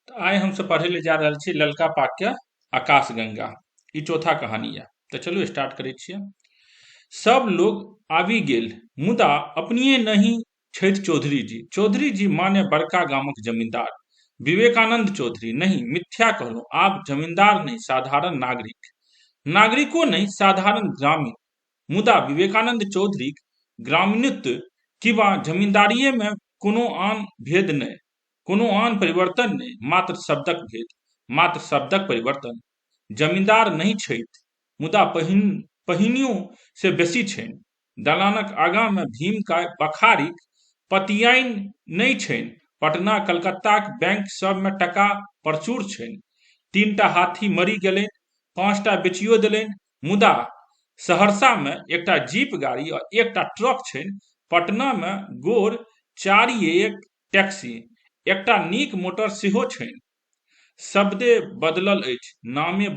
तो आइ हमसब पढ़ै ले जा रहल छी ललका पाक्य आकाशगंगा। ई चौथा कहानी यऽ। तो चलू स्टार्ट करै छियै। सब लोग आबि गेल, मुदा अपनिये नहीं छथि चौधरी जी। चौधरी जी माने बड़का गामक जमींदार विवेकानंद चौधरी। नहीं, मिथ्या कहलहुँ, आप जमींदार नहीं, साधारण नागरिक। नागरिको नहीं, साधारण ग्रामीण। मुदा विवेकानंद चौधरी ग्रामीणत्व किंवा जमींदारिये में कोनो आन भेद नहि, कोनो आन परिवर्तन नहि, मात्र शब्दक भेद, मात्र शब्दक परिवर्तन। जमींदार नहीं छथि, मुदा पहिनियों से बेसी छनि। दलानक आगाँ में भीमकाय बखारीक पतियाइन नहि छनि। पटना कलकत्ताक बैंक सब में टका प्रचुर छनि। 3टा हाथी मरि गेलनि, 5टा बेचियो देलनि। मुदा सहरसा में एकटा जीप गाड़ी और एकटा ट्रक छनि। पटना में गोर चारिएक टैक्सी, एकटा नीक मोटर सेहो छनि। शब्दे बदलल अछि, नामे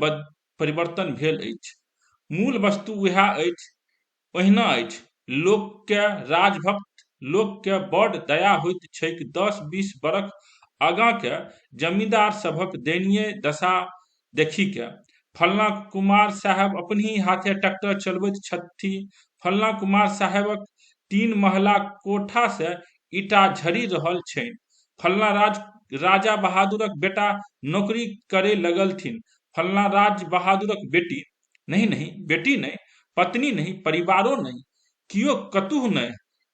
परिवर्तन भेल अछि, मूल वस्तु उएह अछि, ओहिना अछि। लोकके राजभक्त लोकके बड़ दया होइत छैक। 10-20 बरख आगाँके जमींदार सभक दयनीय दशा देखिके। फल्लाँ कुमार साहेब अपनहि हाथे ट्रैक्टर चलबैत छथि। फल्लाँ कुमार साहेबक 3 महला कोठा से ईटा झड़ि रहल छनि। फल्लाँ राजा बहादुरक बेटा नौकरी करे लगलथिन। फल्लाँ राज बहादुरक बेटी, नहीं नहीं, बेटी नहीं, पत्नी नहीं, परिवारो नहीं, कियो कतहु नहीं।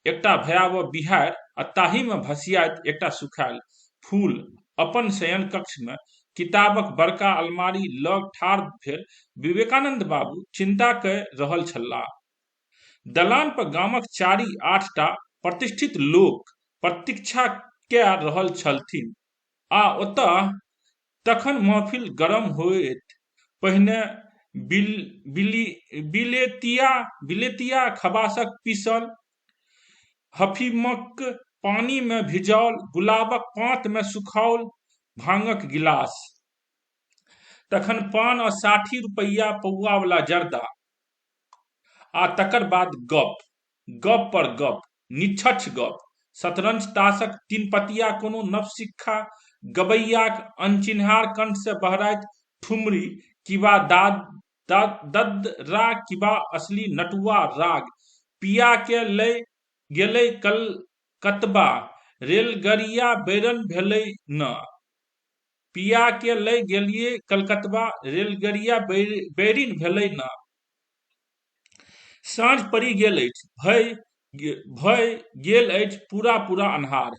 एकटा भयावह बिहाड़ि आ ताहि में भसियाइत एकटा सुखायल फूल। अपन शयन कक्ष में किताबक बड़का अलमारी लग ठाढ़ भेल विवेकानंद बाबू चिंता कय रहल छलाह। दलान पर गामक 4-8टा प्रतिष्ठित लोक प्रतीक्षा कय रहल छलथिन। आ ओतऽ तखन महफिल गरम होएत पहिने बिलेतिया खबासक पीसल, हफीमक पानी में भिजाओल, गुलाबक पात में सुखाओल भांगक गिलास, तखन पान और 60 रुपैया पौआ वाला जर्दा। आ तकर बाद गप पर गप, निछछ गप। शतरंज ताशक 3 पतिया, कोनो नवसिक्खा गबैयाक अनचिन्हार कंठ से बहराइत ठुमरी, किबा ददरा, किबा असली नटुआ राग। पिया के लय गेलै कलकतबा, रेलगड़िया बैरन भेलै न। पिया के लय गेलियै कलकतबा, रेलगड़िया बैरिन भेलै न। साँझ पड़ि गेल अछि, भऽ गेल अछि पूरा अन्हार।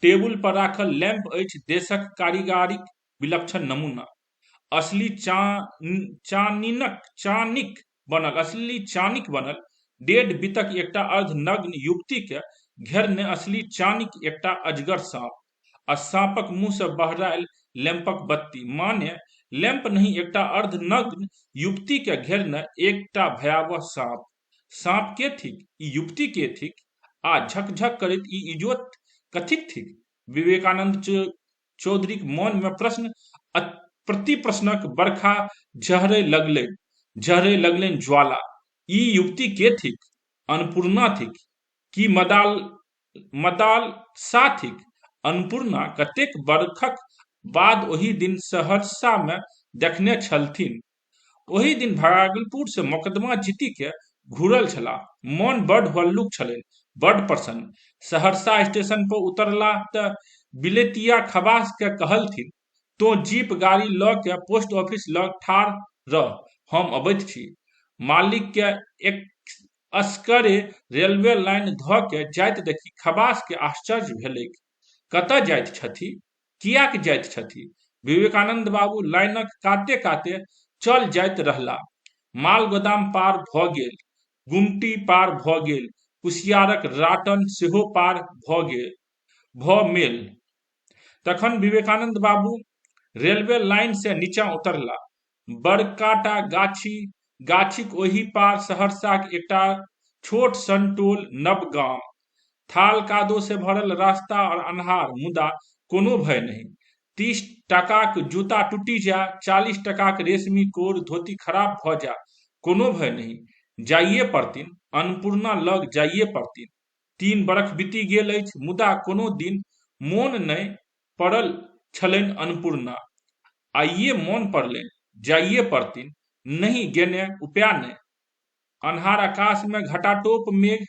टेबुल पर राखल लैंप अछि देशक कारीगरीक विलक्षण नमूना। असली चानिक बनल। डेढ़ बीतक एकटा अर्धनग्न युवती के घेरने असली चानिक एकटा अजगर सांप, आ सांपक मुंह से बहरायल लैंपक बत्ती। माने लैंप नहीं, एकटा अर्धनग्न युवती के घेरने एकटा भयावह सांप। सांप के थिक, ई युवती के थिक, आ झकझक करैत ई इजोत कथिक थिक? विवेकानंद चौधरीक मन में प्रश्न प्रति प्रश्नक बरखा झहरय लगलनि ज्वाला। ई युवती के थिक? अन्नपूर्णा थिक कि मदाल सा थिक? अन्नपूर्णा कतेक बरखक बाद ओहि दिन सहरसा में देखने छलथिन। ओहि दिन भागलपुर से मोकदमा जीति के घुरल छलाह। मोन बड़ हल्लुक छलनि, बड़ प्रसन्न। सहरसा स्टेशन पर उतरलाह तऽ बिलेतिया खबास के कहलथिन, तो जीप गाड़ी लऽ के पोस्ट ऑफिस लग ठाढ़ रह, हम अबैत छी। मालिक के एक असगरे रेलवे लाइन धऽ के जाइत देखि खबास के आश्चर्य भेलैक। कतऽ जाइत छथि? कियाक जाइत छथि? विवेकानंद बाबू लाइनक काते काते चल जाइत रहला। माल गोदाम पार भऽ गेल, गुमटी पार भऽ गेल, कुसियारक राटन सेहो पार भऽ मेल। तखन विवेकानंद बाबू रेलवे लाइन से नीचा उतरला। बड़काटा गाछीक ओहि पार सहरसाक एकटा छोट सन टोल नव गाम। थाल कादो से भरल रास्ता और अन्हार, मुदा कोनो भय नहीं। 30 टकाक जूता टूटि जा, 40 टकाक रेशमी कोर धोती खराब भऽ जा, कोनो भय नहीं। जाइए पड़तिन, अन्नपूर्णा लग जाइए पड़तिन। 3 बरख बीति गेल अछि, मुदा कोनो दिन मोन नहि पड़ल छलनि अन्नपूर्णा। आइये मौन पड़लनि, जाइए पड़थिन, नहीं गेने उपाय नहि। अन्हार आकाश में घटाटोप मेघ,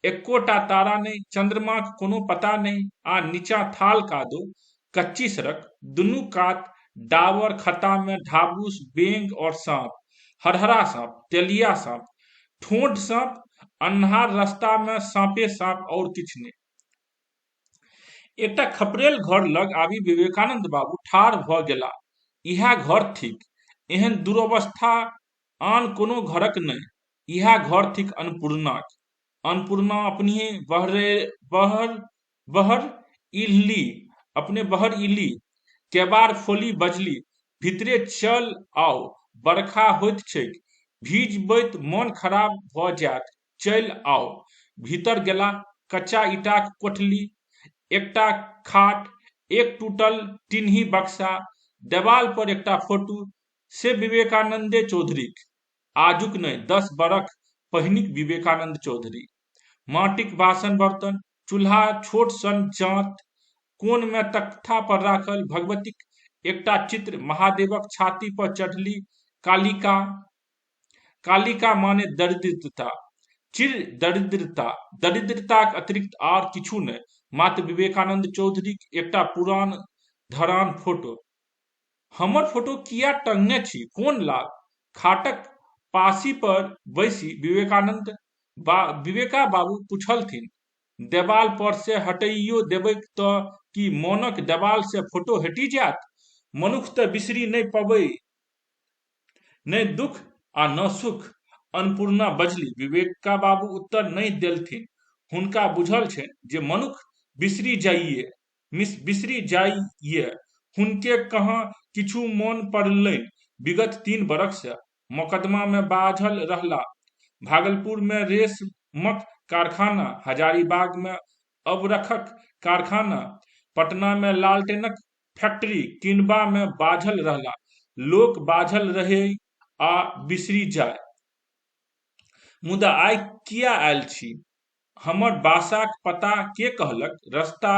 एकोटा तारा नहीं, चंद्रमाक कोनो पता नहीं, आ नीचा थाल कादो, कच्ची सड़क, दुनू कात डाबर खता में ढाबूस, बेंग और सांप, हरहरा सांप, तेलिया सांप, ठोंठ सांप, अन्हार रास्ता में सांपे सांप और किछ नहीं। एकटा खपरेल घर लग आबि विवेकानंद बाबू ठाढ़ भ गेलाह। इएह घर थिक, एहन दुरवस्था आन कोनो घरक नहि। इएह घर थिक अन्नपूर्णाक। अन्नपूर्णा अपनी बहर बहर इल्ली, अपने बहर इल्ली, केबाड़ खोली बजली, भीतरे चल आओ, बरखा होइत छैक, भीजबैत मोन खराब भ जायत, चलि आओ। भीतर गेला, कच्चा ईंटाक कोठली, एकटा खाट, एक टूटल टिन्ही बक्सा, देवाल पर एकटा फोटो, से विवेकानंदे चौधरीक। आजुक नहि 10 बरख पहिनिक विवेकानंद चौधरी। माटिक बासन बर्तन, चूल्हा, छोट सन जांत, कोन में तख्ता पर राखल भगवतीक एकटा चित्र, महादेवक छाती पर चढ़ली कालिका। कालिका माने दरिद्रता, चिर दरिद्रता, दरिद्रताक अतिरिक्त आर किछु नहि, मात्र विवेकानंद चौधरीक एकटा पुरान धरान फोटो। हमर फोटो किया टंगने छी, कोन लाभ? खाटक पासी पर बैसी विवेका बाबू पूछलथिन। देवाल पर से हटाइयो देबै तऽ की मोनक देवाल से फोटो हटि जायत? मनुख तऽ बिसरी नहि पबै, नहि दुख आ न सुख। अन्नपूर्णा बजली। विवेका बाबू उत्तर नहि देलथिन। हुनका बुझल छनि जे मनुख बिसरी जाइए। हुनके कहाँ किछु मोन पड़लनि। विगत 3 बरख से मोकदमा में बाझल रहला। भागलपुर में रेशमक कारखाना, हजारीबाग में अबरखक कारखाना, पटना में लालटेनक फैक्ट्री किनबा में बाझल रहला। लोक बाझल रहै आ बिसरी जाय। मुदा आइ किया आयल छी? हमर बासाक पता के कहलक? रास्ता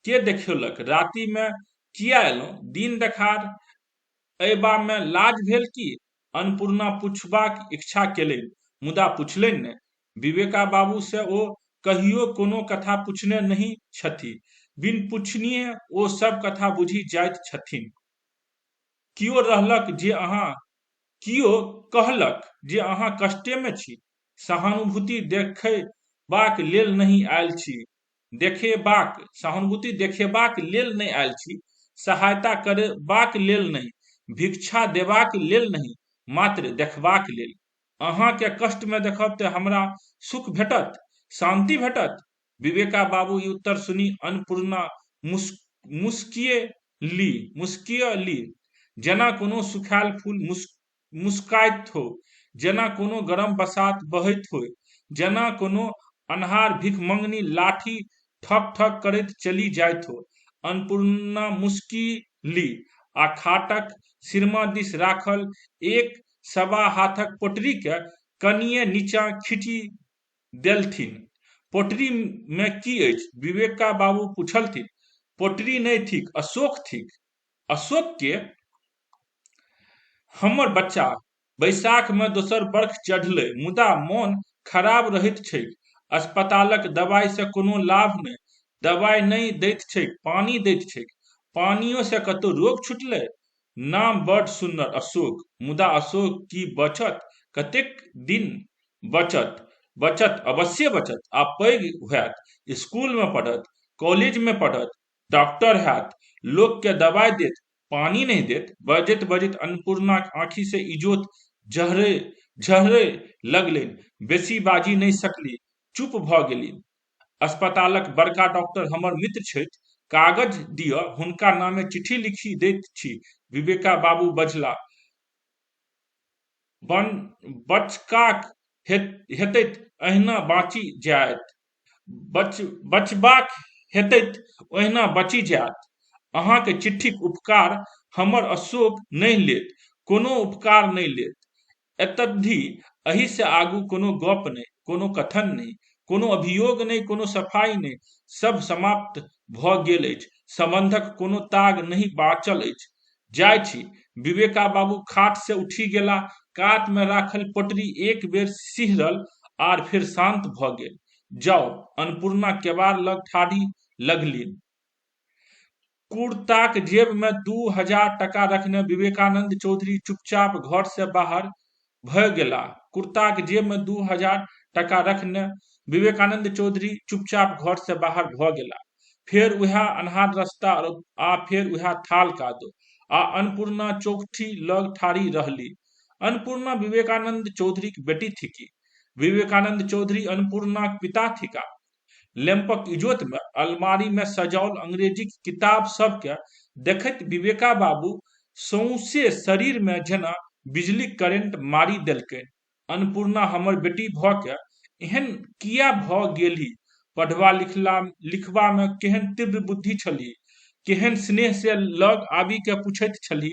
के देखौलक? राति में किया एलहुं? दिन देखार अयबा में लाज भेल की? अन्नपूर्णा पुछबाक इच्छा केलनि, मुदा पुछलनि नहि। विवेका बाबू से ओ कहियो कोनो कथा पुछने नहि छथि। बिन पुछनिए ओ सब कथा बुझि जाइत छथिन। कियो कहलक जे अहाँ कष्टे में छी। सहानुभूति देखेबाक लेल नहीं आयल छी। सहानुभूति देखेबाक लेल नहीं आयल छी। सहायता करबाक लेल नहीं, भिक्षा देबाक लेल नहीं, मात्र देखबाक लेल। अहाँ के कष्ट में देखब तऽ हमरा सुख भेटत, शांति भेटत। विवेका बाबू ई उत्तर सुनी अन्नपूर्णा मुस्कियली, जेना कोनो सुखायल फूल मुस्काइत हो, जेना कोनो गरम बसात बहैत हो, जेना कोनो अन्हार भिख मंगनी लाठी ठक ठक करैत चली जाइत हो। अन्नपूर्णा मुस्किली आ खाटक सिरमा दिस राखल एक 1.25 हाथक पोटरी के कनिये नीचाँ खींचि देलथिन। पोटरी में की अछि? विवेका बाबू पूछलथिन। पोटरी नहीं थिक, अशोक थिक। अशोक के? हमर बच्चा। बैसाख में दोसर बरख चढ़लै, मुदा मोन खराब रहैत छैक। अस्पतालक दवाई से कोनो लाभ नहि। दवाई नहि दैत छैक, पानी दैत छैक। पानियो से कतौ रोग छुटलै? नाम बड़ सुन्नर, अशोक। मुदा अशोक की बचत? कतेक दिन बचत अवश्य बचत। आ पैघ होयत, स्कूल में पढ़त, कॉलेज में पढ़त, डॉक्टर हैत, लोक के दवाई देत, पानी नहीं देत। बजैत बजैत अन्नपूर्णाक आँखि से इजोत झरय लगलनि। बेसी बाजी नहीं सकली, चुप भ गेली। अस्पतालक बड़का डॉक्टर हमर मित्र छथि। कागज दिअ, हुनका नामे चिट्ठी लिखि दैत छी। विवेका बाबू बजला। बचकाक हेतैत अहिना बाँचि जायत। बचबाक हेतैत ओहिना बचि जायत। अहाँके चिट्ठीक उपकार हमर अशोक नहीं लेत, कोनो उपकार नहीं लेत। एतद्धि एहि से आगू कोनो गप नहीं, कोनो कथन नहीं, कोनो अभियोग नहीं, कोनो सफाई नहीं। सब समाप्त भ गेल अछि। संबंधक कोनो ताग नहीं बाचल अछि। जाइ छी। विवेका बाबू खाट से उठि गेला। कात में राखल पोटरी एक बेर सिहरल आर फिर शांत भ गेल। जाउ। अन्नपूर्णा केबाड़ लग ठाढ़ी लगली। कुर्ताक जेब में 2000 टका रखने विवेकानंद चौधरी चुपचाप घर से बाहर भ गेला। कुर्ताक जेब में 2000 टका रखने विवेकानंद चौधरी चुपचाप घर से बाहर भ गेला। फेर उएह अन्हार रास्ता आ फेर उएह थाल कादो आ अन्नपूर्णा चौखटी लग ठाढ़ी रहली। अन्नपूर्णा विवेकानंद चौधरीक बेटी थिकी। विवेकानंद चौधरी अन्नपूर्णाक पिता थिका। लैंपक इजोत में अलमारी में सजाओल अंग्रेजी किताब सबके देखैत विवेका बाबू सौंसे शरीर में जेना बिजली करेंट मारी देलकै। अन्नपूर्णा हमर बेटी भ के एहन किया भ गेली? पढ़बा लिखबा में केहन तीव्र बुद्धि छली? केहन स्नेह से लग आबि के पूछैत छली,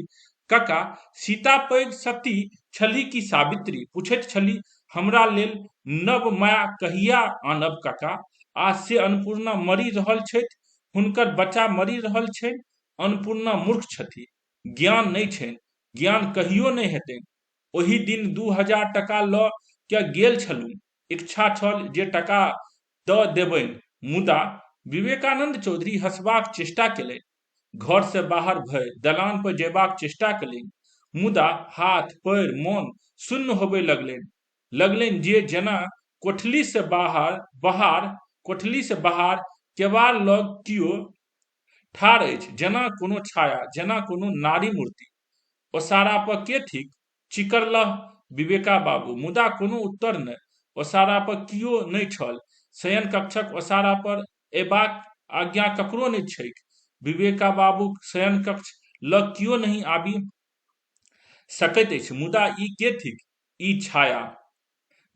कका सीता पैघ सती छली कि सावित्री? पूछैत छली, हमरा लेल नव माया कहिया आनब कका? आज से अन्नपूर्णा मरि रहल छथि, हुनकर बच्चा मरि रहल छनि। अन्नपूर्णा मूर्ख छथि, ज्ञान नहि छनि, ज्ञान कहियो नहि हेतनि। ओहि दिन 2000 टका ल के गेल छलहुँ, इच्छा छल जे टका द देबनि, मुदा विवेकानंद चौधरी हंसबाक चेष्टा केलनि। घर से बाहर भय दलान पर जयबाक चेष्टा केलनि, मुदा हाथ पैर मोन शून्य होबय लगलनि जे जेना कोठली से बाहर केबाड़ लग कियो ठाढ़ अछि, जेना कोनो छाया, जेना कोनो नारी मूर्ति। ओसारा पर के थिक? चिकरलह विवेका बाबू, मुदा कोनो उत्तर नहि। ओसारा पर कियो नहि छल। शयन कक्षक ओसारा पर अयबाक आज्ञा ककरो नहि छैक। विवेका बाबूक शयन कक्ष लग कियो नहीं आबि सकैत अछि, मुदा ई के थिक? ई छाया।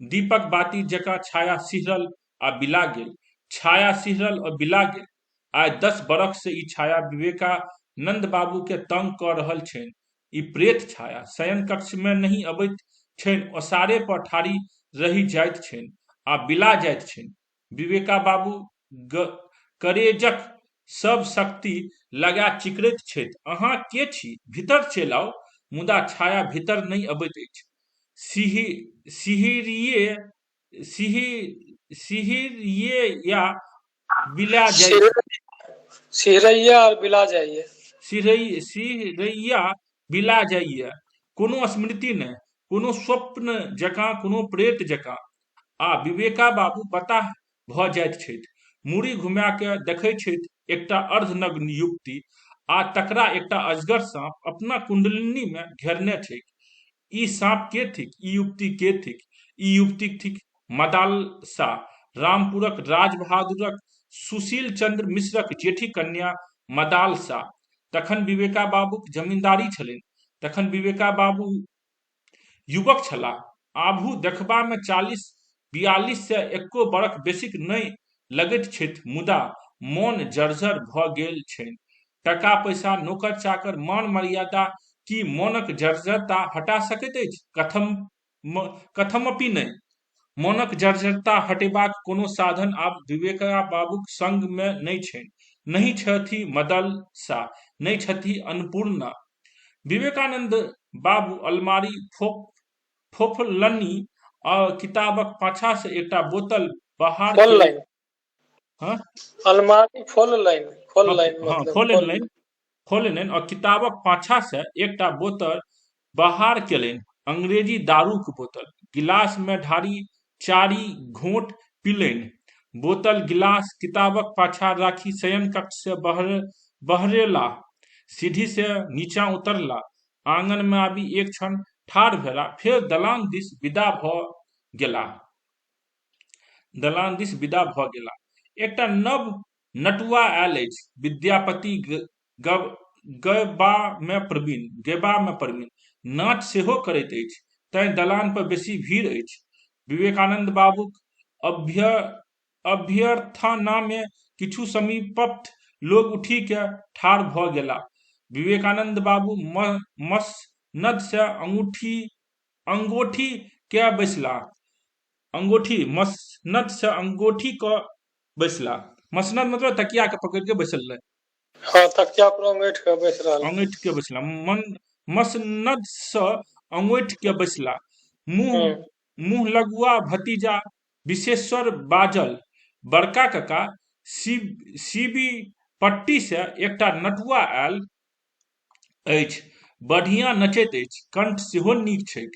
दीपक बाती जकाँ छाया सिहरल आ बिला गेल। छाया सिहरल आ बिला गेल। आइ 10 बरख से ई छाया विवेकानंद बाबू के तंग क रहल छनि। ई प्रेत छाया शयन कक्ष में नहीं अबैत छनि, ओसारे पर ठाढ़ी रहि जाइत छनि आ बिला जाइत छनि। विवेका बाबू करेजक सब शक्ति लगा चिकरैत छथि, अहाँ के छी? भीतर चलि आउ। मुदा छाया भीतर नहीं अबैत अछि। सिहरिया बिला जाइत। सिहरैया और बिला जाइए। सिहरैया बिला जाइए। कोनो स्मृति नहि, कोनो स्वप्न जकाँ, कोनो प्रेत जकाँ। आ विवेका बाबू बताह भ जाइत छथि। मुड़ी घुमा के देखैत छथि एकटा अर्धनग्न युवती आ तकरा एकटा अजगर सांप अपना कुंडलिनी में घेरने छैक। ई सांप के थिक? ई युवती के थिक? ई युवती थिक मदालसा, रामपुरक राज बहादुरक सुशील चंद्र मिश्रक जेठी कन्या मदालसा। तखन विवेका बाबूक जमींदारी छलनि। तखन विवेका बाबू युवक छलाह। आभू देखबा में 40-42 से एको बरख बेसीक नहि लगैत छथि, मुदा मोन जर्जर भ गेल छनि। टका पैसा नौकर चाकर मान मर्यादा की मोनक जर्जरता हटा सकैत अछि? कथमपि नहि। मोनक जर्जरता हटेबाक कोनो साधन आब विवेका बाबूक संग में नहि छनि। नहीं छथि मदलसा, नहीं छथि अन्नपूर्णा। विवेकानंद बाबू अलमारी फोफलनि आ किताबक पाछा से एकटा बोतल बाहर खोललनि। हाँ, अलमारी खोललनि और किताबक पाछा से एकटा बोतल बाहर केलनि। अंग्रेजी दारूक बोतल। गिलास में ढारी 4 घोंट पीलनि। बोतल गिलास किताबक पाछा राखी शयन कक्ष से बहरेला। सीढ़ी से नीचा उतरला। आंगन में आबि एक क्षण ठाढ़ भेला, फेर दलान दिस विदा भ गेला। एकटा नव नटुआ आयल अछि, विद्यापति गयबा में प्रवीण, नाच सेहो करैत अछि, तें दलान पर बेसी भीड़ अछि। विवेकानंद बाबूक अभ्यर्थना में किछु समीपस्थ लोग उठि के ठाढ़ भ गेला। विवेकानंद बाबू मसनद से अंगोठी के बैसला। मसनद मतलब तकिया के पकड़ के बैसल रहे। हाँ, तकिया पर अंगैठ के बैस रहल। अंगैठ के बैसला, मन मसनद सँ अंगैठ के बैसला। मुँह हम्म। मुँह लगुआ भतीजा विशेश्वर बाजल, बड़का कका सीबी पट्टी से एकटा नटुआ आयल अछि, बढ़िया नचैत अछि, कंठ सेहो नीक छैक।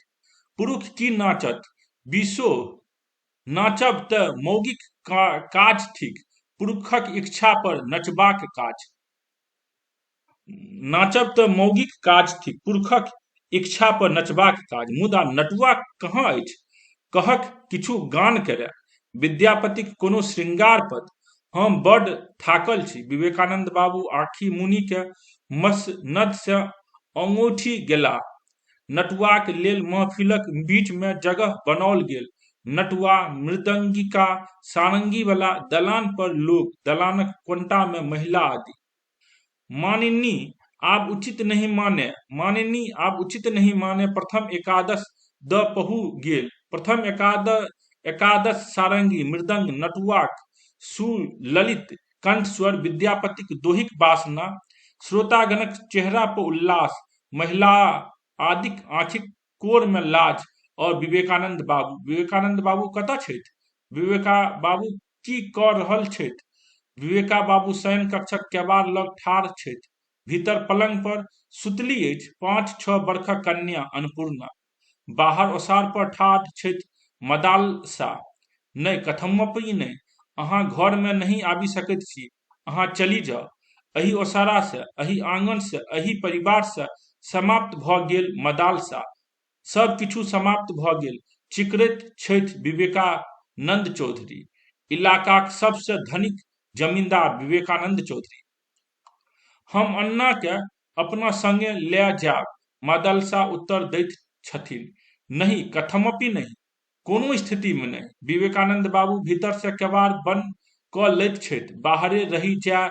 पुरुष की नाचत, बीसो नाचब तऽ मौगिक काज थिक, पुरुषक इच्छा पर नचबाक काज। नाचब तऽ मौगिक काज थिक, पुरुषक इच्छा पर नचबाक काज। मुदा नटुआ कहाँ अछि, कहक किछु गान करय, विद्यापतिक कोनो श्रृंगार पद। हम बड्ड थाकल छी। विवेकानंद बाबू आँखि मुनि के मसनद से अंगूठी गेला। नटुआक लेल महफिलक बीच में जगह बनाओल गेल। नटुआ, मृदंगिका, सारंगी वाला दलान पर लोग, दलानक कोंटा में महिला आदि। मानिनी आब उचित नहीं माने, मानिनी आब उचित नहीं माने, प्रथम एकादश द पहु गेल। प्रथम एकादश सारंगी, मृदंग, नटुआक सुललित कंठ स्वर, विद्यापतिक दोहिक वासना, श्रोतागणक चेहरा पर उल्लास, महिला आदिक आँखिक कोर में लाज। और विवेकानंद बाबू कतऽ छथि? विवेका बाबू की कऽ रहल छथि? विवेका बाबू शयन कक्षक केबाड़ लग ठाढ़ छथि। भीतर पलंग पर सुतली अछि 5-6 बरखक कन्या अन्नपूर्णा। बाहर ओसार पर ठाढ़ छथि मदालसा। नहि कथमपि नहि, अहाँ घर में नहीं आबि सकैत छी, अहाँ चलि जाउ। एहि ओसारा से, एहि आंगन से, एहि परिवार से समाप्त भऽ गेल मदालसा। सब किछु समाप्त भऽ गेल। चिकरैत छथि विवेकानंद चौधरी, इलाकाक सबसे धनिक जमींदार विवेकानंद चौधरी। हम अन्ना के अपना संगे लए जायब, मदलसा उत्तर दैत छथिन। नहीं, कथमपि नहीं, कोनो स्थिति में नहीं। विवेकानंद बाबू भीतर से केबाड़ बंद कऽ लैत छथि। बाहरे रहि जाय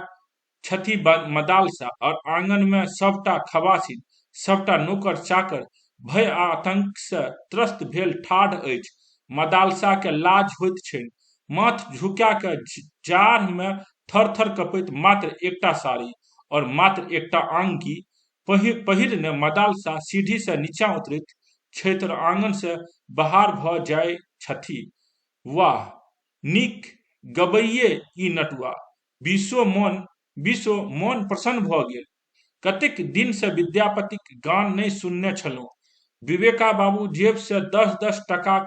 छथि मदालसा, और आंगन में सबटा खबासिन, सबटा नौकर चाकर भय आ आतंक से त्रस्त भेल ठाढ़ अछि। मदालसा के लाज होइत छनि, माथ झुका के जाड़ में थर थर कपैत मात्र एकटा साड़ी और मात्र एकटा आंगी पहिरने मदालसा सीढ़ी से नीचाँ उतरैत छथि और आंगन से बाहर भऽ जाय छथि। वाह, नीक गबैये ई नटुआ। बीसो मोन प्रसन्न भऽ गेल। कतेक दिन से विद्यापतिक गान नहीं सुनने छलहुँ। विवेका बाबू जेब से 10-10 टकाक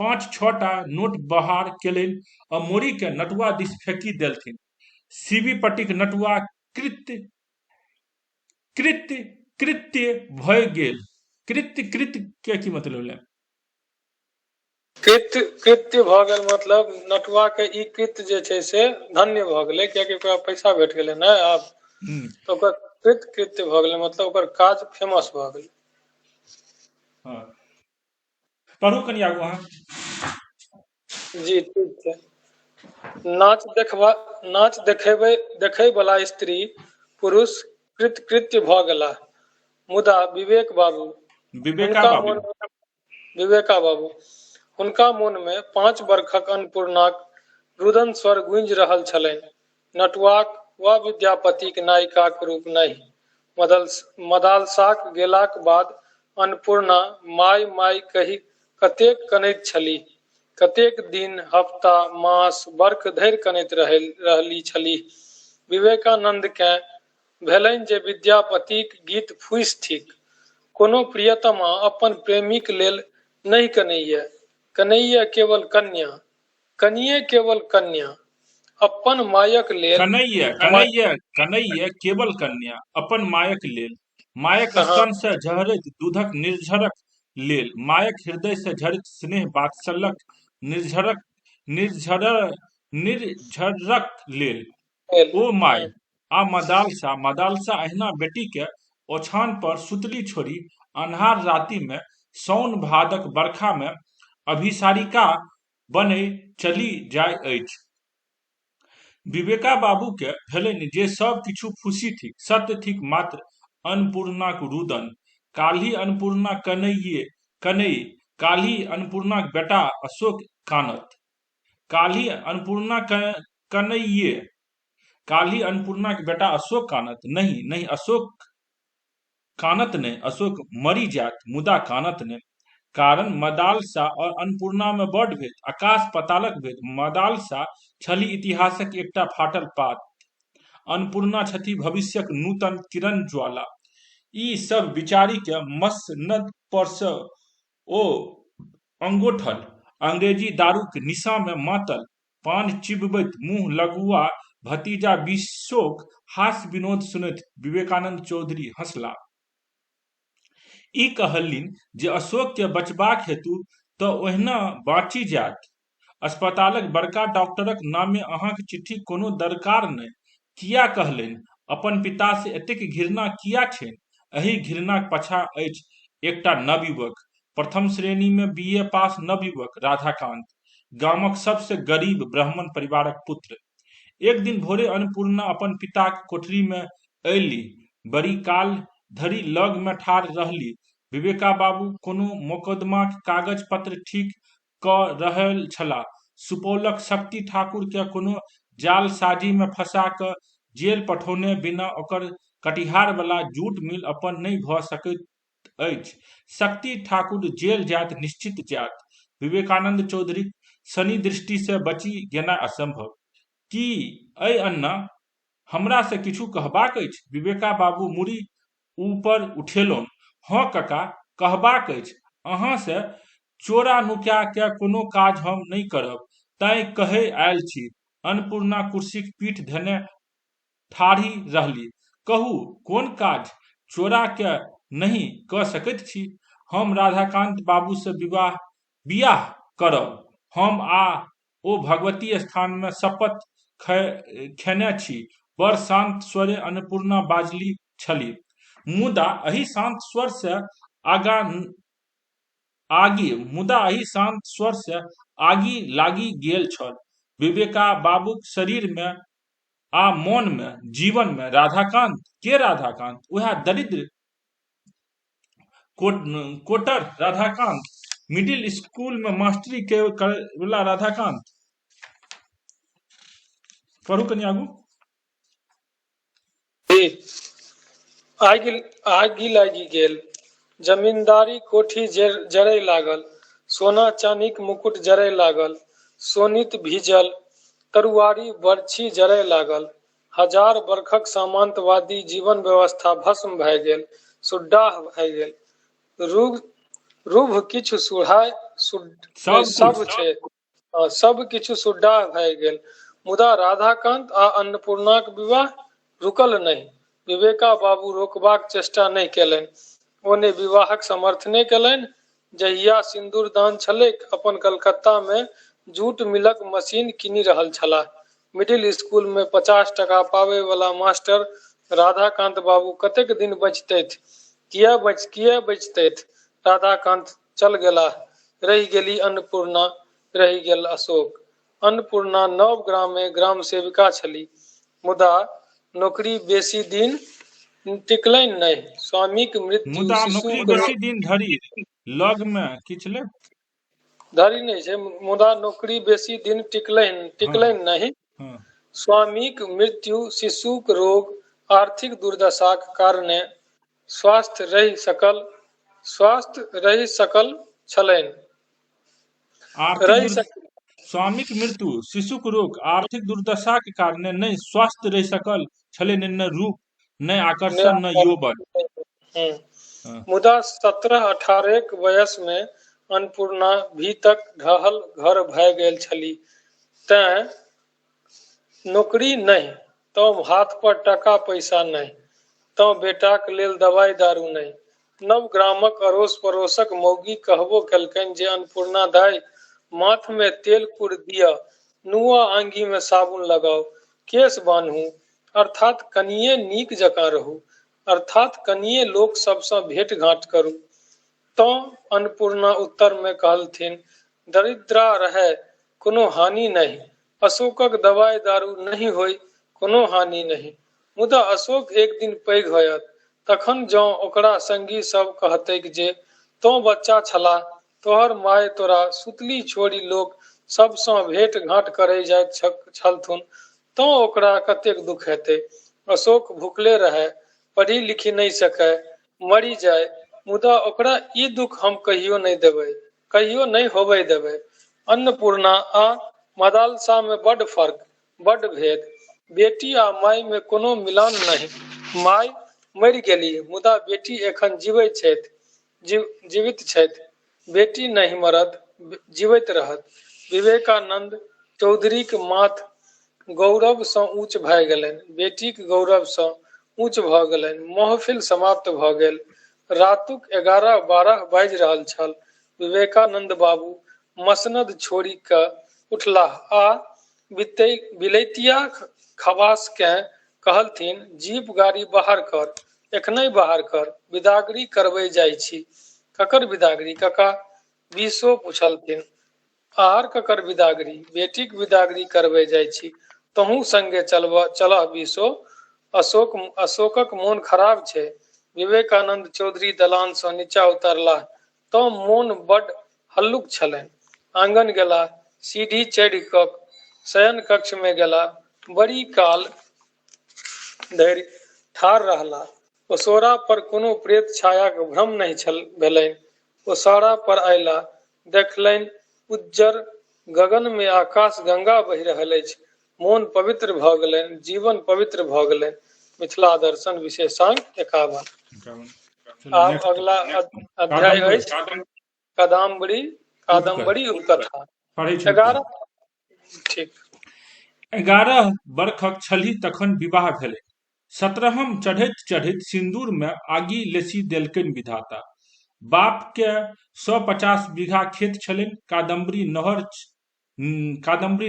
5-6टा नोट बाहर केलनि आ मोड़ी के नटुआ दिस फेंकि देलथिन। सीबी पट्टीक नटुआ कृत्य कृत्य कृत्य भऽ गेल। कृत्य कृत्य के की मतलब भेलै? कृत्य भऽ गेल मतलब नटुआ के ई कृत्य जे छै से धन्य भऽ गेलै, कियाकि ओकरा पैसा भेट गेलै ने आब, हम्म, तऽ ओकर कृत्य भऽ गेलै, मतलब ओकर काज फेमस भऽ गेलै। हाँ, पढ़ू कनि आगू अहाँ। जी ठीक छै। नाच देखै वाला स्त्री पुरुष कृत्य भऽ गेलाह। मुदा विवेका बाबू विवेका बाबू हुनका मोन में 5 बरखक अन्नपूर्णाक रुदन स्वर गूंजि रहल छलनि। नटुआक वा विद्यापतिक नायिकाक रूप नहि। मदालसाक गेलाक बाद अन्नपूर्णा माय माय कहि कतेक कनैत छलीह, कतेक दिन, हफ्ता, मास, बर्ख धरि कनैत रहली छलीह। विवेकानंदकेँ भेलनि जे विद्यापतिक गीत फूसि थिक। कोनो प्रियतमा अपन प्रेमीक लेल नहीं कनैए, कनैए केवल कन्या, कनिये केवल कन्या, अपन मायक लेल कनैये केवल कन्या, अपन मायक लेल, मायक हाँ, स्तन से झरैत दूधक निर्झरक लेल, मायक हृदय से झरैत स्नेह वात्सल्यक निर्झरक लेल। ओ माय आ मदालसा अहिना बेटी के ओछान पर सुतली छोड़ी अन्हार राति में, साउन भादक बरखा में अभिसारिका बनै चली जाय अछि। विवेका बाबू के भेलनि जे सब किछु फूसी थिक, सत्य थिक, मात्र अन्नपूर्णाक रुदन। काल्हि अन्नपूर्णा कनई, काल्हि अन्नपूर्णाक बेटा अशोक कानत, काल्हि अन्नपूर्णा कनैये, काल्हि अन्नपूर्णा के बेटा अशोक कानत, नहीं नहीं अशोक कानत ने, अशोक मरी जायत मुदा कानत ने। कारण मदालसा और अन्नपूर्णा में बड़ भेद, आकाश पातालक भेद। मदालसा छली इतिहासक एकटा फाटल पात, अन्नपूर्णा छथि भविष्यक नूतन किरण ज्वाला। ई सब विचारी के मसनद पर से ओ अंगोठल, अंग्रेजी दारू के निशा में मातल, पान चिबबैत मुंह लगुआ भतीजा विशोक हास्य विनोद सुनैत विवेकानंद चौधरी हंसला। ई कहलिन जे अशोक के बचबाक हेतु तऽ ओहिना बाँचि जायत। अस्पतालक बड़का डॉक्टरक नामे अहाँक चिट्ठी कोनो दरकार नहि। किया कहलनि? अपन पिता से एतेक घृणा किया छनि? एहि घृणाक पाछा अछि एकटा नवयुवक, प्रथम श्रेणी में बीए पास नवयुवक राधाकांत, गामक सबसे गरीब ब्राह्मण परिवारक पुत्र। एक दिन भोरे अन्नपूर्णा अपन पिताक कोठरी में अयली, बड़ी काल धरि लग में ठाढ़ रहली। विवेका बाबू कोनो मोकदमाक कागज पत्र ठीक कऽ रहल छलाह। सुपौलक शक्ति ठाकुर के कोनो जालसाजी में फंसा कऽ जेल पठौने बिना ओकर कटिहार वाला जूट मिल अपन नहि भऽ सकैत अछि। शक्ति ठाकुर जेल जायत निश्चित जायत। विवेकानंद चौधरी शनि दृष्टि से बची गेनाइ असंभव। की अय अन्ना, हमरा से किछु कहबाक अछि? विवेका बाबू मुड़ी ऊपर उठेलनि। हाँ कका, कहबाक अछि। अहाँ से चोरा नुका के कोनो काज हम नहीं करब, तैं कहै आयल छी। अन्नपूर्णा कुर्सीक पीठ धेने ठाढ़ी रहली। कहू कोन काज? चोरा के नहीं कऽ सकैत छी। हम राधाकांत बाबू से बियाह करब। हम आ ओ भगवती स्थान में शपथ खेने छी। बड़ शांत स्वरे अन्नपूर्णा बाजली छली। मुदा एहि शांत स्वर से आगि लागि गेल छल विवेका बाबूक शरीर में आ मन में, जीवन में। राधाकांत? के राधाकांत? वह दरिद्र कोटर राधाकांत, मिडिल स्कूल में मास्टरी के वाला राधाकांत। पढ़ू कनी आगू। आगि लागि गेल। जमींदारी कोठी जरय लागल, सोना चानीक मुकुट जरय लागल, सोनित भीजल तरुआरी बरछी जरय लागल। हजार बरखक सामंतवादी जीवन व्यवस्था भस्म भए गेल, सुड्डाह भए गेल। रूभ किछु सब किछु सुड्डाह भए गेल। मुदा राधाकांत आ अन्नपूर्णाक विवाह रुकल नहीं। विवेका बाबू रोकबाक चेष्टा नहीं केलनि। ओने विवाहक समर्थने केलनि। जहिया सिंदूर दान छलैक, अपन कलकत्ता में जूट मिलक मशीन कीनि रहल छलाह। मिडिल स्कूल में 50 टका पावे वाला मास्टर राधाकांत बाबू कतेक दिन बचतैथ? किया बचतैथ? राधाकांत चल गेलाह। रहि गेली अन्नपूर्णा, रहि गेल अशोक। अन्नपूर्णा नवग्राम में ग्राम सेविका छली, मुदा नौकरी बेसी दिन टिकलनि नहीं। स्वामीक मृत्यु, मुदा शिशु नौकरी बेसी दिन धरि लग में किछ ले धरि नहीं छै, मुदा नौकरी बेसी दिन टिकलनि नहीं। स्वामीक मृत्यु, शिशुक रोग, आर्थिक दुर्दशाक कारणे स्वस्थ रहि सकल छलनि। स्वामीक मृत्यु, शिशुक रोग, आर्थिक दुर्दशा के कारणे नहीं स्वस्थ रहि सकल छलनि। न रूप, न आकर्षण, न यौवन। मुदा 17-18 वयस में अन्नपूर्णा भीतक ढहल घर भए गेल छली। तें नौकरी नहीं, तो हाथ पर टका पैसा नहीं, तो बेटाक लेल दवाई दारू नहीं। नव ग्रामक अड़ोस पड़ोसक मौगी कहबो केलकनि जे अन्नपूर्णा दाई, माथ में तेल कुर दिया, नुआ आंगी में साबुन लगाओ, केस बान्हू, अर्थात कनिये नीक जकाँ रहू, अर्थात कनिये लोक सबसँ भेंट घाट करू। तो अन्नपूर्णा उत्तर में कहलथिन, दरिद्रा रहे कोनो हानि नहीं, अशोकक दवाई दारू नहीं होय कोनो हानि नहीं। मुदा अशोक एक दिन पैघ होयत, तखन जँ ओकरा संगी सब कहतैक जे तो बच्चा छला, तोहर माय तोरा सुतली छोड़ि लोक सबसँ भेंट घाट करय जाइत छलथुन, तो ओकरा कतेक दुख हेतै। अशोक भूखले रहे, पढ़ी लिखी नहीं सके, मरी जाए, मुदा ओकरा ई दुख हम कहियो नहीं देबै, कहियो नहीं होबै देबै। अन्नपूर्णा आ मदालसा में बड़ फर्क, बड़ भेद। बेटी आ माय में कोनो मिलान नहीं। माय मरि गेली, मुदा बेटी एखन जीवित छथि। बेटी नहीं मरत, जीवित रहत। विवेकानंद चौधरी के माथ गौरव सँ ऊँच भए गेलनि, बेटीक गौरव सँ ऊँच भऽ गेलनि। महफिल समाप्त भऽ गेल। रातुक 11-12 बाजि रहल छल। विवेकानंद बाबू मसनद छोड़ि कऽ उठलाह आ बिलैतिया खवासकेँ कहलथिन, जीप गाड़ी बाहर कर, एखनहि बाहर कर, बिदागरी करबै जाइ छी। ककर बिदागरी कका? बीसो पुछलथिन। आर ककर बिदागरी? बेटीक बिदागरी करबै जाइ छी। तहूँ संगे चलह बीसो। अशोकक मोन खराब छै। विवेकानंद चौधरी दलान सँ नीचा उतरलाह तऽ मोन बड्ड हल्लुक छलनि। आंगन गेला, सीढ़ी चढ़ि कऽ शयन कक्ष में गेला, बड़ी काल धरि ठाढ़ रहला। ओसारा पर कोनो प्रेत छायाक भ्रम नहि भेलनि। ओसारा पर अयला, देखलनि उज्जर गगन में आकाश गंगा बहि रहल अछि। मोन पवित्र भऽ गेलनि, जीवन पवित्र भऽ गेलनि। मिथिला दर्शन विशेषांक 51। चलू आब नेक्स्ट। अगला अध्याय अछि कादम्बरी उपकथा। पढ़ै छी। 11 ठीक। 11 बरखक छली तखन विवाह भेलै। 17हम चढ़ैत चढ़ैत सिन्दूर में आगि लेसी देलकनि विधाता। बाप के 150 बीघा खेत छलनि। कादम्बरी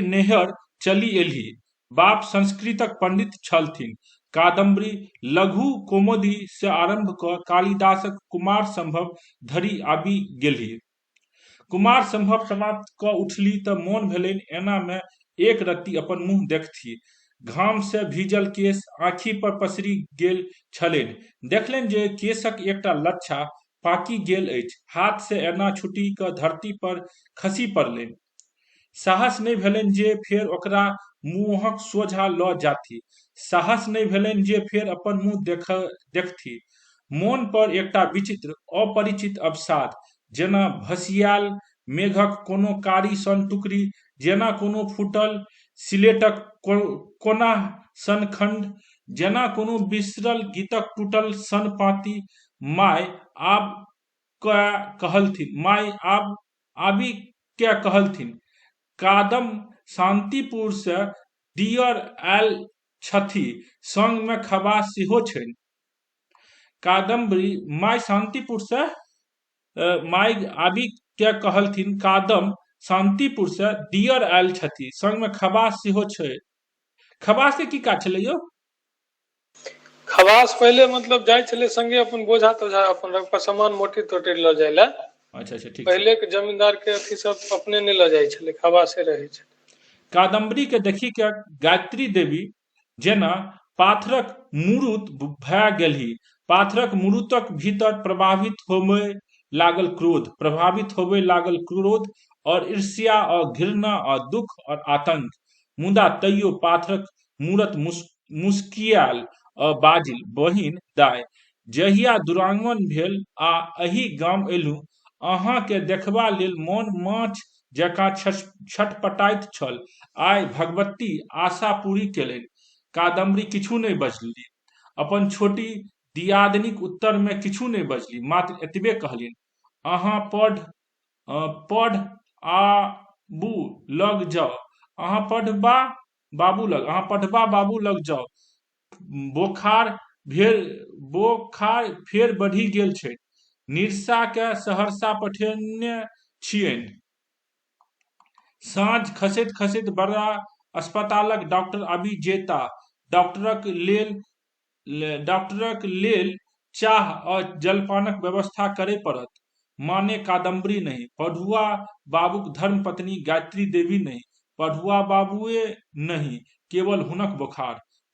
नैहर चली एली। बाप संस्कृतक पंडित छलथिन। कादम्बरी लघु कौमुदी से आरंभ कऽ कालिदासक कुमार संभव धरि आबि गेली। कुमार संभव समाप्त कऽ उठली तऽ मोन भेलनि एना में एक रत्ती अपन मुँह देखथि। घाम से भीजल केश आँखि पर पसरि गेल छलनि। देखलनि जे केशक एकटा लच्छा पाकि गेल अछि। हाथ से एना छुटि कऽ धरती पर खसि पड़लनि। साहस नहि भेलनि जे फेर ओकरा मुँहक सोझा लऽ जाथि। साहस नहि भेलनि जे फेर अपन मुँह देखथि। मोन पर एकटा विचित्र अपरिचित अवसाद, जेना भसियाल मेघक कोनो कारी सन टुकड़ी, जेना कोनो फूटल सिलेटक कोना सन खंड, जेना कोनो बिसरल गीतक टूटल सन पाँति। माय आबि के कहलथिन, कादम शांतिपुर से डियर आयल छथि, संग में खबास सेहो छनि। कादम्बरी माय शांतिपुर से माय आबि के कहलथिन, कादम शांतिपुर से डियर आयल छथि, संग में खबास सेहो छै। खबास के की काज छलै यौ? खवास पहले मतलब जाय छले संगे अपन बोझा तोझा अपन सामान मोटी तोटी ल जाय ला। अच्छा ठीक। पहले के जमींदार के अथी सब अपने नहीं ल जाय छले, खवासे रहे छै। कादम्बरी के देखी के गायत्री देवी जेना पाथरक मूर्त भए गेली। पाथरक मूर्तक भीतर प्रभावित होबय लागल क्रोध और ईर्ष्या और घृणा और दुख और आतंक। मुदा तैयो पाथरक मूरत मुस्कियाल और बाजिल, बहिन दाय, जहिया दुरागमन भेल आ एहि गाम एलहुँ, अहाँ के देखबा लेल मोन माछ जकाँ छटपटाइत छल। आइ भगवती आशा पूरी केलनि। कादम्बरी किछु नहि बजली। अपन छोटी दियादनीक उत्तर में किछु नहि बजली, मात्र एतबे कहलिन, अहाँ पढ़ आबू लग जाउ। अहाँ पढ़बा बाबू लग जाउ। बोखार फेर बढ़ि गेल छै। निरसा के सहरसा पठेने छियनि। साँझ खसैत खसैत बड़ा अस्पतालक डॉक्टर आबि जेता। डॉक्टरक लेल चाह और जलपानक व्यवस्था करय पड़त। माने कादम्बरी नहीं, पढ़ुआ बाबूक धर्म पत्नी गायत्री देवी नहीं, पढ़ुआ बाबूए नहीं, केवल हुनक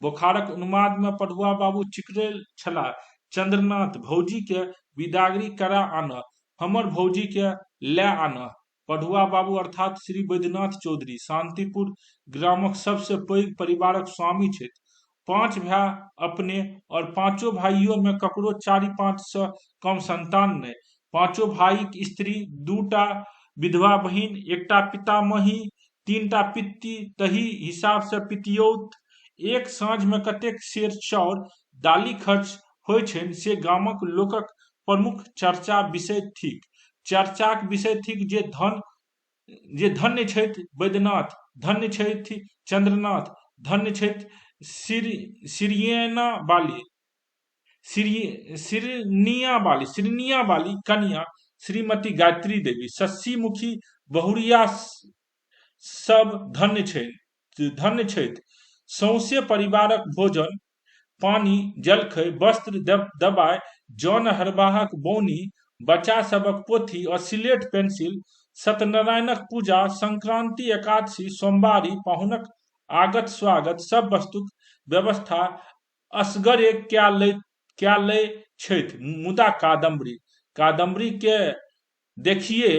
बोखारक उन्माद में पढ़ुआ बाबू चिकरैल छलाह। चंद्रनाथ, भौजी के बिदागरी करा आनह, हमर भौजी के लए आनह। पढ़ुआ बाबू अर्थात श्री बैद्यनाथ चौधरी शांतिपुर ग्रामक सबसे पैघ परिवारक स्वामी छथि। 5 भाई अपने और पांचों भाइयों में ककरो 4-5 से कम संतान नहीं। पांचों भाईक स्त्री, 2टा विधवा बहिन, एकटा पितामही, 3टा पित्ती, तही हिसाब से पितियौत एक साँझ में कतेक सेर चाउर दालि खर्च होइ छनि से गामक लोकक प्रमुख चर्चा विषय थिक। चर्चाक विषय थिक जे धन्य छथि बैद्यनाथ, धन्य छथि चंद्रनाथ, धन्य छथि सिरियना बाली, सिरनिया वाली कन्या श्रीमती गायत्री देवी, शशि मुखी बहुरिया सब धन्य छथि। सौंसे परिवारक भोजन पानी, जलखै, वस्त्र, दबाइ, जौन हरबाहक बौनी, बच्चा सबक पोथी और सिलेट पेंसिल, सत्यनारायणक पूजा, संक्रांति, एकादशी, सोमवारी, पाहुनक आगत स्वागत सब वस्तुक व्यवस्था असगरे क्या लै छथि। मुदा कादम्बरी के देखिए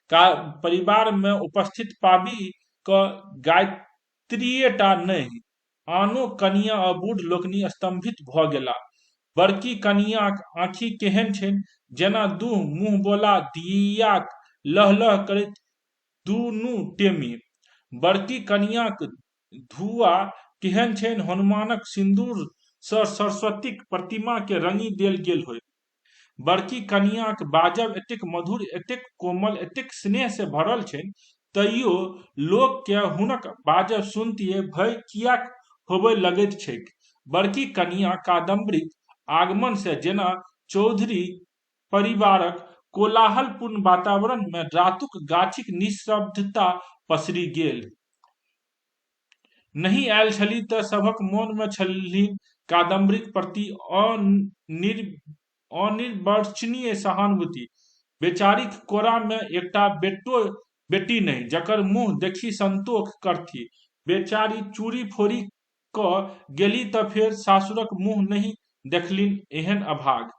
परिवार में उपस्थित पाबी क गायत्रीटा नहि, आनो कनिया आ बूढ़ लोकनि स्तंभित भ गेलाह। बड़की कनियाक आँखि केहन छनि जेना दू मुँहबोला दियाक लह करैत दुनू टेमी। बड़की कनियाक धुआ केहन छनि हनुमानक सिन्दूर सँ सरस्वतीक प्रतिमा के रंगी देल गेल होय। बड़की कनियाक बाजब एतेक मधुर, एतेक कोमल, एतेक स्नेह से भरल छनि, तइयो लोक के हुनक बाजब सुनतिये भय कियाक होबय लगैत छैक। बड़की कनिया कादम्बरीक आगमन से जेना चौधरी परिवारक कोलाहलपूर्ण वातावरण में रातुक गाछीक निस्तब्धता पसरि गेल। नहीं आयल छलीह तऽ सभक मोन में छलनि कादम्बरीक प्रति अनिर्वचनीय सहानुभूति। बेचारीक कोरा में एकटा बेटी नहीं जकर मुँह देखि संतोष करथि। बेचारी चूड़ी फोड़ि क गेली तऽ फेर सासुरक मुँह नहीं देखलिन, एहन अभाग।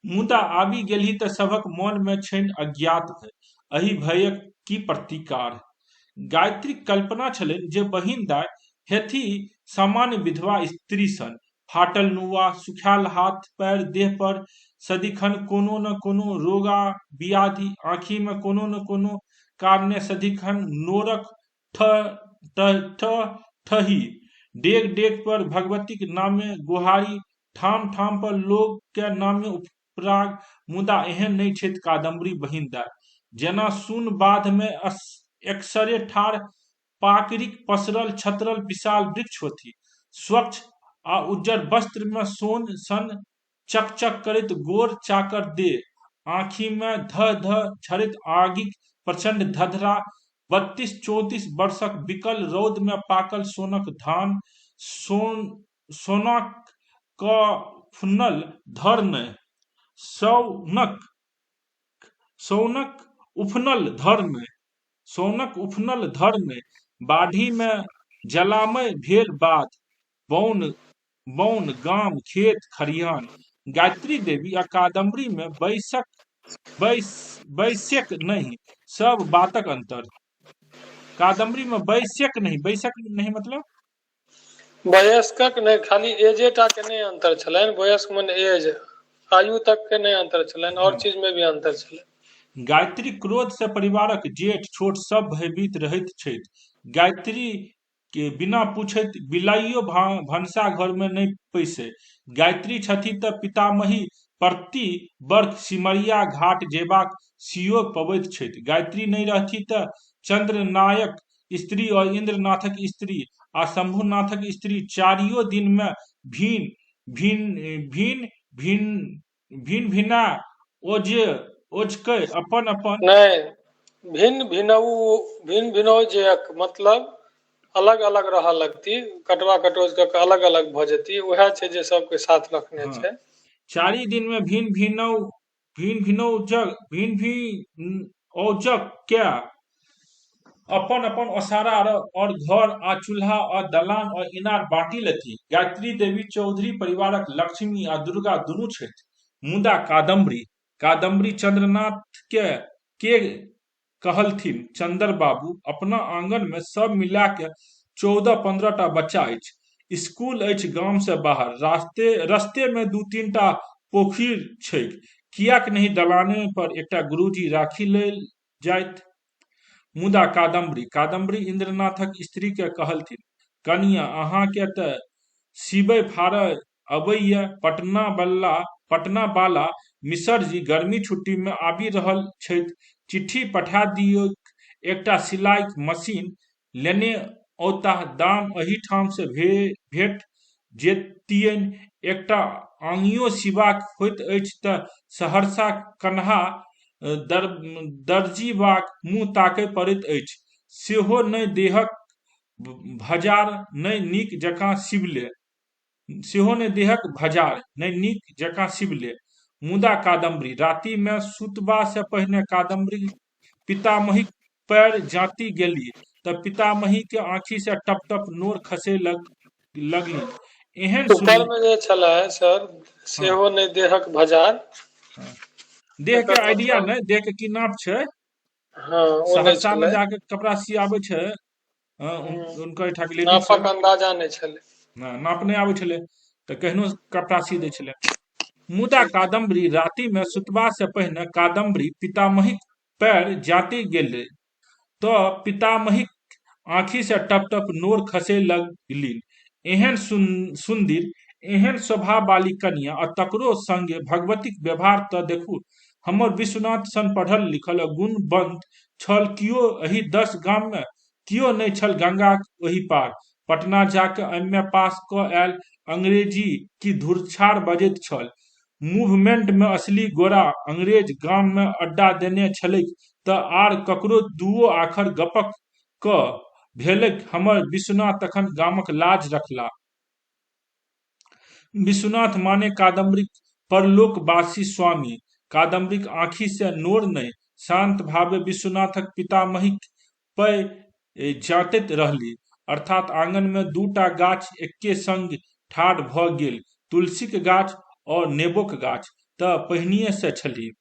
मुदा आबि गेली तऽ सभक मोन में छनि अज्ञात भय। एहि भयक की प्रतिकार? गायत्रीक कल्पना छलनि जे बहिन दाय हेथि सामान्य विधवा स्त्री सन, फाटल नुआ, सुखायल हाथ पैर, देह पर सदिखन कोनो न कोनो रोगा व्याधि, आँखि में कोनो न कोनो कारणे सदिखन नोरक ठही, डेग डेग पर भगवतीक नामे गुहारी, ठाम ठाम पर लोग के नामे उपराग। मुदा एहन नहीं छथि कादम्बरी बहिन दाय। जेना सुन बाध में एकसरे ठाढ़ पाकड़िक पसरल छतरल विशाल वृक्ष होथि। स्वच्छ आ उज्जर वस्त्र में सोन सन चकचक करैत गोर चाकर देह, आँखि में ध ध झरैत आगिक प्रचंड धधरा, 32-34 वर्षक बिकल रौद में पाकल सोनक धान, सोनक क फुनल धर नहि, सौनक उफनल धर नहि, बाढ़ी में जलामय भेल बाध, बौन गाम खेत खरिहान। गायत्री देवी आ कादम्बरी में बैसक नहीं, सब बातक अंतर। कादम्बरी में बैसक नहीं मतलब वयस्कक नहीं, खाली एजे टा के नहीं अंतर छलनि। वयस्क मन एज, आयु तक के नहीं अंतर छलनि, और चीज में भी अंतर छलनि। गायत्री क्रोध से परिवारक जेठ छोट सब भयभीत रहैत छथि। गायत्री के बिना पूछैत बिलाइयो भनसा घर में नहीं पैसे। गायत्री छथि तऽ पितामही प्रति वर्ष सिमरिया घाट जेबाक सियोग पबैत छथि। गायत्री नहीं रहती तऽ चंद्रनायक स्त्री और इंद्रनाथक स्त्री आ शंभुनाथक स्त्री चारियो दिन में भिन्न भिन्ना ओजकै अपन नहीं, भिन्न भिन्नो जेक मतलब अलग अलग रह लगती, कटवा कटोज के अलग अलग भ जेती, वह छै जे सबके साथ रखने छै। चारि दिन में भिन्न औजक क्या अपन अपन ओसारा और घर आ चूल्हा और दलान और इनार बांटी लेती। गायत्री देवी चौधरी परिवारक लक्ष्मी आ दुर्गा दुनू छथि। मुदा कादम्बरी चंद्रनाथ के कहलथिन चंदर बाबू अपना आंगन में सब मिला के 14-15 टा बच्चा अछि। स्कूल अछि गाम से बाहर, रस्ते में 2-3 टा पोखरि छैक, कियाक नहीं दलाने पर एकटा गुरुजी राखि लेल जाइत। मुदा कादम्बरी इंद्रनाथक स्त्री के कहलथिन, कनिया अहाँके तऽ सिबय फाड़य अबैया। पटना बाला मिसर जी गर्मी छुट्टी में आबि रहल छथि, चिट्ठी पठा दियौ, एकटा सिलाई मशीन लेने औताह, दाम एहिठाम से भेट जेतियन। एकटा आंगियो सिबाक होइत अछि तऽ सहरसा कन्हा दर्जीबाक मुँह ताकय पड़ैत अछि, सेहो नहि देहक भजार नहि नीक जकाँ सिबले। मुदा कादम्बरी राति में सुतबा से पहिने कादम्बरी पितामहीक पैर जाति गेली तऽ पितामही के आँखि से टप टप नोर खसे लगली। एहन ऊपर सुनी। में जे छले सर, हाँ, सेहो नहीं देहक भजार, हाँ। देह के एकर आइडिया मतलब। नहीं, देह के की नाप छै। हाँ, वो नहीं सहरसा में छले। जाके कपड़ा सियाबे छै। उनकर एहिठाम के लेडीज सब नापक अंदाजा नहीं छले। नाप नहीं आबै छलै तऽ केहनो कपड़ा सी दै छलै। मुदा कादम्बरी राति में सुतबा से पहिने कादम्बरी पितामहीक पैर जाति गेलै तऽ पितामहीक आँखि से टप टप नोर खसे लगली। एहन सुंदर, एहन स्वभाव वाली कन्या आ तकरो संगे भगवतीक व्यवहार तऽ देखू। हमर विश्वनाथ सन पढ़ल लिखल आ गुणवंत छल कियो एहि 10 गाम में, कियो नहीं छल गंगाक ओहि पार। पटना जाके एम.ए. पास क आयल, अंग्रेजी की धुरछाड़ बजैत छल। मूवमेंट में असली गोरा अंग्रेज गाम में अड्डा देने छलैक तऽ आर ककरो दुओ आखर गपक क भेलैक। हमर विश्वनाथ तखन गामक लाज रखला। विश्वनाथ माने कादम्बरीक परलोकवासी स्वामी। कादम्बरीक आँखि से नोर नहि, शांत भावे विश्वनाथक पितामहीक पै जाँतैत रहली। अर्थात आंगन में 2 टा गाछ एक्के संग ठाढ़ भ गेल, तुलसीक गाछ और नेबोक गाछ तऽ पहिनिये से छली।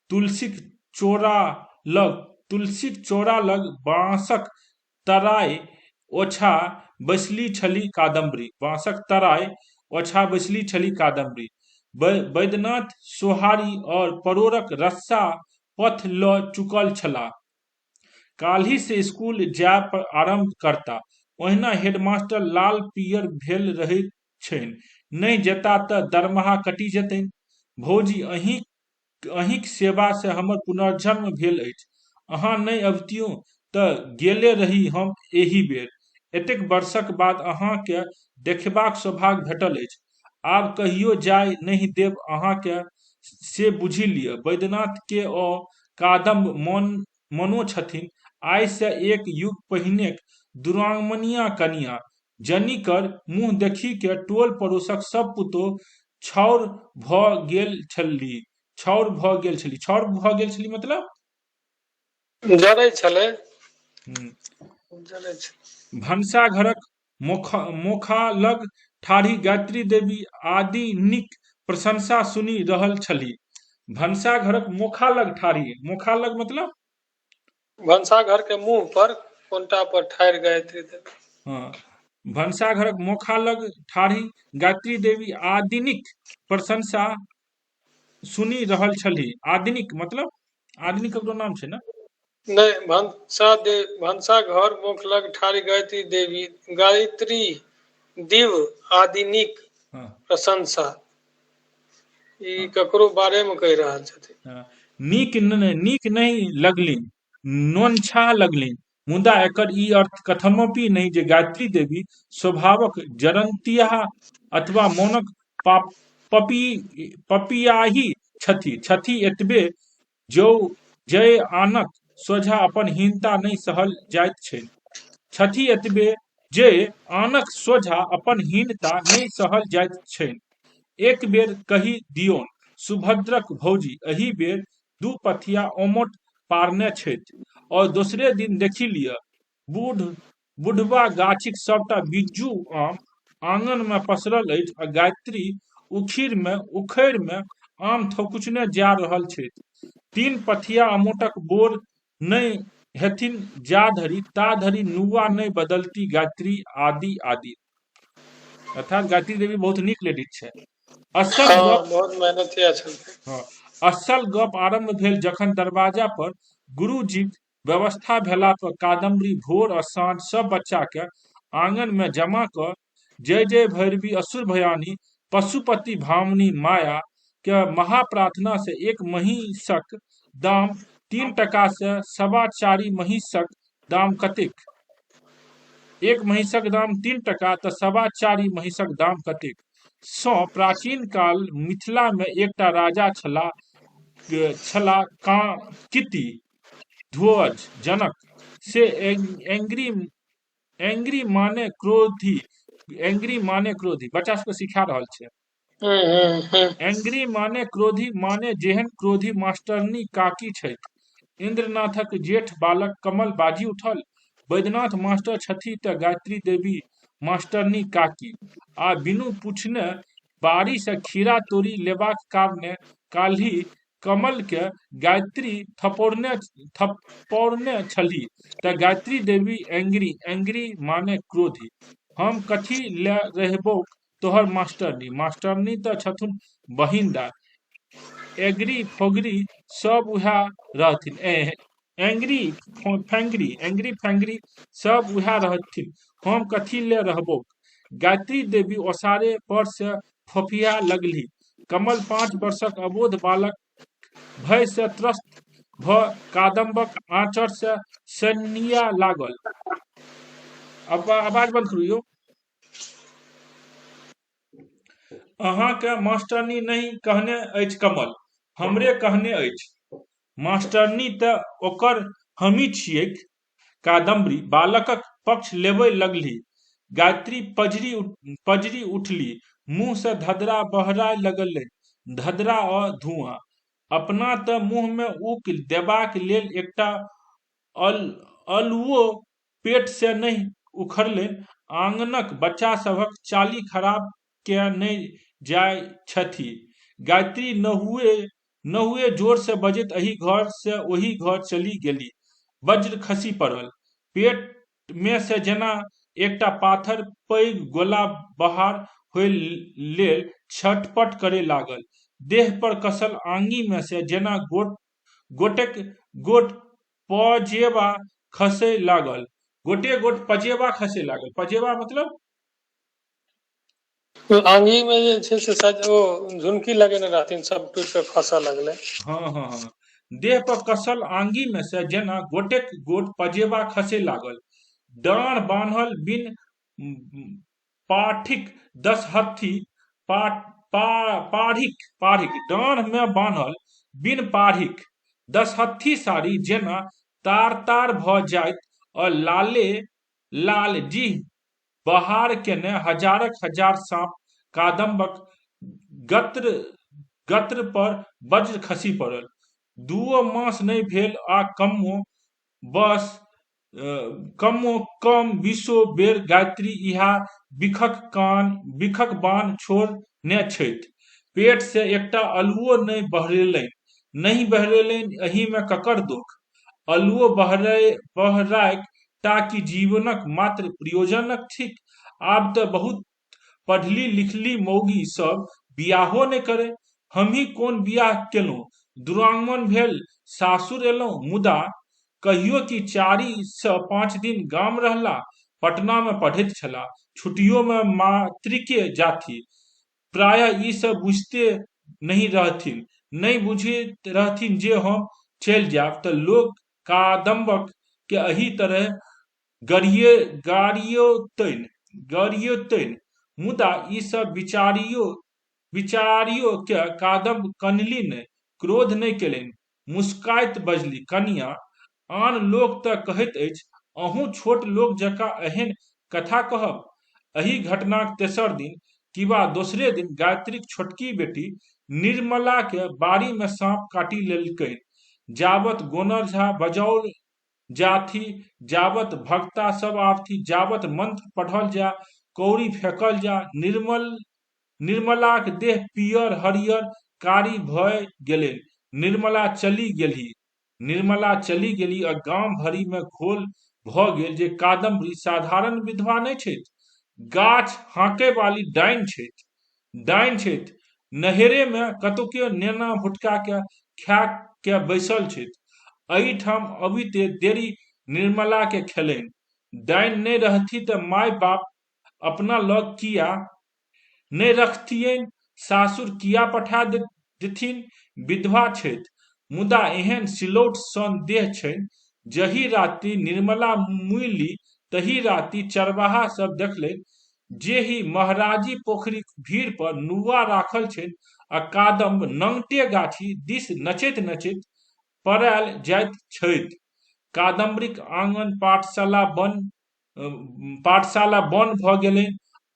तुलसीक चौरा लग बाँसक तराइ ओछा बैसली छली कादम्बरी। वैद्यनाथ सोहारी और परोरक रस्सा पथ ल चुकल छलाह। काल्हि से स्कूल जाय आरंभ करता। ओहिना हेडमास्टर लाल पीयर भेल रहैत छनि, नहीं जेता तऽ दरमाहा कटि जेतनि। भौजी अहींक सेवा से हमर पुनर्जन्म भेल अछि। अहाँ नहीं अबितियौ तऽ गेले रही हम एहि बेर। एतेक वर्षक बाद अहाँके देखबाक सौभाग्य भेटल अछि। आब कहियो जाय नहीं देब अहाँके, से बुझि लिअ। वैद्यनाथ के ओ कादम्ब मनो छथिन, आइ से 1 युग पहिनेक दुरांगमनिया कनिया। जनिकर मुँह देखि के टोल पड़ोसक सब पुतोह छाउर भ गेल छली। मतलब जरै छले। जरै छले। भनसाघरक मोखा लग ठाढ़ी गायत्री देवी आदि नीक प्रशंसा सुनि रहल छली। भनसाघरक मोखा लग मतलब भंसाघर के मुंह पर कोंटा पर ठाढ़ गायत्री देवी। हाँ, भनसाघरक मोखा लग ठाढ़ी गायत्री देवी आदिनिक प्रशंसा सुनि रहल छली। आदिनिक मतलब आदिनिक ककरो नाम छै ना? नहीं, भंसा घर मुख लग ठाढ़ गायत्री दिव आदिनिक हाँ, प्रशंसा। ई हाँ, ककरो बारे में कह रहल छथिन। हाँ। नीक नहीं लगली, नोनछा लगली। मुदा एकर ई अर्थ कथमपि नहीं जे गायत्री देवी स्वभावक जरनतिया अथवा मोनक पपियाही छथि एतबे जो जय आनक सोझा अपन हीनता नहीं सहल जाइत छनि। छथि एतबे जे आनक सोझा अपन हीनता नहीं सहल जाइत छनि। एक बेर कहि दियौन सुभद्रक भौजी एहि बेर 2 पथिया ओमोट पारने छथि, और दोसरे दिन देखि लिअ बुढ़बा गाछीक सबटा बिज्जू आम आंगन में पसरल अछि आ गायत्री उखड़ि में आम थकुचने जा रहल छथि। तीन पथिया अमोटक बोर नहीं हेथिन जा धरी ता धरी नुआ नहीं बदलती गायत्री आदि आदि। अर्थात गायत्री देवी बहुत नीक लेडी छै। असल हाँ गप बहुत मेहनतिया छलखिन। हाँ, असल गप आरंभ भेल जखन दरवाजा पर गुरुजीक व्यवस्था भेला पर कादम्बरी भोर और साँझ सब बच्चा के आंगन में जमा क जय जय भैरवी असुर भयानी पशुपति भामनी माया के महाप्रार्थना से एक महिषक दाम 3 टका से सवा चारि महिषक दाम कतेक? एक महिषक दाम 3 टका तऽ सवा चारि महिषक दाम कतेक? सँ प्राचीन काल मिथिला में एकटा राजा छला कीति ध्वज जनक से एंग्री एंग्री माने क्रोधी बच्चा सबके सिखा रहल छै। हम्म। एंग्री माने क्रोधी माने जेहन क्रोधी मास्टरनी काकी छथि। इंद्रनाथक जेठ बालक कमल बाजी उठल। वैद्यनाथ मास्टर छथि तऽ गायत्री देवी मास्टरनी काकी आ बिनु पूछने बारी से खीरा तोड़ी लेबाक कारणे काल्हि कमल के गायत्री थपौरने छली तऽ गायत्री देवी एंग्री माने क्रोधी। हम कथी ले रहबो तोहर मास्टरनी मास्टरनी तऽ छथुन बहिन दाय। एग्री फोगरी सब उएह रहथिन। एंग्री फैंग्री सब उएह रहथिन। हम कथी ले रहबो। गायत्री देवी ओसारे पर से फोफिया लगली। कमल 5 वर्षक अबोध बालक भय से त्रस्त भ कादम्बक आंचर से सनिया लागल। अब आवाज बंद करू यौ। अहाँके मास्टरनी नहीं कहने अछि कमल, हमरे कहने अछि। मास्टरनी तऽ ओकर हमी छियैक। कादम्बरी बालकक पक्ष लेबय लगली। गायत्री पजरी उठली। मुँह से धधरा बहराय लगलै। धधरा आ धुआं। अपना तऽ मुँह में ऊक देबाक लेल एकटा अल्लुओ पेट से नहीं उखड़लै। आंगनक बच्चा सभक चाली खराब के नहीं जाय छथि। गायत्री नहुए जोर से बजैत एही घर से ओही घर चली गेली। वज्र खसी पड़ल। पेट में से जेना एकटा पाथर पैघ गोला बाहर होय लेल छटपट करे लागल। देह पर कसल आंगी में से जेना गोटेक गोट पजेबा खसै लागल। गोटे गोट पजेबा खसै लागल। पजेबा मतलब आंगी में जे छै से शायद ओ झुनकी लगेने रहथिन, सब टूट के खसऽ लगलै। हाँ। देह पर कसल आंगी में से जेना गोटेक गोट पजेबा खसै लागल। डाँड़ बान्हल बिन पाठिक 10 हत्थी पाढ़िक डाँड़ में बान्हल बिन पाढ़िक 10 हत्थी साड़ी जेना तार भ जाइत आ लाल जीह बहार केने हजारक हजार सांप कादम्बक गत्र पर वज्र खसी पड़ल। 2 मास नहीं भेल आ कमो कम 20 बेर गायत्री इहा बिखक बाण छोड़ने छथि। पेट से एकटा अल्लुओ नहीं बहरेलनि। एही में ककर दुख। अल्लुओ बहराक टा की जीवनक मात्र प्रयोजनक थिक। आब तऽ बहुत पढ़ली लिखली मौगी सब बियाहो नहि करे। हमही कोन बियाह केलहुँ। दुरागमन भेल सासुर एलहुँ। मुदा कहियो कि 4 से 5 दिन गाम रहला। पटना में पढ़ैत छला। छुट्टियों में मातृके जाथि। प्रायः ई सब बुझते नहीं बुझैत रहथिन जे हम चलि जायब तऽ लोक कादम्बक के एही तरह गरियौतनि। मुदा ई सब विचारियो के कादम्ब कनली नहीं, क्रोध नहीं केलनि। मुस्काइत बजली, कनिया आन लोक तऽ कहैत अछि अहूँ छोट लोक जकाँ एहन कथा कहब। एही घटनाक तेसर दिन किबा दोसरे दिन गायत्रीक छोटकी बेटी निर्मला के बाड़ी में सांप काटि लेलकनि। जाबत गोनर झा बजाओल जाथी, जाबत भगता सब आवथी, जाबत मंत्र पढ़ल जा, कौड़ी फेंकल जा, निर्मलाक देह पियर हरियर कारी भय गेलनि। निर्मला चली गेली निर्मला चली गेली आ गाम भरी में घोल भ गेल जे कादम्बरी साधारण विधवा नहि छथि, गाछ हाँकै वाली डाइन छथि, नहेरे में कतौके नेना भुटका के खा के बैसल छथि। एहिठाम अबिते देरी निर्मला के खेलनि, डाइन नहि रहती तऽ माय बाप अपना लग किया नहि रखतियनि, सासुर किया पठा देथिन, विधवा छथि, मुदा एहन सिलौट सन देह छनि। जही राति निर्मला मुइली तही राति चरवाहा सब देखलनि जे ही महाराजी पोखरीक भीड़ पर नुआ राखल छनि आ कादम्ब नंगटे गाछी दिस नचैत नचैत पड़ायल जाइत छथि। कादम्बरीक आंगन पाठशाला बन भ गेलनि,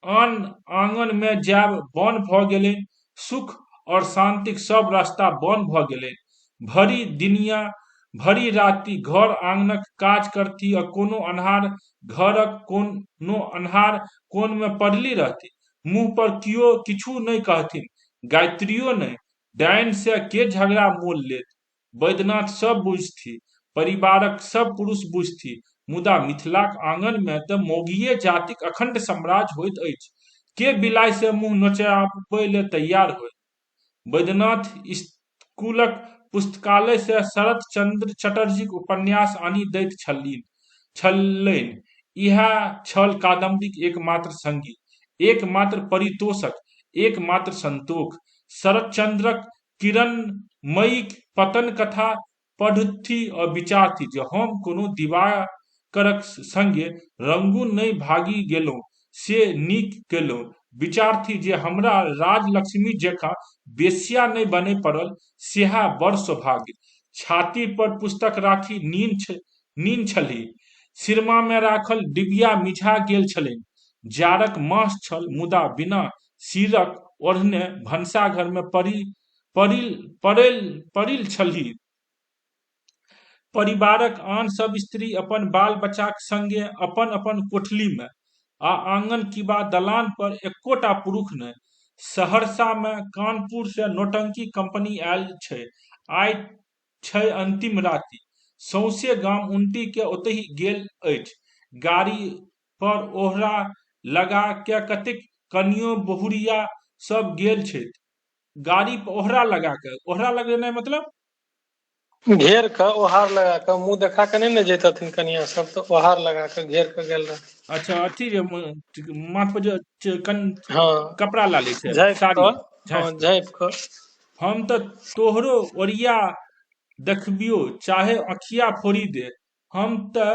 आन आंगन में जायब बन भ गेलनि, सुख और शांतिक सब रास्ता बन भ गेलनि। भरी दिनिया भरी राति घर आंगनक काज करती आ कोनो अन्हार घरक कोनो अन्हार कोन में पड़ली रहती। मुँह पर कियो किछु नहीं कहथिन, गायत्रियो नहीं। डाइन से के झगड़ा मोल लेत, वैद्यनाथ सब बुझथि, परिवारक सब पुरुष बुझथि, मुदा मिथिलाक आंगन में तऽ मौगिये जातिक अखंड साम्राज्य होइत अछि। के बिलाइ से मुँह नोचाबय ले तैयार होय। वैद्यनाथ स्कूलक पुस्तकालय से शरत चंद्र चटर्जीक उपन्यास आनि दैत छलनि। इएह छल कादम्बरीक एकमात्र संगी, एकमात्र परितोषक, एकमात्र संतोष। शरतचंद्रक किरणमयीक पतन कथा पढ़थि आ विचारथि जे हम कोनो दिवाकरक संगे रंगून नहि भागि गेलहुँ से नीक केलहुँ। विचारथि जे हमरा राजलक्ष्मी जकाँ बेश्या नहि बने पड़ल, सेहा बड़ सौभाग्य। छाती पर पुस्तक राखी नीन छली, सिरमा में राखल डिबिया मिझा गेल छलनि। जाड़क मास छल, मुदा बिना सिरक ओढ़ने भनसाघर में पड़ल छली। परिवारक आन सब स्त्री अपन बाल बच्चाक संगे अपन अपन कोठली में, आ आंगन किबा दलान पर एकोटा पुरुष नहि। सहरसा में कानपुर से नौटंकी कंपनी आयल छै, आइ छै अंतिम राति। सौंसे गाम उनटि के ओतहि गेल अछि। गाड़ी पर ओहरा लगा के कतेक कनियो बहुरिया सब गेल छथि। गाड़ी पर ओहरा लगेनाइ मतलब घेर के ओहार लगा के मुंह देखा के नहीं ने जैतथिन कनिया सब, तो ओहार लगा के घेर के गेल रहे। अच्छा, अथी जे माथ पर जे हाँ कपड़ा ला लै छै, झाँपि साड़ी कऽ, हाँ झाँपि कऽ। झाँपि कऽ। हम तऽ तोहरो ओरिया देखबियो चाहे अखिया फोड़ी दे, हम तऽ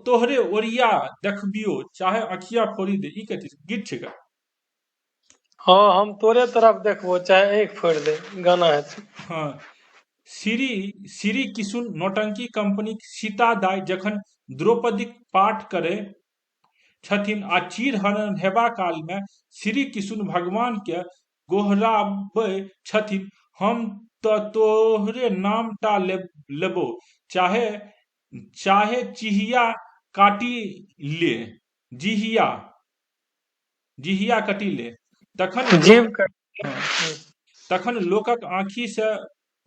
तोहरे ओरिया देखबियो चाहे अखिया फोड़ी दे। ई कथी गीत छै का? हाँ हम तोरे तरफ देखबो चाहे आँख फोड़ दे, गाना है। हाँ, श्री किशुन नौटंकी कंपनी सीता दाई जखन द्रौपदीक पाठ करे छथिन आ चीर हरण हेबा काल में श्री किशुन भगवान के गोहराबै छथिन, हम तऽ तोहरे नाम टा लेबो चाहे चिहिया काटी ले, जिहिया कटी ले। जीव का तखन लोकक आँखि से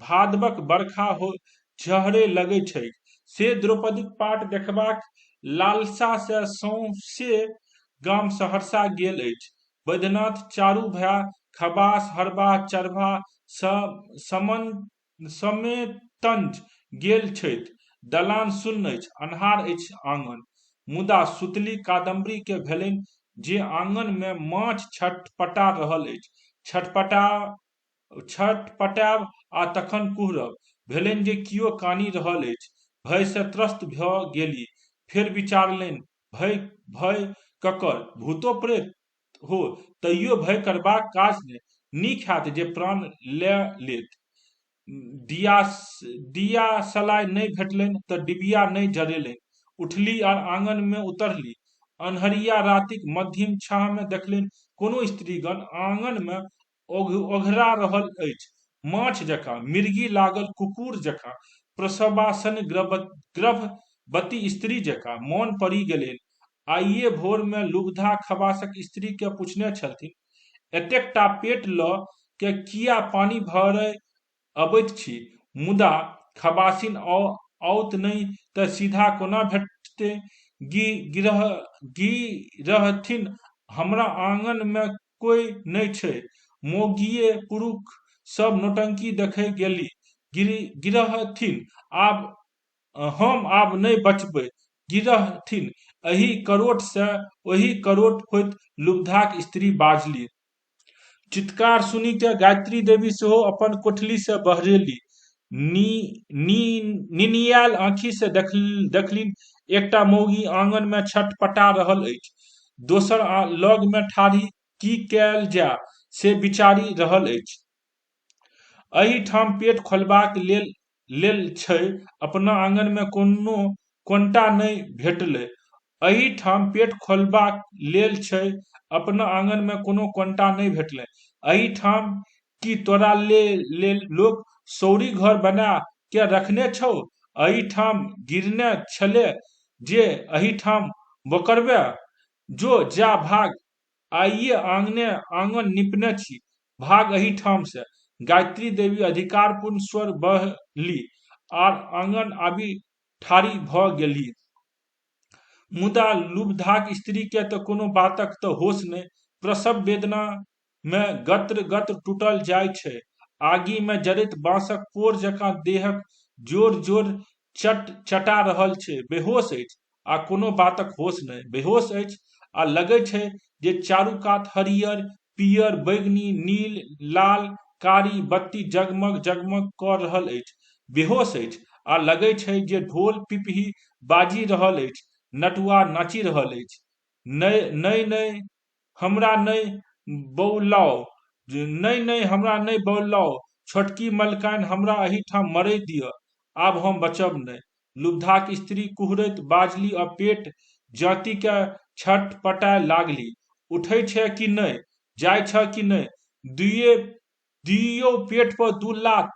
भादवक बरखा झहरे लगै छै। से द्रौपदीक पाठ देखबाक लालसा से सौंसे गाम सहरसा गेल अछि। वैद्यनाथ चारू भाय खबास हरबा चरबा समेतंज गेल छथि। दलान शून्य अछि, अन्हार अछि आंगन। मुदा सुतली कादम्बरी के भेलनि जे आंगन में माछ छटपटा रहल अछि। छटपटायब आ तखन कुहरब भेलनि जे कियो कानि रहल अछि। भय से त्रस्त भ गेली, फेर विचारलनि भय ककर, भूतो प्रेत हो तैयो भय करबाक काज नहि। नीक हैत जे प्राण लए लेत। दिया सलाइ नहि भेटलनि तऽ डिबिया नहि जरेलनि। उठली आ आंगन में उतरली। अन्हरिया रातिक मध्यम छाह में देखलनि कोनो स्त्रीगण आंगन में ओघरा रहल अछि, माछ जकाँ, मिर्गी लागल कुकुर जकाँ, प्रसवासन गर्भवती स्त्री जकाँ। मौन पड़ि गेलनि। आइये भोर में लुब्धा खबासक स्त्री के पूछने छलथिन, एतेकटा पेट लऽ के किया पानी भरय अबैत छी, मुदा खबासिन औत नहि तऽ सीधा कोना भेटते? गिरह गिरहथिन, हमरा आंगन में कोई नहि छै। मोगिये पुरुष सब नौटंकी देखै गेली। गिरहथिन, हम आब नहि बचबै। गिरहथिन, एही करोट से ओही करोट होइत लुब्धाक स्त्री बाजली। चित्कार सुनि के गायत्री देवी सेहो अपन कोठली से बहरेली। निनियाल आँखि से देखलिन एकटा मौगी आंगन में छटपटा रहल अछि। दोसर लग में ठाढ़ी की कयल जाय से विचारि रहल अछि। एहिठाम पेट खोलबाक लेल छै, अपना आंगन में कोनो कोनटा नहि भेटलै। एहिठाम पेट खोलबाक लेल छै, अपना आंगन में कोनो कोनटा नहि भेटलै। एहिठाम की तोरा लेल लोक सौरी घर बना के रखने छौ? एहिठाम गिरने छले जे एहिठाम बोकरबे? जो जा भाग, आइये आंगन निपने छी, भाग एहिठाम से। गायत्री देवी अधिकारपूर्ण स्वर बहली आर आंगन आबि ठाढ़ी भ गेली। मुदा लुब्धाक स्त्री के तो कोनो बातक तो होश नहि। प्रसव वेदना में गत्र गत्र टूटल जाइ छै। आगि में जरैत बांसक पोर जकाँ देहक जोर जोर चटा रहल छै। बेहोश अछि आ कोनो बातक होश नहि। बेहोश अछि आ लगै छै जे चारू कात हरियर, पियर, बैगनी, नील, लाल, कारी बत्ती जगमग जगमग क रहल अछि। बेहोश अछि आ लगै छै जे ढोल पिपही बाजि रहल अछि, नटुआ नाचि रहल अछि। नहि नहि, हमरा नहि बौलाउ, नहि नहि, हमरा नहि बौलाउ, छोटकी मलकाइन, हमरा एहिठाम मरय दिअ, आब हम बचब नहि। लुब्धाक स्त्री कुहरैत बाजली आ पेट जाति के छटपटाय लागली। उठै छै कि नहि? जाइ छ कि नहि? दियौ पेट पर 2 लात।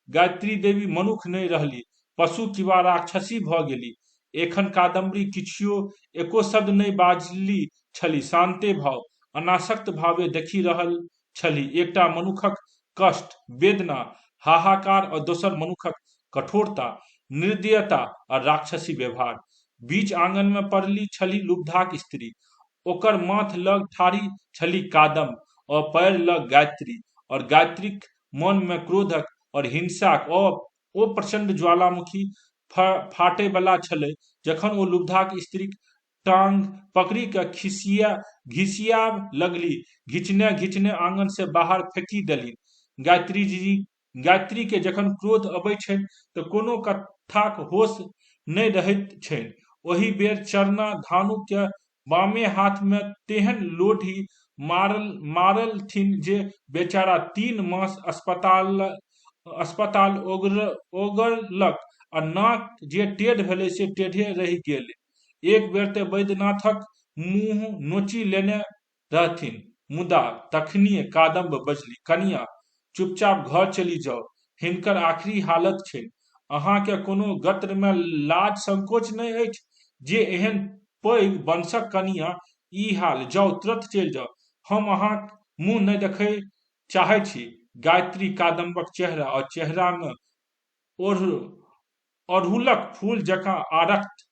गायत्री देवी मनुख नहि रहली, पशु किंवा राक्षसी भ गेली। एखन कादम्बरी किछुओ एको शब्द नहि बाजली छली। शान्ते भाव, अनासक्त भावे देखि रहल छली। एकटा मनुखक कष्ट, वेदना, हाहाकार और दोसर मनुखक कठोरता, निर्दयता और राक्षसी व्यवहार। बीच आंगन में पड़ली छली लुब्धाक स्त्री। ओकर माथ लग ठाढ़ी छली कादम्ब और पैर लग गायत्री। और गायत्रीक मन में क्रोधक और हिंसाक ओ प्रचंड ज्वालामुखी फाटै बला छलै जखन ओ लुब्धाक स्त्रीक टांग पकड़ि के घिसियाब लगली। घिचने घिचने आंगन से बाहर फेंकी देली। गायत्री के जखन क्रोध अबै छै तऽ कोनो कथाक होश नहि रहैत छै। ओहि बेर चरना धानु के बामे हाथ में तेहन लोढ़ी मारलथिन जे बेचारा 3 मास अस्पताल ओगरलक आ नाक जे टेढ़ भेलै से टेढ़े रहि गेल। एक बेर ते वैद्यनाथक मुँह नोचि लेने रहथिन। मुदा तखनिये कादम्ब बजली, कनिया चुपचाप घर चलि जाउ, हिनकर आखिरी हालत छै। अहाँ के कोनो गत्र में लाज संकोच नहि अछि जे एहन पैघ वंशक कनिया ई हाल? जाउ, तुरंत चलि जाउ, हम अहाँक मुँह नहि देखय चाहै छी। गायत्री कादम्बक चेहरा और चेहरा में अड़हुलक फूल जकाँ आरक्त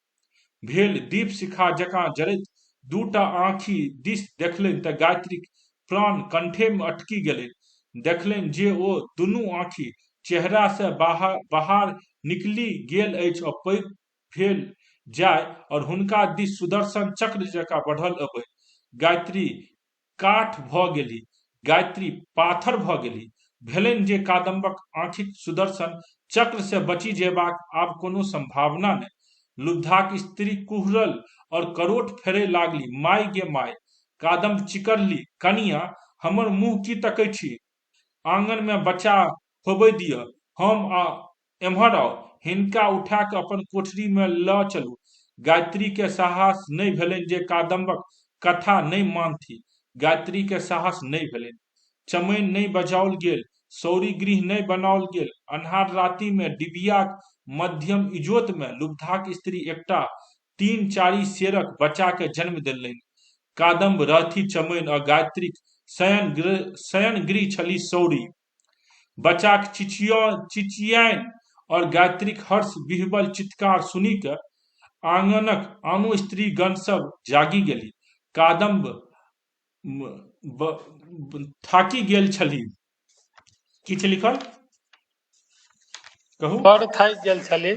भेल। दीप शिखा जकाँ जरैत 2टा आँखि दिस देखलनि तऽ गायत्रीक प्राण कंठे में अटकि गेलनि। देखलनि जे ओ दुनू आँखि चेहरा से बाहर निकलि गेल अछि और पैघ भेल जाय और हुनका दिस सुदर्शन चक्र जकाँ बढ़ल अबै। गायत्री काठ भ गेली, गायत्री पाथर भ गेली। भेलनि जे कादम्बक आँखिक सुदर्शन चक्र से बचि जेबाक आब कोनो संभावना नहि। लुब्धाक स्त्री कुहरल और करोट फेरय लागली। माय गे माय! कादम्ब चिकरली, कनिया हमर मुँह की तकै छी? आंगन में बच्चा होबय दिअ, हम एम्हर आउ, हिनका उठा के अपन कोठरी में ल चलू। गायत्री के साहस नहि भेलनि जे कादम्बक कथा नहि मानथि। गायत्री के साहस नहि भेलनि। चमैन नहि बजाओल गेल, सौरी गृह नहि बनाओल गेल। अन्हार राति में डिबियाक मध्यम इजोत में लुब्धाक स्त्री एकटा 3 सेरक बच्चा के जन्म देलनि। कादम्ब रहथी चमैन और गायत्रीक शयन गृह छली सौरी। बच्चाक चिचियान और गायत्रीक हर्ष विह्वल चित्कार सुनि क आंगनक आनो स्त्री गण सब जागी गेली। कादम्ब थाकी गेल छली। की छै लिखल कहू? बड़ थाकि गेल छली।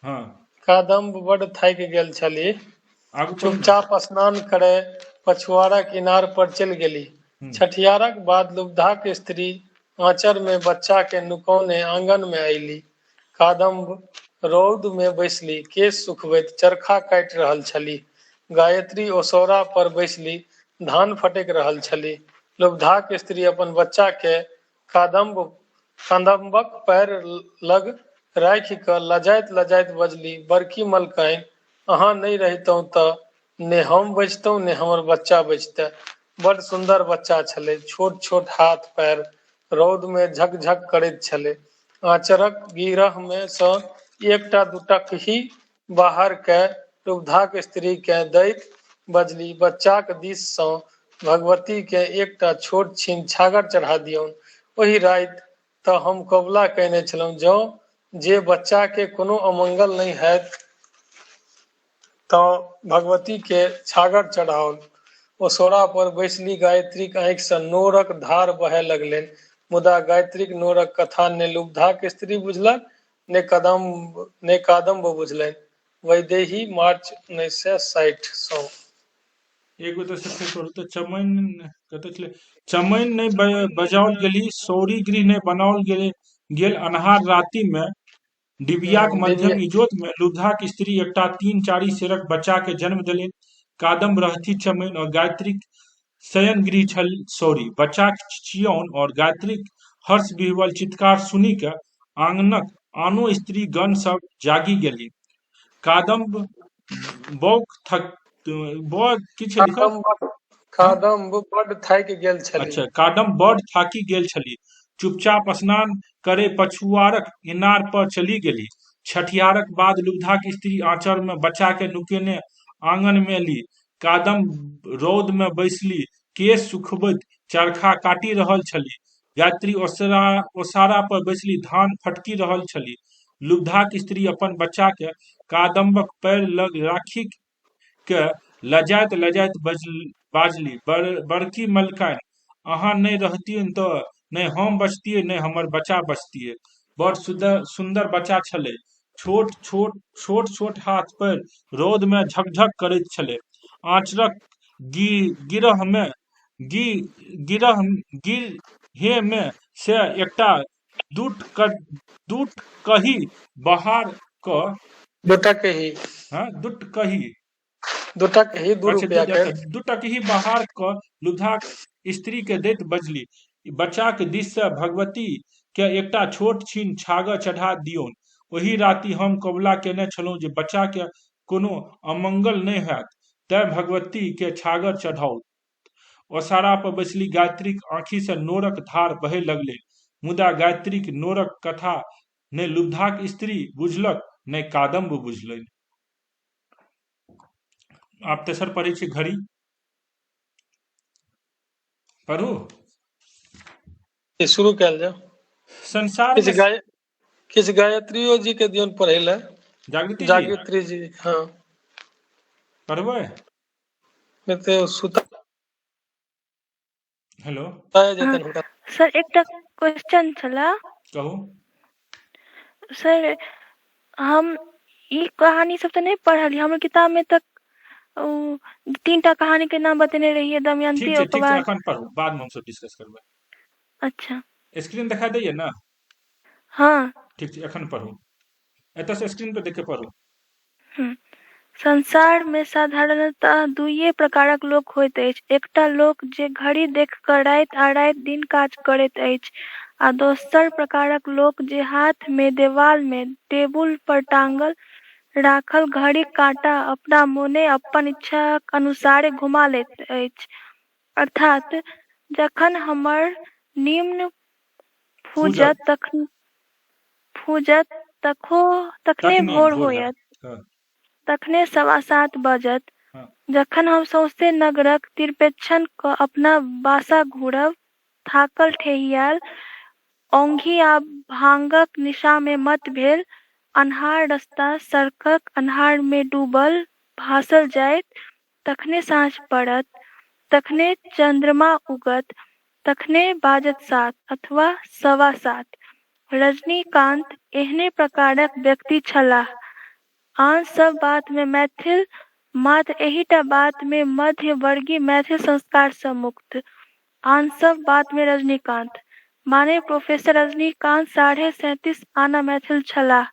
हाँ कादम्ब बड़ थाकि गेल छली। आगू पढ़ू ने। चुपचाप स्नान करे पछुआरा किनार पर चलि गेली। छठियारक बाद लुब्धाक स्त्री आंचर में बच्चा के नुकौने आंगन में अयली। कादम्ब रौद में बैसली, केश सुखबैत चरखा काटि रहल छली। गायत्री ओसौरा पर बैसली, धान फटकि रहल छली। लुब्धाक स्त्री अपन बच्चा के कादम्बक पैर लग राखि क लजाइत लजाइत बजली, बड़की मलकाइन, अहाँ नहीं रहितौं तऽ ने हम बचितौं ने हमर बच्चा बचितै। बड़ सुंदर बच्चा छलै, छोट छोट हाथ पैर रौद में झकझक करैत छलै। आँचरक गिरह में सँ एकटा दूटक ही बाहर कए लुब्धाक स्त्री के दैत बजली, बच्चाक दिस सँ भगवती के एकटा छोट छीन छागर चढ़ा दियौन। ओहि राति तऽ हम कबुला कयने छलहुँ, जँ जे बच्चा के कोनो अमंगल नहीं हैत तऽ भगवती के छागर चढ़ाओल। ओसौरा पर बैसली गायत्रीक आँखि सँ नोरक धार बहय लगलनि, मुदा गायत्रीक नोरक कथा ने लुब्धाक स्त्री बुझलक ने कादम्ब बुझलनि। वैदेही, मार्च 1960 सँ। एक बेर से फेर पढ़ू तऽ चमैन कतऽ छलै? चमैन नहीं बजाओल गेली, सौरी गृह नहीं बनाओल गेल अन्हार राति में डिबियाक दिव्य मध्यम इजोत में लुब्धाक स्त्री एकटा 3-4 सेरक बच्चा के जन्म देलनि। कादम्ब रहथी चमैन और गायत्रीक शयन गृह छल सौरी। बच्चाक चिचियौन और गायत्रीक हर्ष विह्वल चित्कार सुनि क आंगनक आनो स्त्री गण सब जागी गेली। कादम्ब की छै लिखल? हाँ? कादम्ब बड़ थाकि गेल छली। अच्छा, कादम्ब बड़ थाकी गेल छली। चुपचाप स्नान करे पछुआरक इनार पर चली गेली। छठियारक बाद लुब्धाक स्त्री आंचर में बच्चा के नुकेने आंगन में ली। कादम्ब रौद में बैसली, केश सुखबैत चरखा काटि रहल छली। गायत्री ओसारा पर बैसली, धान फटकि रहल छली। लुब्धाक स्त्री अपन बच्चा के कादम्बक पैर लग राखि के लजाइत लजाइत बाजली, बड़की मलकाइन, अहाँ नहीं रहतियनि तऽ ने हम बचतियै ने हमर बच्चा बचतियै। बड़ सुंदर बच्चा छलै, छोट छोट हाथ पैर रौद में झकझक करैत छलै। आँचरक गिरहे में से एकटा दुटकही बाहर क दुटकही अच्छा, 2 रुपया के दुटकही बाहर क लुब्धाक स्त्री के दैत बजली, बच्चाक दिस से भगवती के एकटा छोट छीन छागर चढ़ा दियौन। ओहि राति हम कबुला केने छलहुँ जे बच्चा के कोनो अमंगल नहीं हैत, तेँ भगवती के छागर चढ़ाओ। ओसारा पर बैसली गायत्रीक आँखि से नोरक धार बहे लगलै, मुदा गायत्रीक नोरक कथा ने लुब्धाक स्त्री बुझलक ने कादम्ब बुझलनि। आप तेसर पढ़ै छी घड़ी पढ़ू। शुरू कयल जाओ। संसार में किछु गायत्रियो जी के दियौन पढ़ै ले। जागृति जी हाँ पढ़बै? नहीं तो सुता हेलो जेतन हुनका। सर एकटा क्वेश्चन छला। कहू। सर हम ई कहानी सब तो नहीं पढ़लियै, हमर किताब में तक 3टा कहानी के नाम बतेने रहिए, दमयंती और ठीक छै, अखन पढ़ू, बाद में हम सब डिस्कस करबै। अच्छा, स्क्रीन दिखा दैये ना? हाँ ठीक छै, अखन पढ़ू, एतऽ से स्क्रीन पर देख के पढ़ू। संसार में साधारणतः 2 प्रकारक लोक होइत अछि। एकटा लोक जे घड़ी देख कऽ राति आ राति दिन काज करैत अछि, आ दोसर प्रकारक लोक जे हाथ में देवाल में टेबुल पर टांगल राखल घड़ी काँटा अपना मोने अपन इच्छाक अनुसारे घुमा लैत अछि। अर्थात जखन हमर निम्न फूजत तखने भोर होयत, तखने 7:15 बजत। जखन हम सौंसे नगरक तिरपेच्छन क अपना बासा घूरब, थाकल ठेहियाल औंघी आ भांगक निशा में मत भेल, अन्हार रस्ता सड़कक अन्हार में डूबल भासल जाइत, तखने साँझ पड़त, तखने चंद्रमा उगत, तखने बाजत 7 अथवा 7:15। रजनीकांत एहने प्रकारक व्यक्ति छलाह। आन सब बात में मैथिल, मात्र एहिटा बात में मध्यवर्गीय मैथिल संस्कार सँ मुक्त। आन सब बात में रजनीकांत माने प्रोफेसर रजनीकांत 37.5 आना मैथिल छलाह।